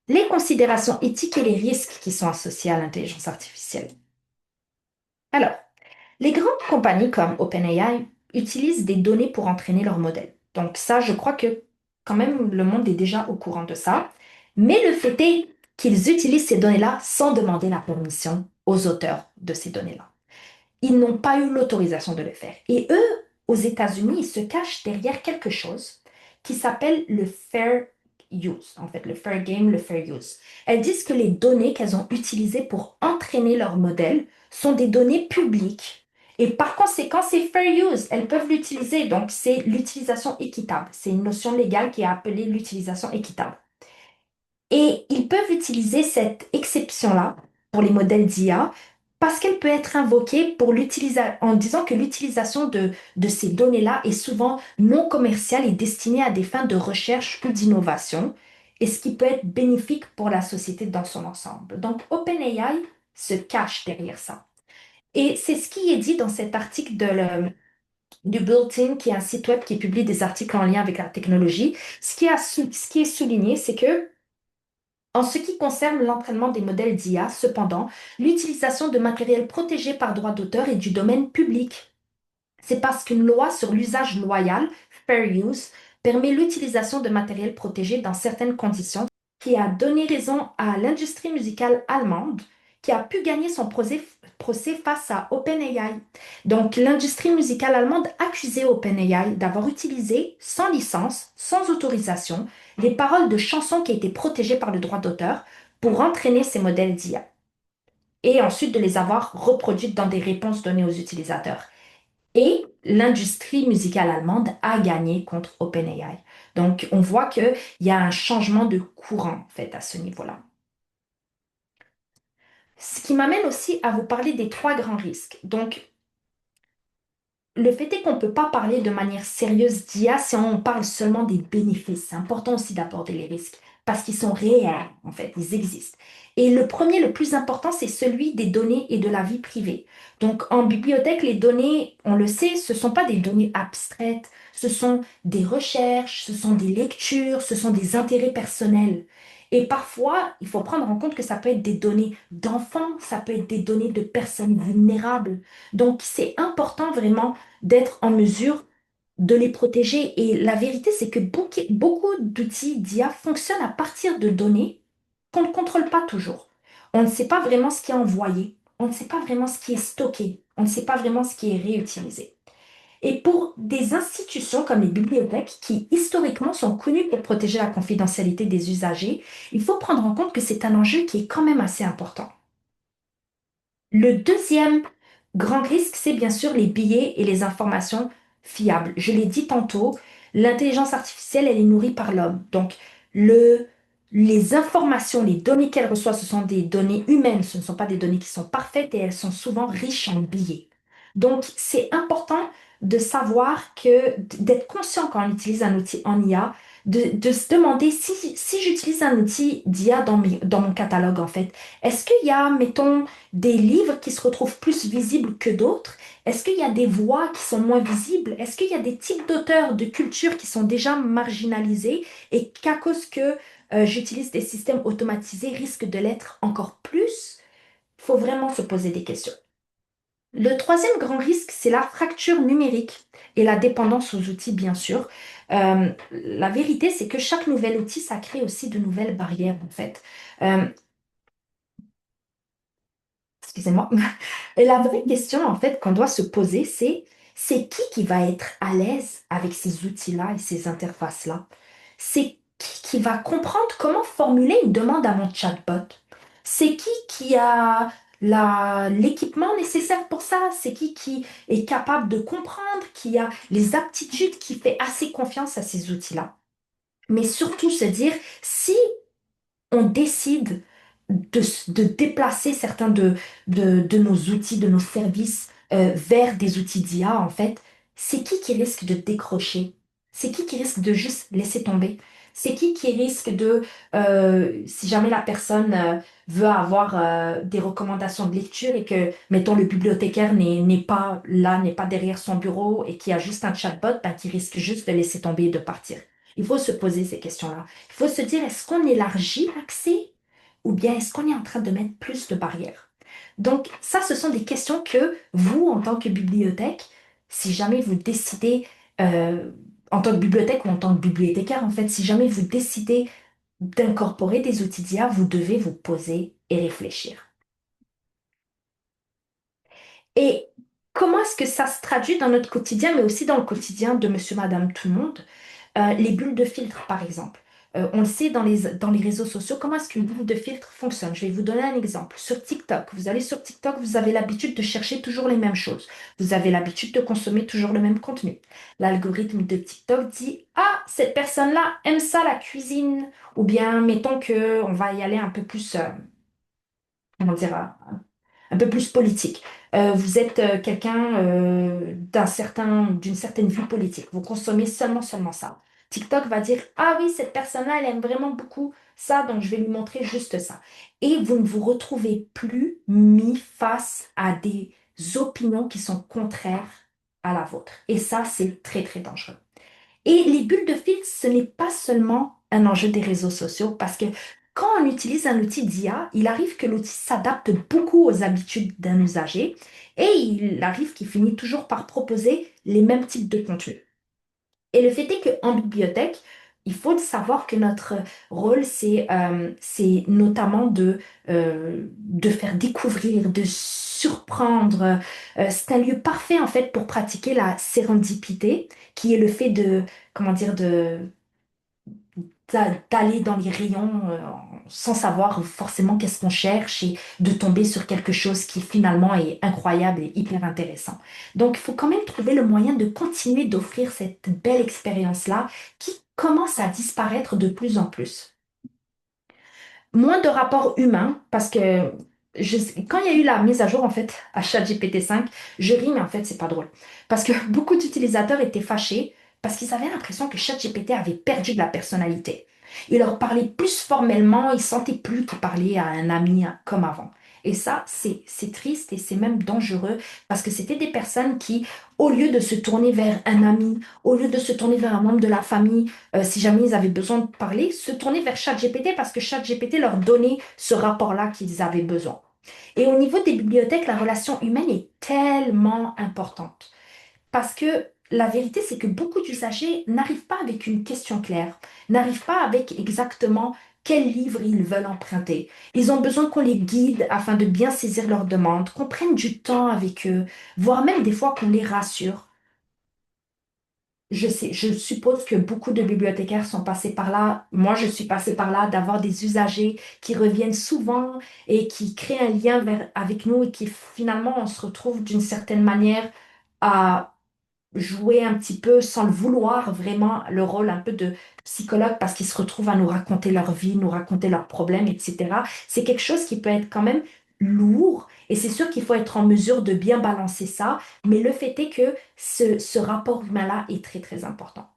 Les considérations éthiques et les risques qui sont associés à l'intelligence artificielle. Alors, les grandes compagnies comme OpenAI utilisent des données pour entraîner leurs modèles. Donc ça, je crois que quand même le monde est déjà au courant de ça. Mais le fait est qu'ils utilisent ces données-là sans demander la permission aux auteurs de ces données-là. Ils n'ont pas eu l'autorisation de le faire. Et eux, aux États-Unis, ils se cachent derrière quelque chose qui s'appelle le fair use, en fait, le fair game, le fair use. Elles disent que les données qu'elles ont utilisées pour entraîner leur modèle sont des données publiques. Et par conséquent, c'est fair use. Elles peuvent l'utiliser. Donc, c'est l'utilisation équitable. C'est une notion légale qui est appelée l'utilisation équitable. Et ils peuvent utiliser cette exception-là pour les modèles d'IA parce qu'elle peut être invoquée en disant que l'utilisation de ces données-là est souvent non commerciale et destinée à des fins de recherche ou d'innovation, et ce qui peut être bénéfique pour la société dans son ensemble. Donc, OpenAI se cache derrière ça. Et c'est ce qui est dit dans cet article du Bulletin, qui est un site web qui publie des articles en lien avec la technologie. Ce qui est souligné, c'est que en ce qui concerne l'entraînement des modèles d'IA, cependant, l'utilisation de matériel protégé par droit d'auteur est du domaine public. C'est parce qu'une loi sur l'usage loyal, fair use, permet l'utilisation de matériel protégé dans certaines conditions, qui a donné raison à l'industrie musicale allemande, qui a pu gagner son procès face à OpenAI. Donc, l'industrie musicale allemande accusait OpenAI d'avoir utilisé, sans licence, sans autorisation, les paroles de chansons qui étaient protégées par le droit d'auteur pour entraîner ces modèles d'IA et ensuite de les avoir reproduites dans des réponses données aux utilisateurs. Et l'industrie musicale allemande a gagné contre OpenAI. Donc, on voit qu'il y a un changement de courant, en fait, à ce niveau-là. Ce qui m'amène aussi à vous parler des trois grands risques. Donc, le fait est qu'on ne peut pas parler de manière sérieuse d'IA si on parle seulement des bénéfices. C'est important aussi d'aborder les risques parce qu'ils sont réels, en fait, ils existent. Et le premier, le plus important, c'est celui des données et de la vie privée. Donc, en bibliothèque, les données, on le sait, ce ne sont pas des données abstraites, ce sont des recherches, ce sont des lectures, ce sont des intérêts personnels. Et parfois, il faut prendre en compte que ça peut être des données d'enfants, ça peut être des données de personnes vulnérables. Donc, c'est important vraiment d'être en mesure de les protéger. Et la vérité, c'est que beaucoup d'outils d'IA fonctionnent à partir de données qu'on ne contrôle pas toujours. On ne sait pas vraiment ce qui est envoyé, on ne sait pas vraiment ce qui est stocké, on ne sait pas vraiment ce qui est réutilisé. Et pour des institutions comme les bibliothèques, qui historiquement sont connues pour protéger la confidentialité des usagers, il faut prendre en compte que c'est un enjeu qui est quand même assez important. Le deuxième grand risque, c'est bien sûr les billets et les informations fiables. Je l'ai dit tantôt, l'intelligence artificielle, elle est nourrie par l'homme. Donc, les informations, les données qu'elle reçoit, ce sont des données humaines, ce ne sont pas des données qui sont parfaites et elles sont souvent riches en billets. Donc, c'est important de savoir que, d'être conscient quand on utilise un outil en IA, de se demander si j'utilise un outil d'IA dans mon catalogue, en fait, est-ce qu'il y a, mettons, des livres qui se retrouvent plus visibles que d'autres? Est-ce qu'il y a des voix qui sont moins visibles? Est-ce qu'il y a des types d'auteurs de culture qui sont déjà marginalisés et qu'à cause que j'utilise des systèmes automatisés risquent de l'être encore plus? Il faut vraiment se poser des questions. Le troisième grand risque, c'est la fracture numérique et la dépendance aux outils, bien sûr. La vérité, c'est que chaque nouvel outil, ça crée aussi de nouvelles barrières, en fait. Euh, Excusez-moi. Et la vraie question, en fait, qu'on doit se poser, c'est qui va être à l'aise avec ces outils-là et ces interfaces-là? C'est qui va comprendre comment formuler une demande à mon chatbot? C'est qui a l'équipement nécessaire pour ça? C'est qui est capable de comprendre, qui a les aptitudes, qui fait assez confiance à ces outils-là? Mais surtout se dire, si on décide de déplacer certains de nos outils, de nos services vers des outils d'IA, en fait, c'est qui risque de décrocher? C'est qui risque de juste laisser tomber? C'est qui risque si jamais la personne veut avoir des recommandations de lecture et que, mettons, le bibliothécaire n'est pas là, n'est pas derrière son bureau et qui a juste un chatbot, ben, qui risque juste de laisser tomber et de partir. Il faut se poser ces questions-là. Il faut se dire, est-ce qu'on élargit l'accès ou bien est-ce qu'on est en train de mettre plus de barrières? Donc, ça, ce sont des questions que vous, en tant que bibliothèque, si jamais vous décidez, euh, en tant que bibliothèque ou en tant que bibliothécaire, en fait, si jamais vous décidez d'incorporer des outils d'IA, vous devez vous poser et réfléchir. Et comment est-ce que ça se traduit dans notre quotidien, mais aussi dans le quotidien de monsieur, madame, tout le monde? Les bulles de filtre, par exemple. On le sait dans les réseaux sociaux, comment est-ce qu'une bulle de filtre fonctionne? Je vais vous donner un exemple. Sur TikTok, vous allez sur TikTok, vous avez l'habitude de chercher toujours les mêmes choses. Vous avez l'habitude de consommer toujours le même contenu. L'algorithme de TikTok dit, ah, cette personne-là aime ça, la cuisine. Ou bien, mettons que on va y aller un peu plus, comment dire, un peu plus politique. Vous êtes quelqu'un d'une certaine vue politique. Vous consommez seulement ça. TikTok va dire, ah oui, cette personne-là, elle aime vraiment beaucoup ça, donc je vais lui montrer juste ça. Et vous ne vous retrouvez plus mis face à des opinions qui sont contraires à la vôtre. Et ça, c'est très, très dangereux. Et les bulles de filtre, ce n'est pas seulement un enjeu des réseaux sociaux, parce que quand on utilise un outil d'IA, il arrive que l'outil s'adapte beaucoup aux habitudes d'un usager et il arrive qu'il finit toujours par proposer les mêmes types de contenus. Et le fait est qu'en bibliothèque, il faut savoir que notre rôle, c'est notamment de faire découvrir, de surprendre. C'est un lieu parfait en fait pour pratiquer la sérendipité, qui est le fait de, comment dire, d'aller dans les rayons sans savoir forcément qu'est-ce qu'on cherche et de tomber sur quelque chose qui finalement est incroyable et hyper intéressant. Donc, il faut quand même trouver le moyen de continuer d'offrir cette belle expérience-là qui commence à disparaître de plus en plus. Moins de rapports humains parce que quand il y a eu la mise à jour en fait à ChatGPT 5, je ris mais en fait c'est pas drôle parce que beaucoup d'utilisateurs étaient fâchés parce qu'ils avaient l'impression que ChatGPT avait perdu de la personnalité. Il leur parlait plus formellement, ils sentaient plus qu'il parlait à un ami comme avant. Et ça, c'est triste et c'est même dangereux parce que c'était des personnes qui, au lieu de se tourner vers un ami, au lieu de se tourner vers un membre de la famille, si jamais ils avaient besoin de parler, se tourner vers ChatGPT parce que ChatGPT leur donnait ce rapport-là qu'ils avaient besoin. Et au niveau des bibliothèques, la relation humaine est tellement importante parce que la vérité, c'est que beaucoup d'usagers n'arrivent pas avec une question claire, n'arrivent pas avec exactement quel livre ils veulent emprunter. Ils ont besoin qu'on les guide afin de bien saisir leurs demandes, qu'on prenne du temps avec eux, voire même des fois qu'on les rassure. Je sais, je suppose que beaucoup de bibliothécaires sont passés par là. Moi, je suis passée par là, d'avoir des usagers qui reviennent souvent et qui créent un lien avec nous et qui finalement, on se retrouve d'une certaine manière à jouer un petit peu, sans le vouloir, vraiment le rôle un peu de psychologue parce qu'ils se retrouvent à nous raconter leur vie, nous raconter leurs problèmes, etc. C'est quelque chose qui peut être quand même lourd et c'est sûr qu'il faut être en mesure de bien balancer ça, mais le fait est que ce rapport humain-là est très, très important.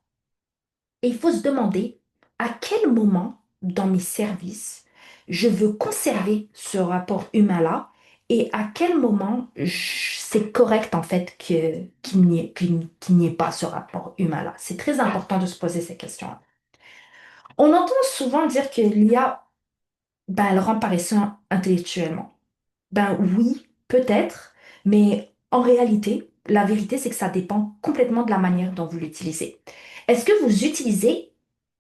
Et il faut se demander à quel moment dans mes services je veux conserver ce rapport humain-là et à quel moment c'est correct en fait qu'il n'y ait pas ce rapport humain-là. C'est très important de se poser ces questions-là. On entend souvent dire que l'IA, ben, elle rend paresseux intellectuellement. Ben oui, peut-être, mais en réalité, la vérité, c'est que ça dépend complètement de la manière dont vous l'utilisez. Est-ce que vous utilisez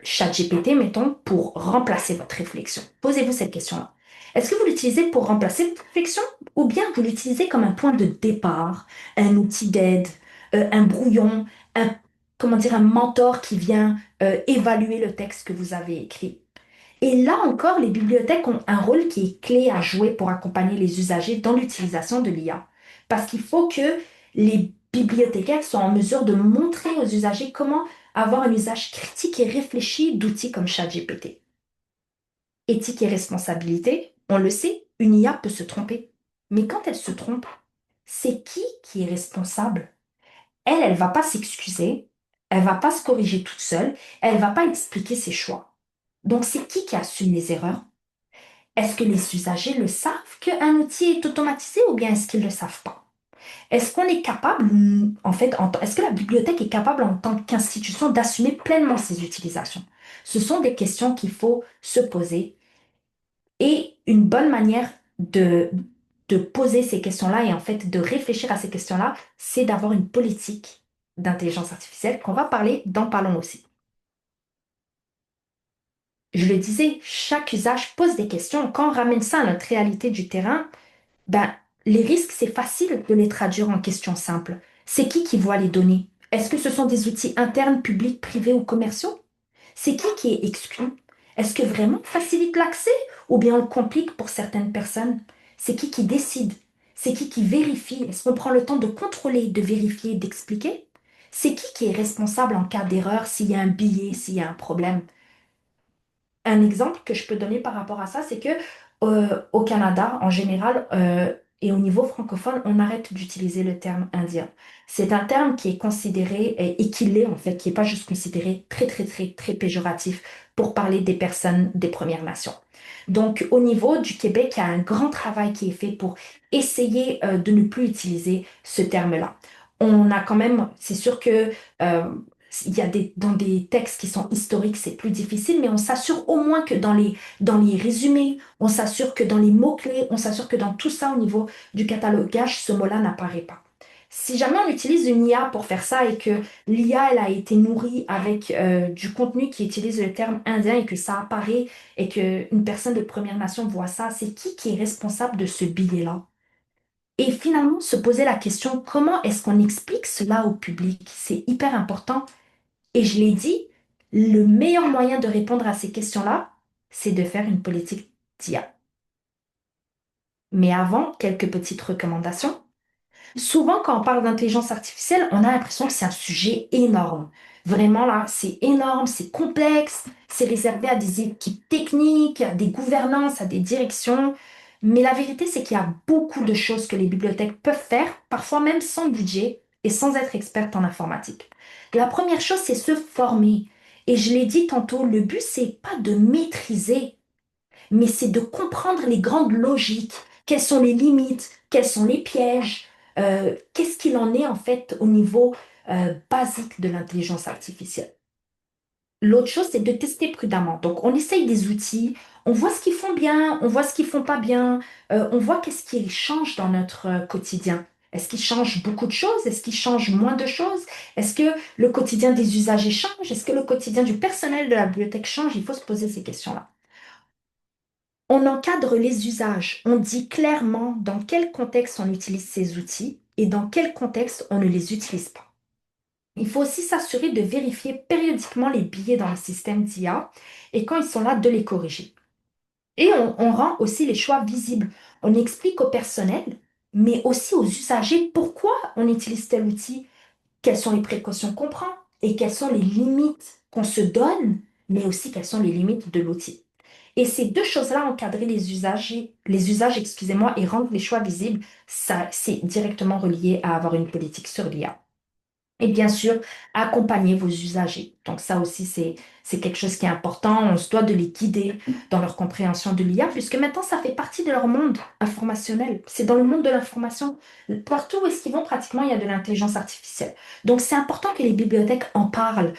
ChatGPT, mettons, pour remplacer votre réflexion? Posez-vous cette question-là. Est-ce que vous l'utilisez pour remplacer votre réflexion ou bien vous l'utilisez comme un point de départ, un outil d'aide, un brouillon, comment dire, un mentor qui vient évaluer le texte que vous avez écrit? Et là encore, les bibliothèques ont un rôle qui est clé à jouer pour accompagner les usagers dans l'utilisation de l'IA. Parce qu'il faut que les bibliothécaires soient en mesure de montrer aux usagers comment avoir un usage critique et réfléchi d'outils comme ChatGPT. Éthique et responsabilité, on le sait, une IA peut se tromper. Mais quand elle se trompe, c'est qui est responsable? Elle va pas s'excuser, elle va pas se corriger toute seule, elle va pas expliquer ses choix. Donc c'est qui assume les erreurs? Est-ce que les usagers le savent qu'un outil est automatisé ou bien est-ce qu'ils ne le savent pas? Est-ce qu'on est capable, en fait, est-ce que la bibliothèque est capable en tant qu'institution d'assumer pleinement ses utilisations? Ce sont des questions qu'il faut se poser et une bonne manière de poser ces questions-là et en fait de réfléchir à ces questions-là, c'est d'avoir une politique d'intelligence artificielle qu'on va parler dans Parlons aussi. Je le disais, chaque usage pose des questions. Quand on ramène ça à notre réalité du terrain, ben, les risques, c'est facile de les traduire en questions simples. C'est qui voit les données? Est-ce que ce sont des outils internes, publics, privés ou commerciaux? C'est qui est exclu? Est-ce que vraiment on facilite l'accès ou bien on le complique pour certaines personnes? C'est qui décide? C'est qui vérifie? Est-ce qu'on prend le temps de contrôler, de vérifier, d'expliquer? C'est qui est responsable en cas d'erreur, s'il y a un billet, s'il y a un problème? Un exemple que je peux donner par rapport à ça, c'est que au Canada, en général, et au niveau francophone, on arrête d'utiliser le terme indien. C'est un terme qui est considéré, et qui l'est en fait, qui n'est pas juste considéré très, très, très, très péjoratif pour parler des personnes des Premières Nations. Donc, au niveau du Québec, il y a un grand travail qui est fait pour essayer de ne plus utiliser ce terme-là. On a quand même, c'est sûr que euh, il y a dans des textes qui sont historiques, c'est plus difficile, mais on s'assure au moins que dans les résumés, on s'assure que dans les mots-clés, on s'assure que dans tout ça au niveau du catalogage, ce mot-là n'apparaît pas. Si jamais on utilise une IA pour faire ça et que l'IA elle a été nourrie avec du contenu qui utilise le terme indien et que ça apparaît et qu'une personne de Première Nation voit ça, c'est qui est responsable de ce billet-là? Et finalement, se poser la question, comment est-ce qu'on explique cela au public? C'est hyper important et je l'ai dit, le meilleur moyen de répondre à ces questions-là, c'est de faire une politique d'IA. Mais avant, quelques petites recommandations. Souvent, quand on parle d'intelligence artificielle, on a l'impression que c'est un sujet énorme. Vraiment, là, c'est énorme, c'est complexe, c'est réservé à des équipes techniques, à des gouvernances, à des directions. Mais la vérité, c'est qu'il y a beaucoup de choses que les bibliothèques peuvent faire, parfois même sans budget et sans être expertes en informatique. La première chose, c'est se former. Et je l'ai dit tantôt, le but, c'est pas de maîtriser, mais c'est de comprendre les grandes logiques, quelles sont les limites, quels sont les pièges, qu'est-ce qu'il en est en fait au niveau basique de l'intelligence artificielle. L'autre chose, c'est de tester prudemment. Donc, on essaye des outils, on voit ce qu'ils font bien, on voit ce qu'ils font pas bien, on voit qu'est-ce qui change dans notre quotidien. Est-ce qu'il change beaucoup de choses? Est-ce qu'il change moins de choses? Est-ce que le quotidien des usagers change? Est-ce que le quotidien du personnel de la bibliothèque change? Il faut se poser ces questions-là. On encadre les usages. On dit clairement dans quel contexte on utilise ces outils et dans quel contexte on ne les utilise pas. Il faut aussi s'assurer de vérifier périodiquement les billets dans le système d'IA et quand ils sont là, de les corriger. Et on rend aussi les choix visibles. On explique au personnel, mais aussi aux usagers pourquoi on utilise tel outil, quelles sont les précautions qu'on prend et quelles sont les limites qu'on se donne, mais aussi quelles sont les limites de l'outil. Et ces deux choses-là, encadrer les usages, excusez-moi, et rendre les choix visibles, ça, c'est directement relié à avoir une politique sur l'IA. Et bien sûr, accompagner vos usagers. Donc ça aussi, c'est quelque chose qui est important. On se doit de les guider dans leur compréhension de l'IA, puisque maintenant, ça fait partie de leur monde informationnel. C'est dans le monde de l'information. Partout où est-ce qu'ils vont, pratiquement, il y a de l'intelligence artificielle. Donc c'est important que les bibliothèques en parlent.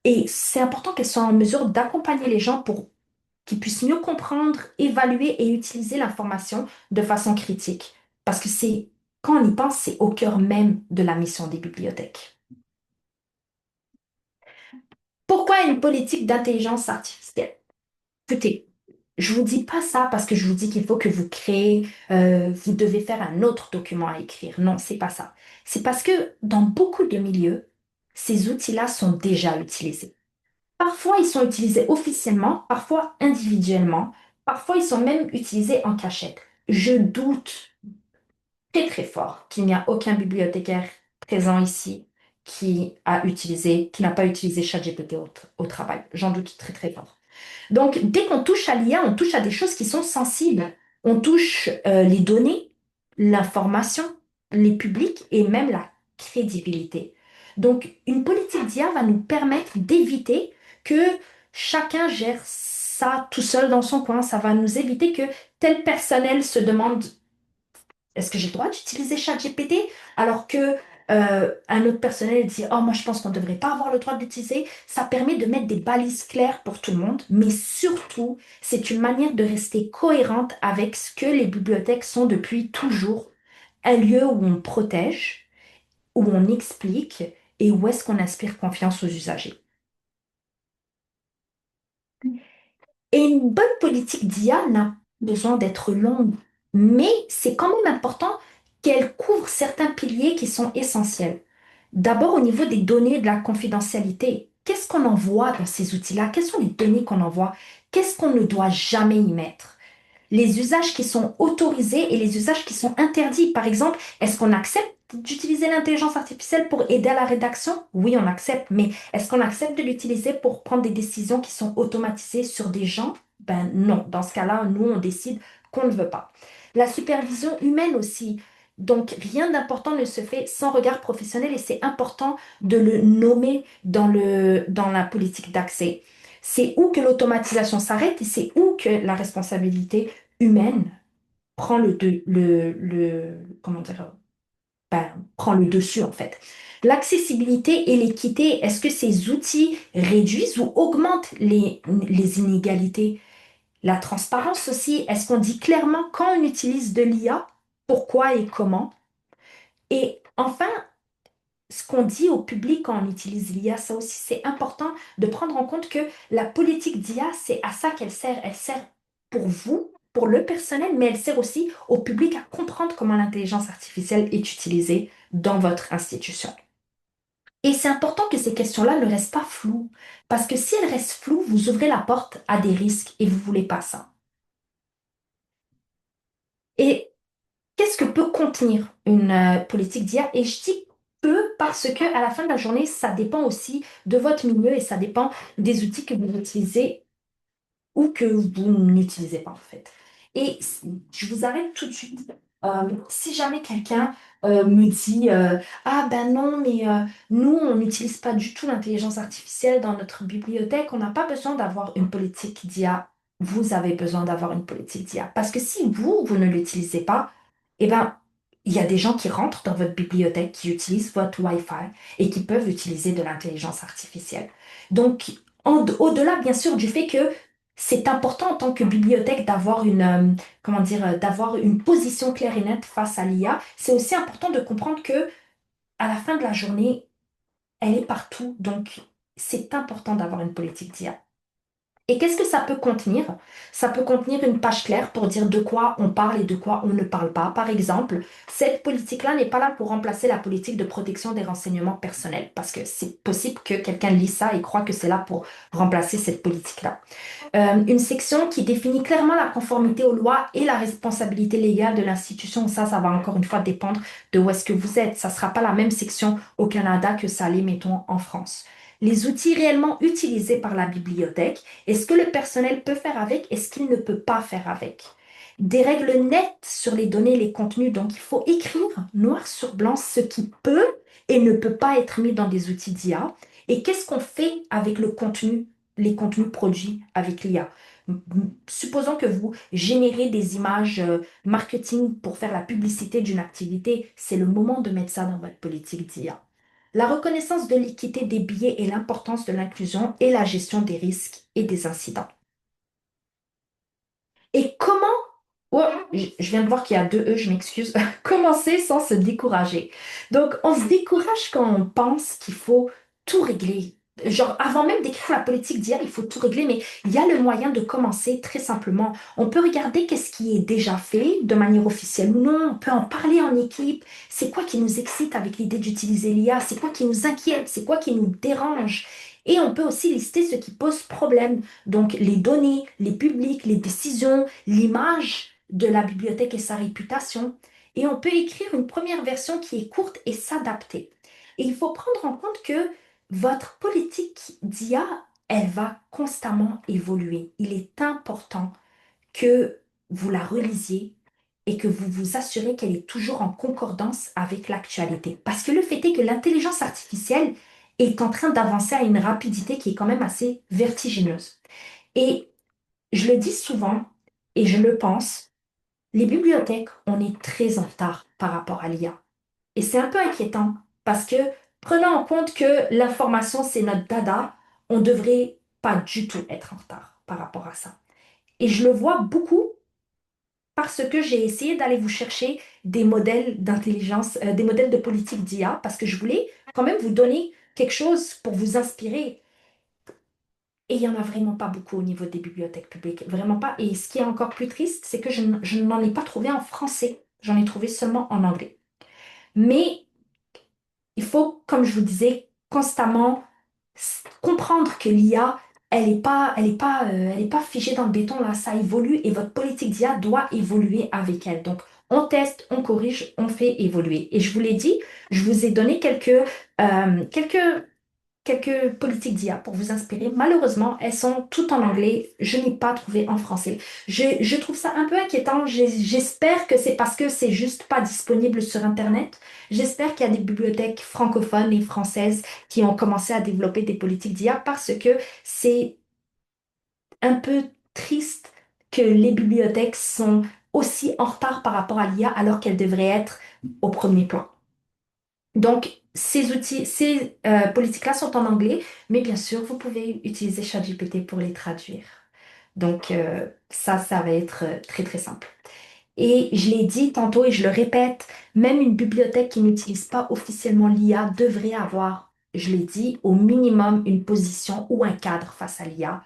Et c'est important qu'elles soient en mesure d'accompagner les gens pour qu'ils puissent mieux comprendre, évaluer et utiliser l'information de façon critique. Parce que quand on y pense, c'est au cœur même de la mission des bibliothèques. Pourquoi une politique d'intelligence artificielle? Écoutez, je vous dis pas ça parce que je vous dis qu'il faut que vous créez, vous devez faire un autre document à écrire. Non, c'est pas ça. C'est parce que dans beaucoup de milieux, ces outils-là sont déjà utilisés. Parfois, ils sont utilisés officiellement, parfois individuellement, parfois ils sont même utilisés en cachette. Je doute très très fort qu'il n'y a aucun bibliothécaire présent ici qui n'a pas utilisé ChatGPT au travail. J'en doute très très fort. Donc, dès qu'on touche à l'IA, on touche à des choses qui sont sensibles. On touche les données, l'information, les publics et même la crédibilité. Donc, une politique d'IA va nous permettre d'éviter que chacun gère ça tout seul dans son coin. Ça va nous éviter que tel personnel se demande est-ce que j'ai le droit d'utiliser ChatGPT alors que un autre personnel dit oh moi je pense qu'on ne devrait pas avoir le droit de l'utiliser. Ça permet de mettre des balises claires pour tout le monde, mais surtout c'est une manière de rester cohérente avec ce que les bibliothèques sont depuis toujours, un lieu où on protège, où on explique et où est-ce qu'on inspire confiance aux usagers. Et une bonne politique d'IA n'a pas besoin d'être longue, mais c'est quand même important qu'elle couvre certains piliers qui sont essentiels. D'abord, au niveau des données de la confidentialité, qu'est-ce qu'on envoie dans ces outils-là? Quelles sont les données qu'on envoie? Qu'est-ce qu'on ne doit jamais y mettre? Les usages qui sont autorisés et les usages qui sont interdits. Par exemple, est-ce qu'on accepte d'utiliser l'intelligence artificielle pour aider à la rédaction? Oui, on accepte, mais est-ce qu'on accepte de l'utiliser pour prendre des décisions qui sont automatisées sur des gens? Ben non, dans ce cas-là, nous, on décide qu'on ne veut pas. La supervision humaine aussi. Donc, rien d'important ne se fait sans regard professionnel et c'est important de le nommer dans la politique d'accès. C'est où que l'automatisation s'arrête et c'est où que la responsabilité humaine prend comment dire, prend le dessus en fait. L'accessibilité et l'équité, est-ce que ces outils réduisent ou augmentent les inégalités? La transparence aussi, est-ce qu'on dit clairement quand on utilise de l'IA, pourquoi et comment? Et enfin, ce qu'on dit au public quand on utilise l'IA, ça aussi c'est important de prendre en compte que la politique d'IA, c'est à ça qu'elle sert. Elle sert pour vous, pour le personnel, mais elle sert aussi au public à comprendre comment l'intelligence artificielle est utilisée dans votre institution. Et c'est important que ces questions-là ne restent pas floues, parce que si elles restent floues, vous ouvrez la porte à des risques et vous voulez pas ça. Et qu'est-ce que peut contenir une politique d'IA? Et je dis peu parce que à la fin de la journée, ça dépend aussi de votre milieu et ça dépend des outils que vous utilisez ou que vous n'utilisez pas en fait. Et je vous arrête tout de suite. Si jamais quelqu'un me dit ah ben non, mais nous, on n'utilise pas du tout l'intelligence artificielle dans notre bibliothèque, on n'a pas besoin d'avoir une politique d'IA. Vous avez besoin d'avoir une politique d'IA. Parce que si vous ne l'utilisez pas, eh ben, il y a des gens qui rentrent dans votre bibliothèque, qui utilisent votre Wi-Fi et qui peuvent utiliser de l'intelligence artificielle. Donc, au-delà, bien sûr, du fait que c'est important en tant que bibliothèque d'avoir comment dire, d'avoir une position claire et nette face à l'IA. C'est aussi important de comprendre que à la fin de la journée, elle est partout. Donc, c'est important d'avoir une politique d'IA. Et qu'est-ce que ça peut contenir? Ça peut contenir une page claire pour dire de quoi on parle et de quoi on ne parle pas. Par exemple, cette politique-là n'est pas là pour remplacer la politique de protection des renseignements personnels, parce que c'est possible que quelqu'un lise ça et croit que c'est là pour remplacer cette politique-là. Une section qui définit clairement la conformité aux lois et la responsabilité légale de l'institution. Ça va encore une fois dépendre de où est-ce que vous êtes. Ça ne sera pas la même section au Canada que ça l'est, mettons, en France. les outils réellement utilisés par la bibliothèque et ce que le personnel peut faire avec et ce qu'il ne peut pas faire avec. Des règles nettes sur les données et les contenus, donc il faut écrire noir sur blanc ce qui peut et ne peut pas être mis dans des outils d'IA et qu'est-ce qu'on fait avec le contenu, les contenus produits avec l'IA. Supposons que vous générez des images marketing pour faire la publicité d'une activité, c'est le moment de mettre ça dans votre politique d'IA. La reconnaissance de l'équité des billets et l'importance de l'inclusion et la gestion des risques et des incidents. Et comment, oh, je viens de voir qu'il y a deux E, je m'excuse, commencer sans se décourager. Donc, on se décourage quand on pense qu'il faut tout régler. Genre, avant même d'écrire la politique d'hier, il faut tout régler, mais il y a le moyen de commencer très simplement. On peut regarder qu'est-ce qui est déjà fait, de manière officielle ou non. On peut en parler en équipe. C'est quoi qui nous excite avec l'idée d'utiliser l'IA? C'est quoi qui nous inquiète? C'est quoi qui nous dérange? Et on peut aussi lister ce qui pose problème. Donc, les données, les publics, les décisions, l'image de la bibliothèque et sa réputation. Et on peut écrire une première version qui est courte et s'adapter. Et il faut prendre en compte que votre politique d'IA, elle va constamment évoluer. Il est important que vous la relisiez et que vous vous assurez qu'elle est toujours en concordance avec l'actualité. Parce que le fait est que l'intelligence artificielle est en train d'avancer à une rapidité qui est quand même assez vertigineuse. Et je le dis souvent, et je le pense, les bibliothèques, on est très en retard par rapport à l'IA. Et c'est un peu inquiétant parce que prenant en compte que l'information, c'est notre dada, on ne devrait pas du tout être en retard par rapport à ça. Et je le vois beaucoup parce que j'ai essayé d'aller vous chercher des modèles d'intelligence, des modèles de politique d'IA, parce que je voulais quand même vous donner quelque chose pour vous inspirer. Et il n'y en a vraiment pas beaucoup au niveau des bibliothèques publiques, vraiment pas. Et ce qui est encore plus triste, c'est que je n'en ai pas trouvé en français, j'en ai trouvé seulement en anglais. Mais il faut, comme je vous disais, constamment comprendre que l'IA, elle est pas figée dans le béton, là, ça évolue et votre politique d'IA doit évoluer avec elle. Donc, on teste, on corrige, on fait évoluer. Et je vous l'ai dit, je vous ai donné quelques politiques d'IA pour vous inspirer. Malheureusement, elles sont toutes en anglais. Je n'ai pas trouvé en français. Je trouve ça un peu inquiétant. J'espère que c'est parce que c'est juste pas disponible sur Internet. J'espère qu'il y a des bibliothèques francophones et françaises qui ont commencé à développer des politiques d'IA parce que c'est un peu triste que les bibliothèques sont aussi en retard par rapport à l'IA alors qu'elles devraient être au premier plan. Donc, ces outils, ces politiques-là sont en anglais, mais bien sûr, vous pouvez utiliser ChatGPT pour les traduire. Donc, ça va être très, très simple. Et je l'ai dit tantôt et je le répète, même une bibliothèque qui n'utilise pas officiellement l'IA devrait avoir, je l'ai dit, au minimum une position ou un cadre face à l'IA.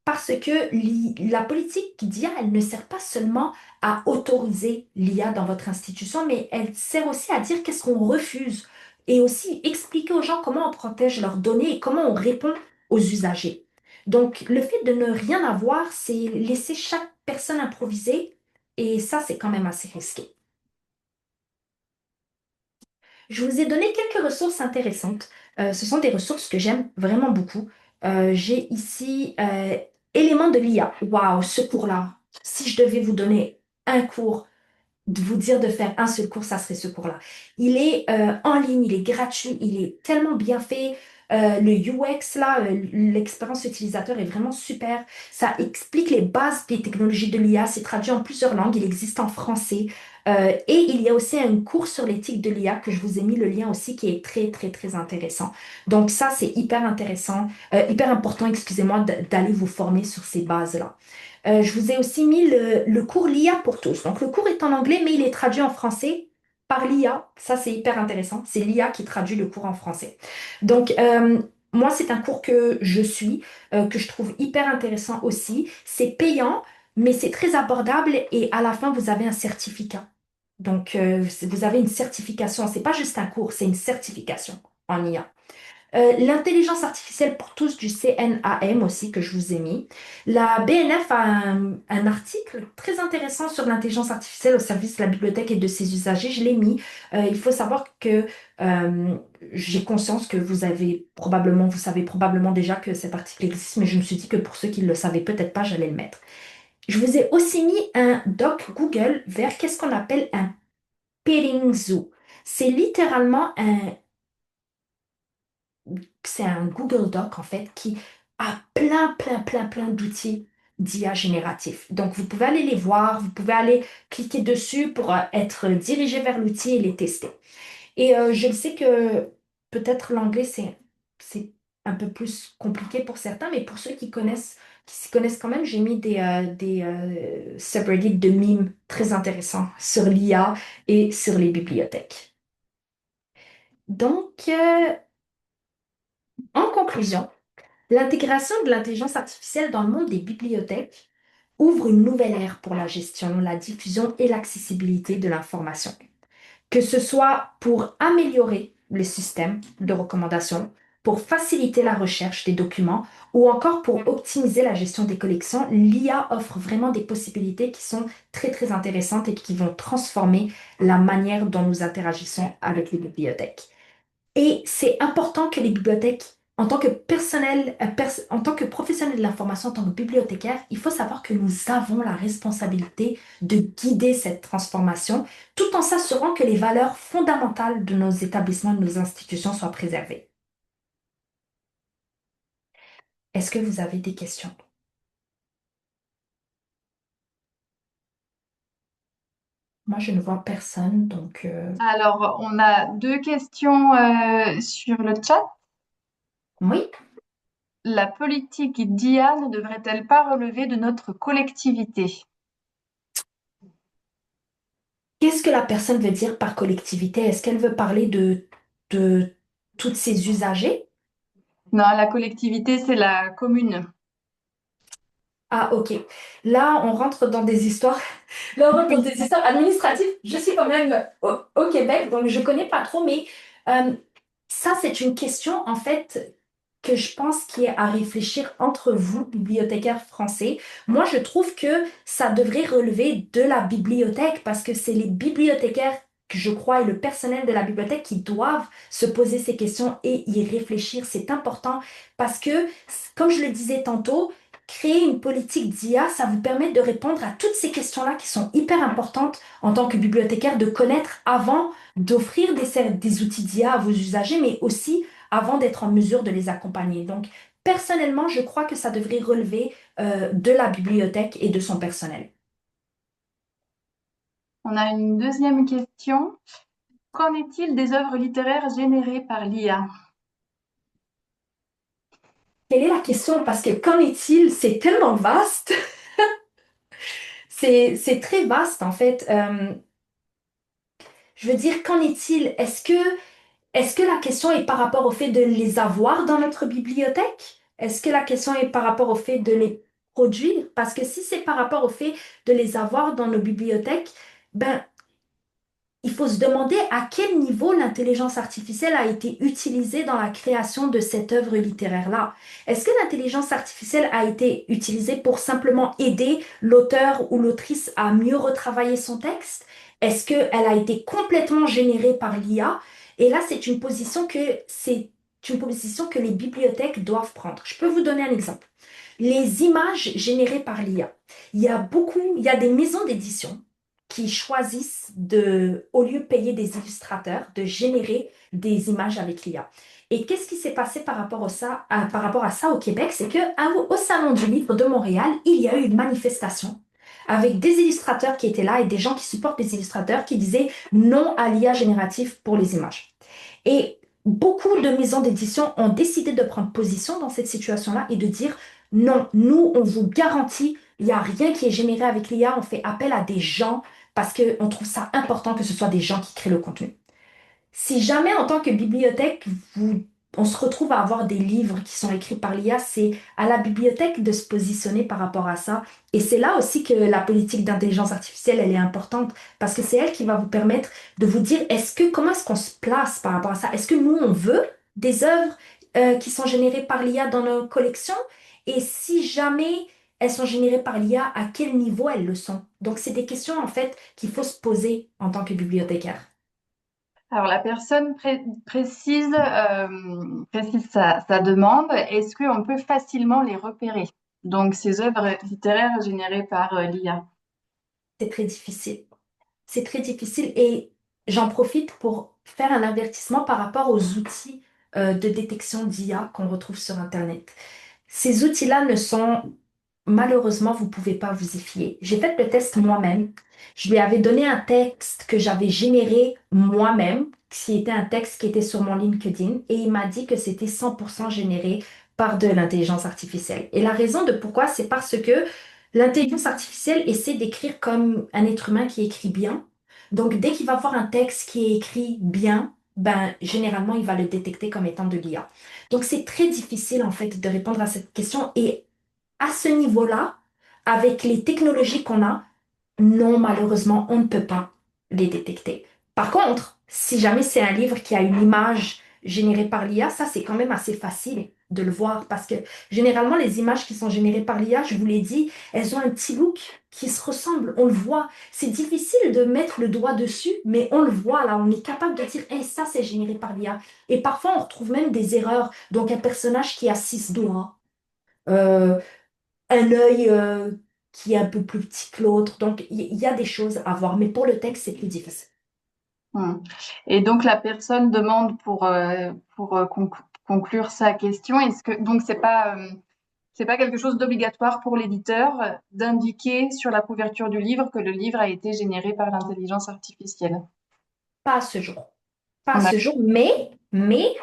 Parce que la politique d'IA, elle ne sert pas seulement à autoriser l'IA dans votre institution, mais elle sert aussi à dire qu'est-ce qu'on refuse et aussi expliquer aux gens comment on protège leurs données et comment on répond aux usagers. Donc, le fait de ne rien avoir, c'est laisser chaque personne improviser et ça, c'est quand même assez risqué. Je vous ai donné quelques ressources intéressantes. Ce sont des ressources que j'aime vraiment beaucoup. J'ai ici éléments de l'IA. Waouh, ce cours-là. Si je devais vous donner un cours, de vous dire de faire un seul cours, ça serait ce cours-là. Il est en ligne, il est gratuit, il est tellement bien fait. Le UX, là, l'expérience utilisateur est vraiment super. Ça explique les bases des technologies de l'IA. C'est traduit en plusieurs langues. Il existe en français. Et il y a aussi un cours sur l'éthique de l'IA que je vous ai mis le lien aussi qui est très, très, très intéressant. Donc ça, c'est hyper intéressant, hyper important, excusez-moi, d'aller vous former sur ces bases-là. Je vous ai aussi mis le cours l'IA pour tous. Donc, le cours est en anglais, mais il est traduit en français par l'IA. Ça, c'est hyper intéressant. C'est l'IA qui traduit le cours en français. Donc, moi, c'est un cours que je suis, que je trouve hyper intéressant aussi. C'est payant, mais c'est très abordable et à la fin, vous avez un certificat. Donc, vous avez une certification. C'est pas juste un cours, c'est une certification en IA. L'intelligence artificielle pour tous du CNAM aussi que je vous ai mis. La BNF a un article très intéressant sur l'intelligence artificielle au service de la bibliothèque et de ses usagers. Je l'ai mis. Il faut savoir que euh, j'ai conscience que vous savez probablement déjà que cet article existe, mais je me suis dit que pour ceux qui ne le savaient peut-être pas, j'allais le mettre. Je vous ai aussi mis un doc Google vers qu'est-ce qu'on appelle un petting zoo. C'est littéralement c'est un Google Doc en fait qui a plein d'outils d'IA génératif. Donc vous pouvez aller les voir, vous pouvez aller cliquer dessus pour être dirigé vers l'outil et les tester. Et je sais que peut-être l'anglais c'est un peu plus compliqué pour certains, mais pour ceux qui s'y connaissent quand même, j'ai mis des subreddits de mimes très intéressants sur l'IA et sur les bibliothèques. Donc, en conclusion, l'intégration de l'intelligence artificielle dans le monde des bibliothèques ouvre une nouvelle ère pour la gestion, la diffusion et l'accessibilité de l'information. Que ce soit pour améliorer le système de recommandation, pour faciliter la recherche des documents ou encore pour optimiser la gestion des collections, l'IA offre vraiment des possibilités qui sont très intéressantes et qui vont transformer la manière dont nous interagissons avec les bibliothèques. Et c'est important que les bibliothèques, en tant que personnel, en tant que professionnel de l'information, en tant que bibliothécaire, il faut savoir que nous avons la responsabilité de guider cette transformation, tout en s'assurant que les valeurs fondamentales de nos établissements, de nos institutions soient préservées. Est-ce que vous avez des questions? Moi, je ne vois personne, donc Alors, on a deux questions sur le chat. oui. La politique d'IA ne devrait-elle pas relever de notre collectivité? Qu'est-ce que la personne veut dire par collectivité? Est-ce qu'elle veut parler de toutes ses usagers? Non, la collectivité, c'est la commune. Ah, ok. Là, on rentre dans des histoires. Là, on rentre dans Oui. des histoires administratives. Je suis quand même au Québec, donc je connais pas trop, mais euh, ça, c'est une question, en fait, que je pense qui est à réfléchir entre vous, bibliothécaires français. Moi, je trouve que ça devrait relever de la bibliothèque parce que c'est les bibliothécaires, que je crois, et le personnel de la bibliothèque qui doivent se poser ces questions et y réfléchir. C'est important parce que, comme je le disais tantôt, créer une politique d'IA, ça vous permet de répondre à toutes ces questions-là qui sont hyper importantes en tant que bibliothécaire, de connaître avant d'offrir des outils d'IA à vos usagers, mais aussi avant d'être en mesure de les accompagner. Donc, personnellement, je crois que ça devrait relever de la bibliothèque et de son personnel. On a une deuxième question. Qu'en est-il des œuvres littéraires générées par l'IA? Quelle est la question? Parce que qu'en est-il? C'est tellement vaste. C'est très vaste, en fait. Je veux dire, qu'en est-il? Est-ce que la question est par rapport au fait de les avoir dans notre bibliothèque? Est-ce que la question est par rapport au fait de les produire? Parce que si c'est par rapport au fait de les avoir dans nos bibliothèques, ben, il faut se demander à quel niveau l'intelligence artificielle a été utilisée dans la création de cette œuvre littéraire-là. Est-ce que l'intelligence artificielle a été utilisée pour simplement aider l'auteur ou l'autrice à mieux retravailler son texte? Est-ce qu'elle a été complètement générée par l'IA? Et là, c'est une position que les bibliothèques doivent prendre. Je peux vous donner un exemple. Les images générées par l'IA. Il y a des maisons d'édition qui choisissent au lieu de payer des illustrateurs, de générer des images avec l'IA. Et qu'est-ce qui s'est passé par rapport à ça au Québec? C'est qu'au Salon du Livre de Montréal, il y a eu une manifestation avec des illustrateurs qui étaient là et des gens qui supportent les illustrateurs qui disaient non à l'IA générative pour les images. Et beaucoup de maisons d'édition ont décidé de prendre position dans cette situation-là et de dire non, nous, on vous garantit, il n'y a rien qui est généré avec l'IA, on fait appel à des gens parce qu'on trouve ça important que ce soit des gens qui créent le contenu. Si jamais en tant que bibliothèque, on se retrouve à avoir des livres qui sont écrits par l'IA, c'est à la bibliothèque de se positionner par rapport à ça. Et c'est là aussi que la politique d'intelligence artificielle, elle est importante parce que c'est elle qui va vous permettre de vous dire comment est-ce qu'on se place par rapport à ça? Est-ce que nous, on veut des œuvres qui sont générées par l'IA dans nos collections? Et si jamais elles sont générées par l'IA, à quel niveau elles le sont? Donc, c'est des questions en fait qu'il faut se poser en tant que bibliothécaire. Alors, la personne précise sa demande. Est-ce qu'on peut facilement les repérer? Donc, ces œuvres littéraires générées par l'IA. C'est très difficile. C'est très difficile et j'en profite pour faire un avertissement par rapport aux outils de détection d'IA qu'on retrouve sur Internet. Ces outils-là ne sont, malheureusement, vous ne pouvez pas vous y fier. J'ai fait le test moi-même. Je lui avais donné un texte que j'avais généré moi-même, qui était un texte qui était sur mon LinkedIn, et il m'a dit que c'était 100% généré par de l'intelligence artificielle. Et la raison de pourquoi, c'est parce que l'intelligence artificielle essaie d'écrire comme un être humain qui écrit bien. Donc, dès qu'il va voir un texte qui est écrit bien, ben, généralement, il va le détecter comme étant de l'IA. Donc, c'est très difficile, en fait, de répondre à cette question. Et à ce niveau-là, avec les technologies qu'on a, non, malheureusement, on ne peut pas les détecter. Par contre, si jamais c'est un livre qui a une image générée par l'IA, ça, c'est quand même assez facile de le voir parce que généralement, les images qui sont générées par l'IA, je vous l'ai dit, elles ont un petit look qui se ressemble. On le voit. C'est difficile de mettre le doigt dessus, mais on le voit là. On est capable de dire, hey, ça, c'est généré par l'IA. Et parfois, on retrouve même des erreurs. Donc, un personnage qui a 6 doigts. Euh, un œil qui est un peu plus petit que l'autre. Donc, il y a des choses à voir. Mais pour le texte, c'est plus difficile. Hmm. Et donc, la personne demande pour conclure sa question, est-ce que donc c'est pas quelque chose d'obligatoire pour l'éditeur d'indiquer sur la couverture du livre que le livre a été généré par l'intelligence artificielle? Pas à ce jour. Pas à ce D'accord. jour, mais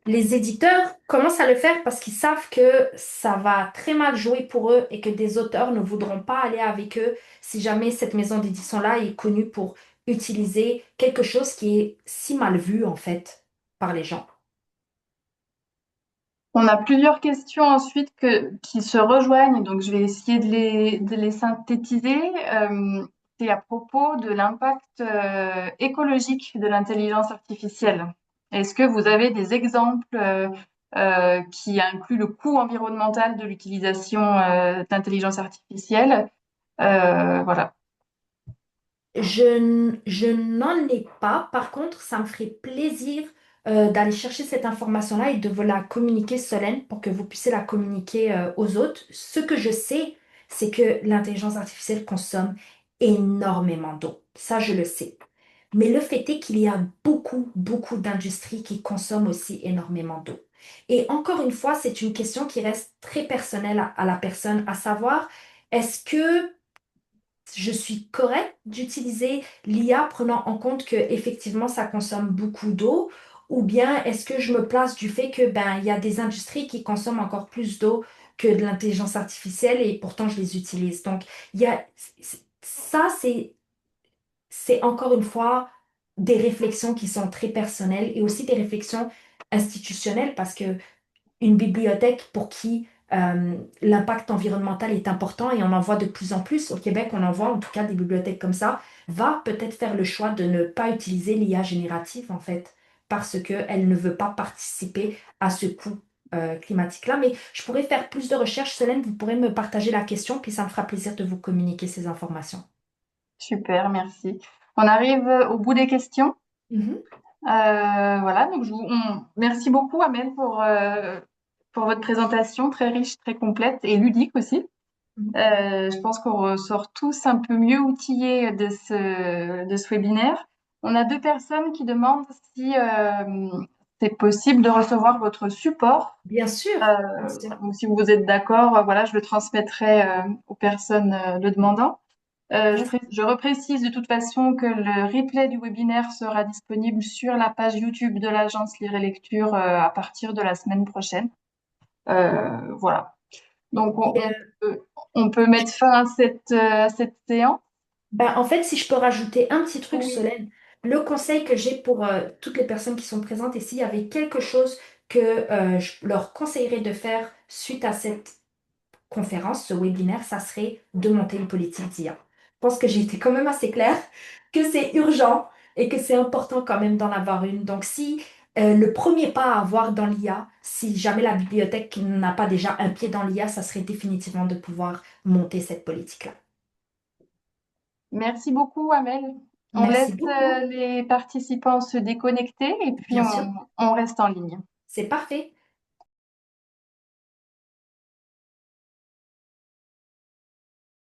les éditeurs commencent à le faire parce qu'ils savent que ça va très mal jouer pour eux et que des auteurs ne voudront pas aller avec eux si jamais cette maison d'édition-là est connue pour utiliser quelque chose qui est si mal vu, en fait, par les gens. On a plusieurs questions ensuite qui se rejoignent, donc je vais essayer de les synthétiser. C'est à propos de l'impact écologique de l'intelligence artificielle. Est-ce que vous avez des exemples qui incluent le coût environnemental de l'utilisation d'intelligence artificielle? Voilà. Je n'en ai pas. Par contre, ça me ferait plaisir d'aller chercher cette information-là et de vous la communiquer, Solène, pour que vous puissiez la communiquer aux autres. Ce que je sais, c'est que l'intelligence artificielle consomme énormément d'eau. Ça, je le sais. Mais le fait est qu'il y a beaucoup, beaucoup d'industries qui consomment aussi énormément d'eau. Et encore une fois, c'est une question qui reste très personnelle à la personne, à savoir, est-ce que je suis correcte d'utiliser l'IA prenant en compte que effectivement ça consomme beaucoup d'eau ou bien est-ce que je me place du fait que ben il y a des industries qui consomment encore plus d'eau que de l'intelligence artificielle et pourtant je les utilise. Donc il y a ça c'est encore une fois des réflexions qui sont très personnelles et aussi des réflexions institutionnelles parce que une bibliothèque pour qui l'impact environnemental est important et on en voit de plus en plus. Au Québec, on en voit en tout cas des bibliothèques comme ça, va peut-être faire le choix de ne pas utiliser l'IA générative en fait, parce qu'elle ne veut pas participer à ce coût climatique-là. Mais je pourrais faire plus de recherches. Solène, vous pourrez me partager la question, puis ça me fera plaisir de vous communiquer ces informations. Super, merci. On arrive au bout des questions. Mhm. Voilà, donc merci beaucoup, Amel, pour votre présentation très riche, très complète et ludique aussi. Je pense qu'on ressort tous un peu mieux outillés de ce webinaire. On a deux personnes qui demandent si c'est possible de recevoir votre support. Bien sûr, Euh, bien sûr. donc, si vous êtes d'accord, voilà, je le transmettrai aux personnes le demandant. Bien Je reprécise de toute façon que le replay du webinaire sera disponible sur la page YouTube de l'agence Lire et Lecture à partir de la semaine prochaine. Voilà. Donc, on peut mettre fin à cette séance. Ben, en fait, si je peux rajouter un petit truc, Oui. Solène, le conseil que j'ai pour toutes les personnes qui sont présentes ici, il y avait quelque chose que je leur conseillerais de faire suite à cette conférence, ce webinaire, ça serait de monter une politique d'IA. Je pense que j'ai été quand même assez claire que c'est urgent et que c'est important quand même d'en avoir une. Donc, si Le premier pas à avoir dans l'IA, si jamais la bibliothèque n'a pas déjà un pied dans l'IA, ça serait définitivement de pouvoir monter cette politique-là. Merci beaucoup, Amel. On laisse Merci beaucoup, les participants se déconnecter et puis bien sûr. on reste en ligne. C'est parfait.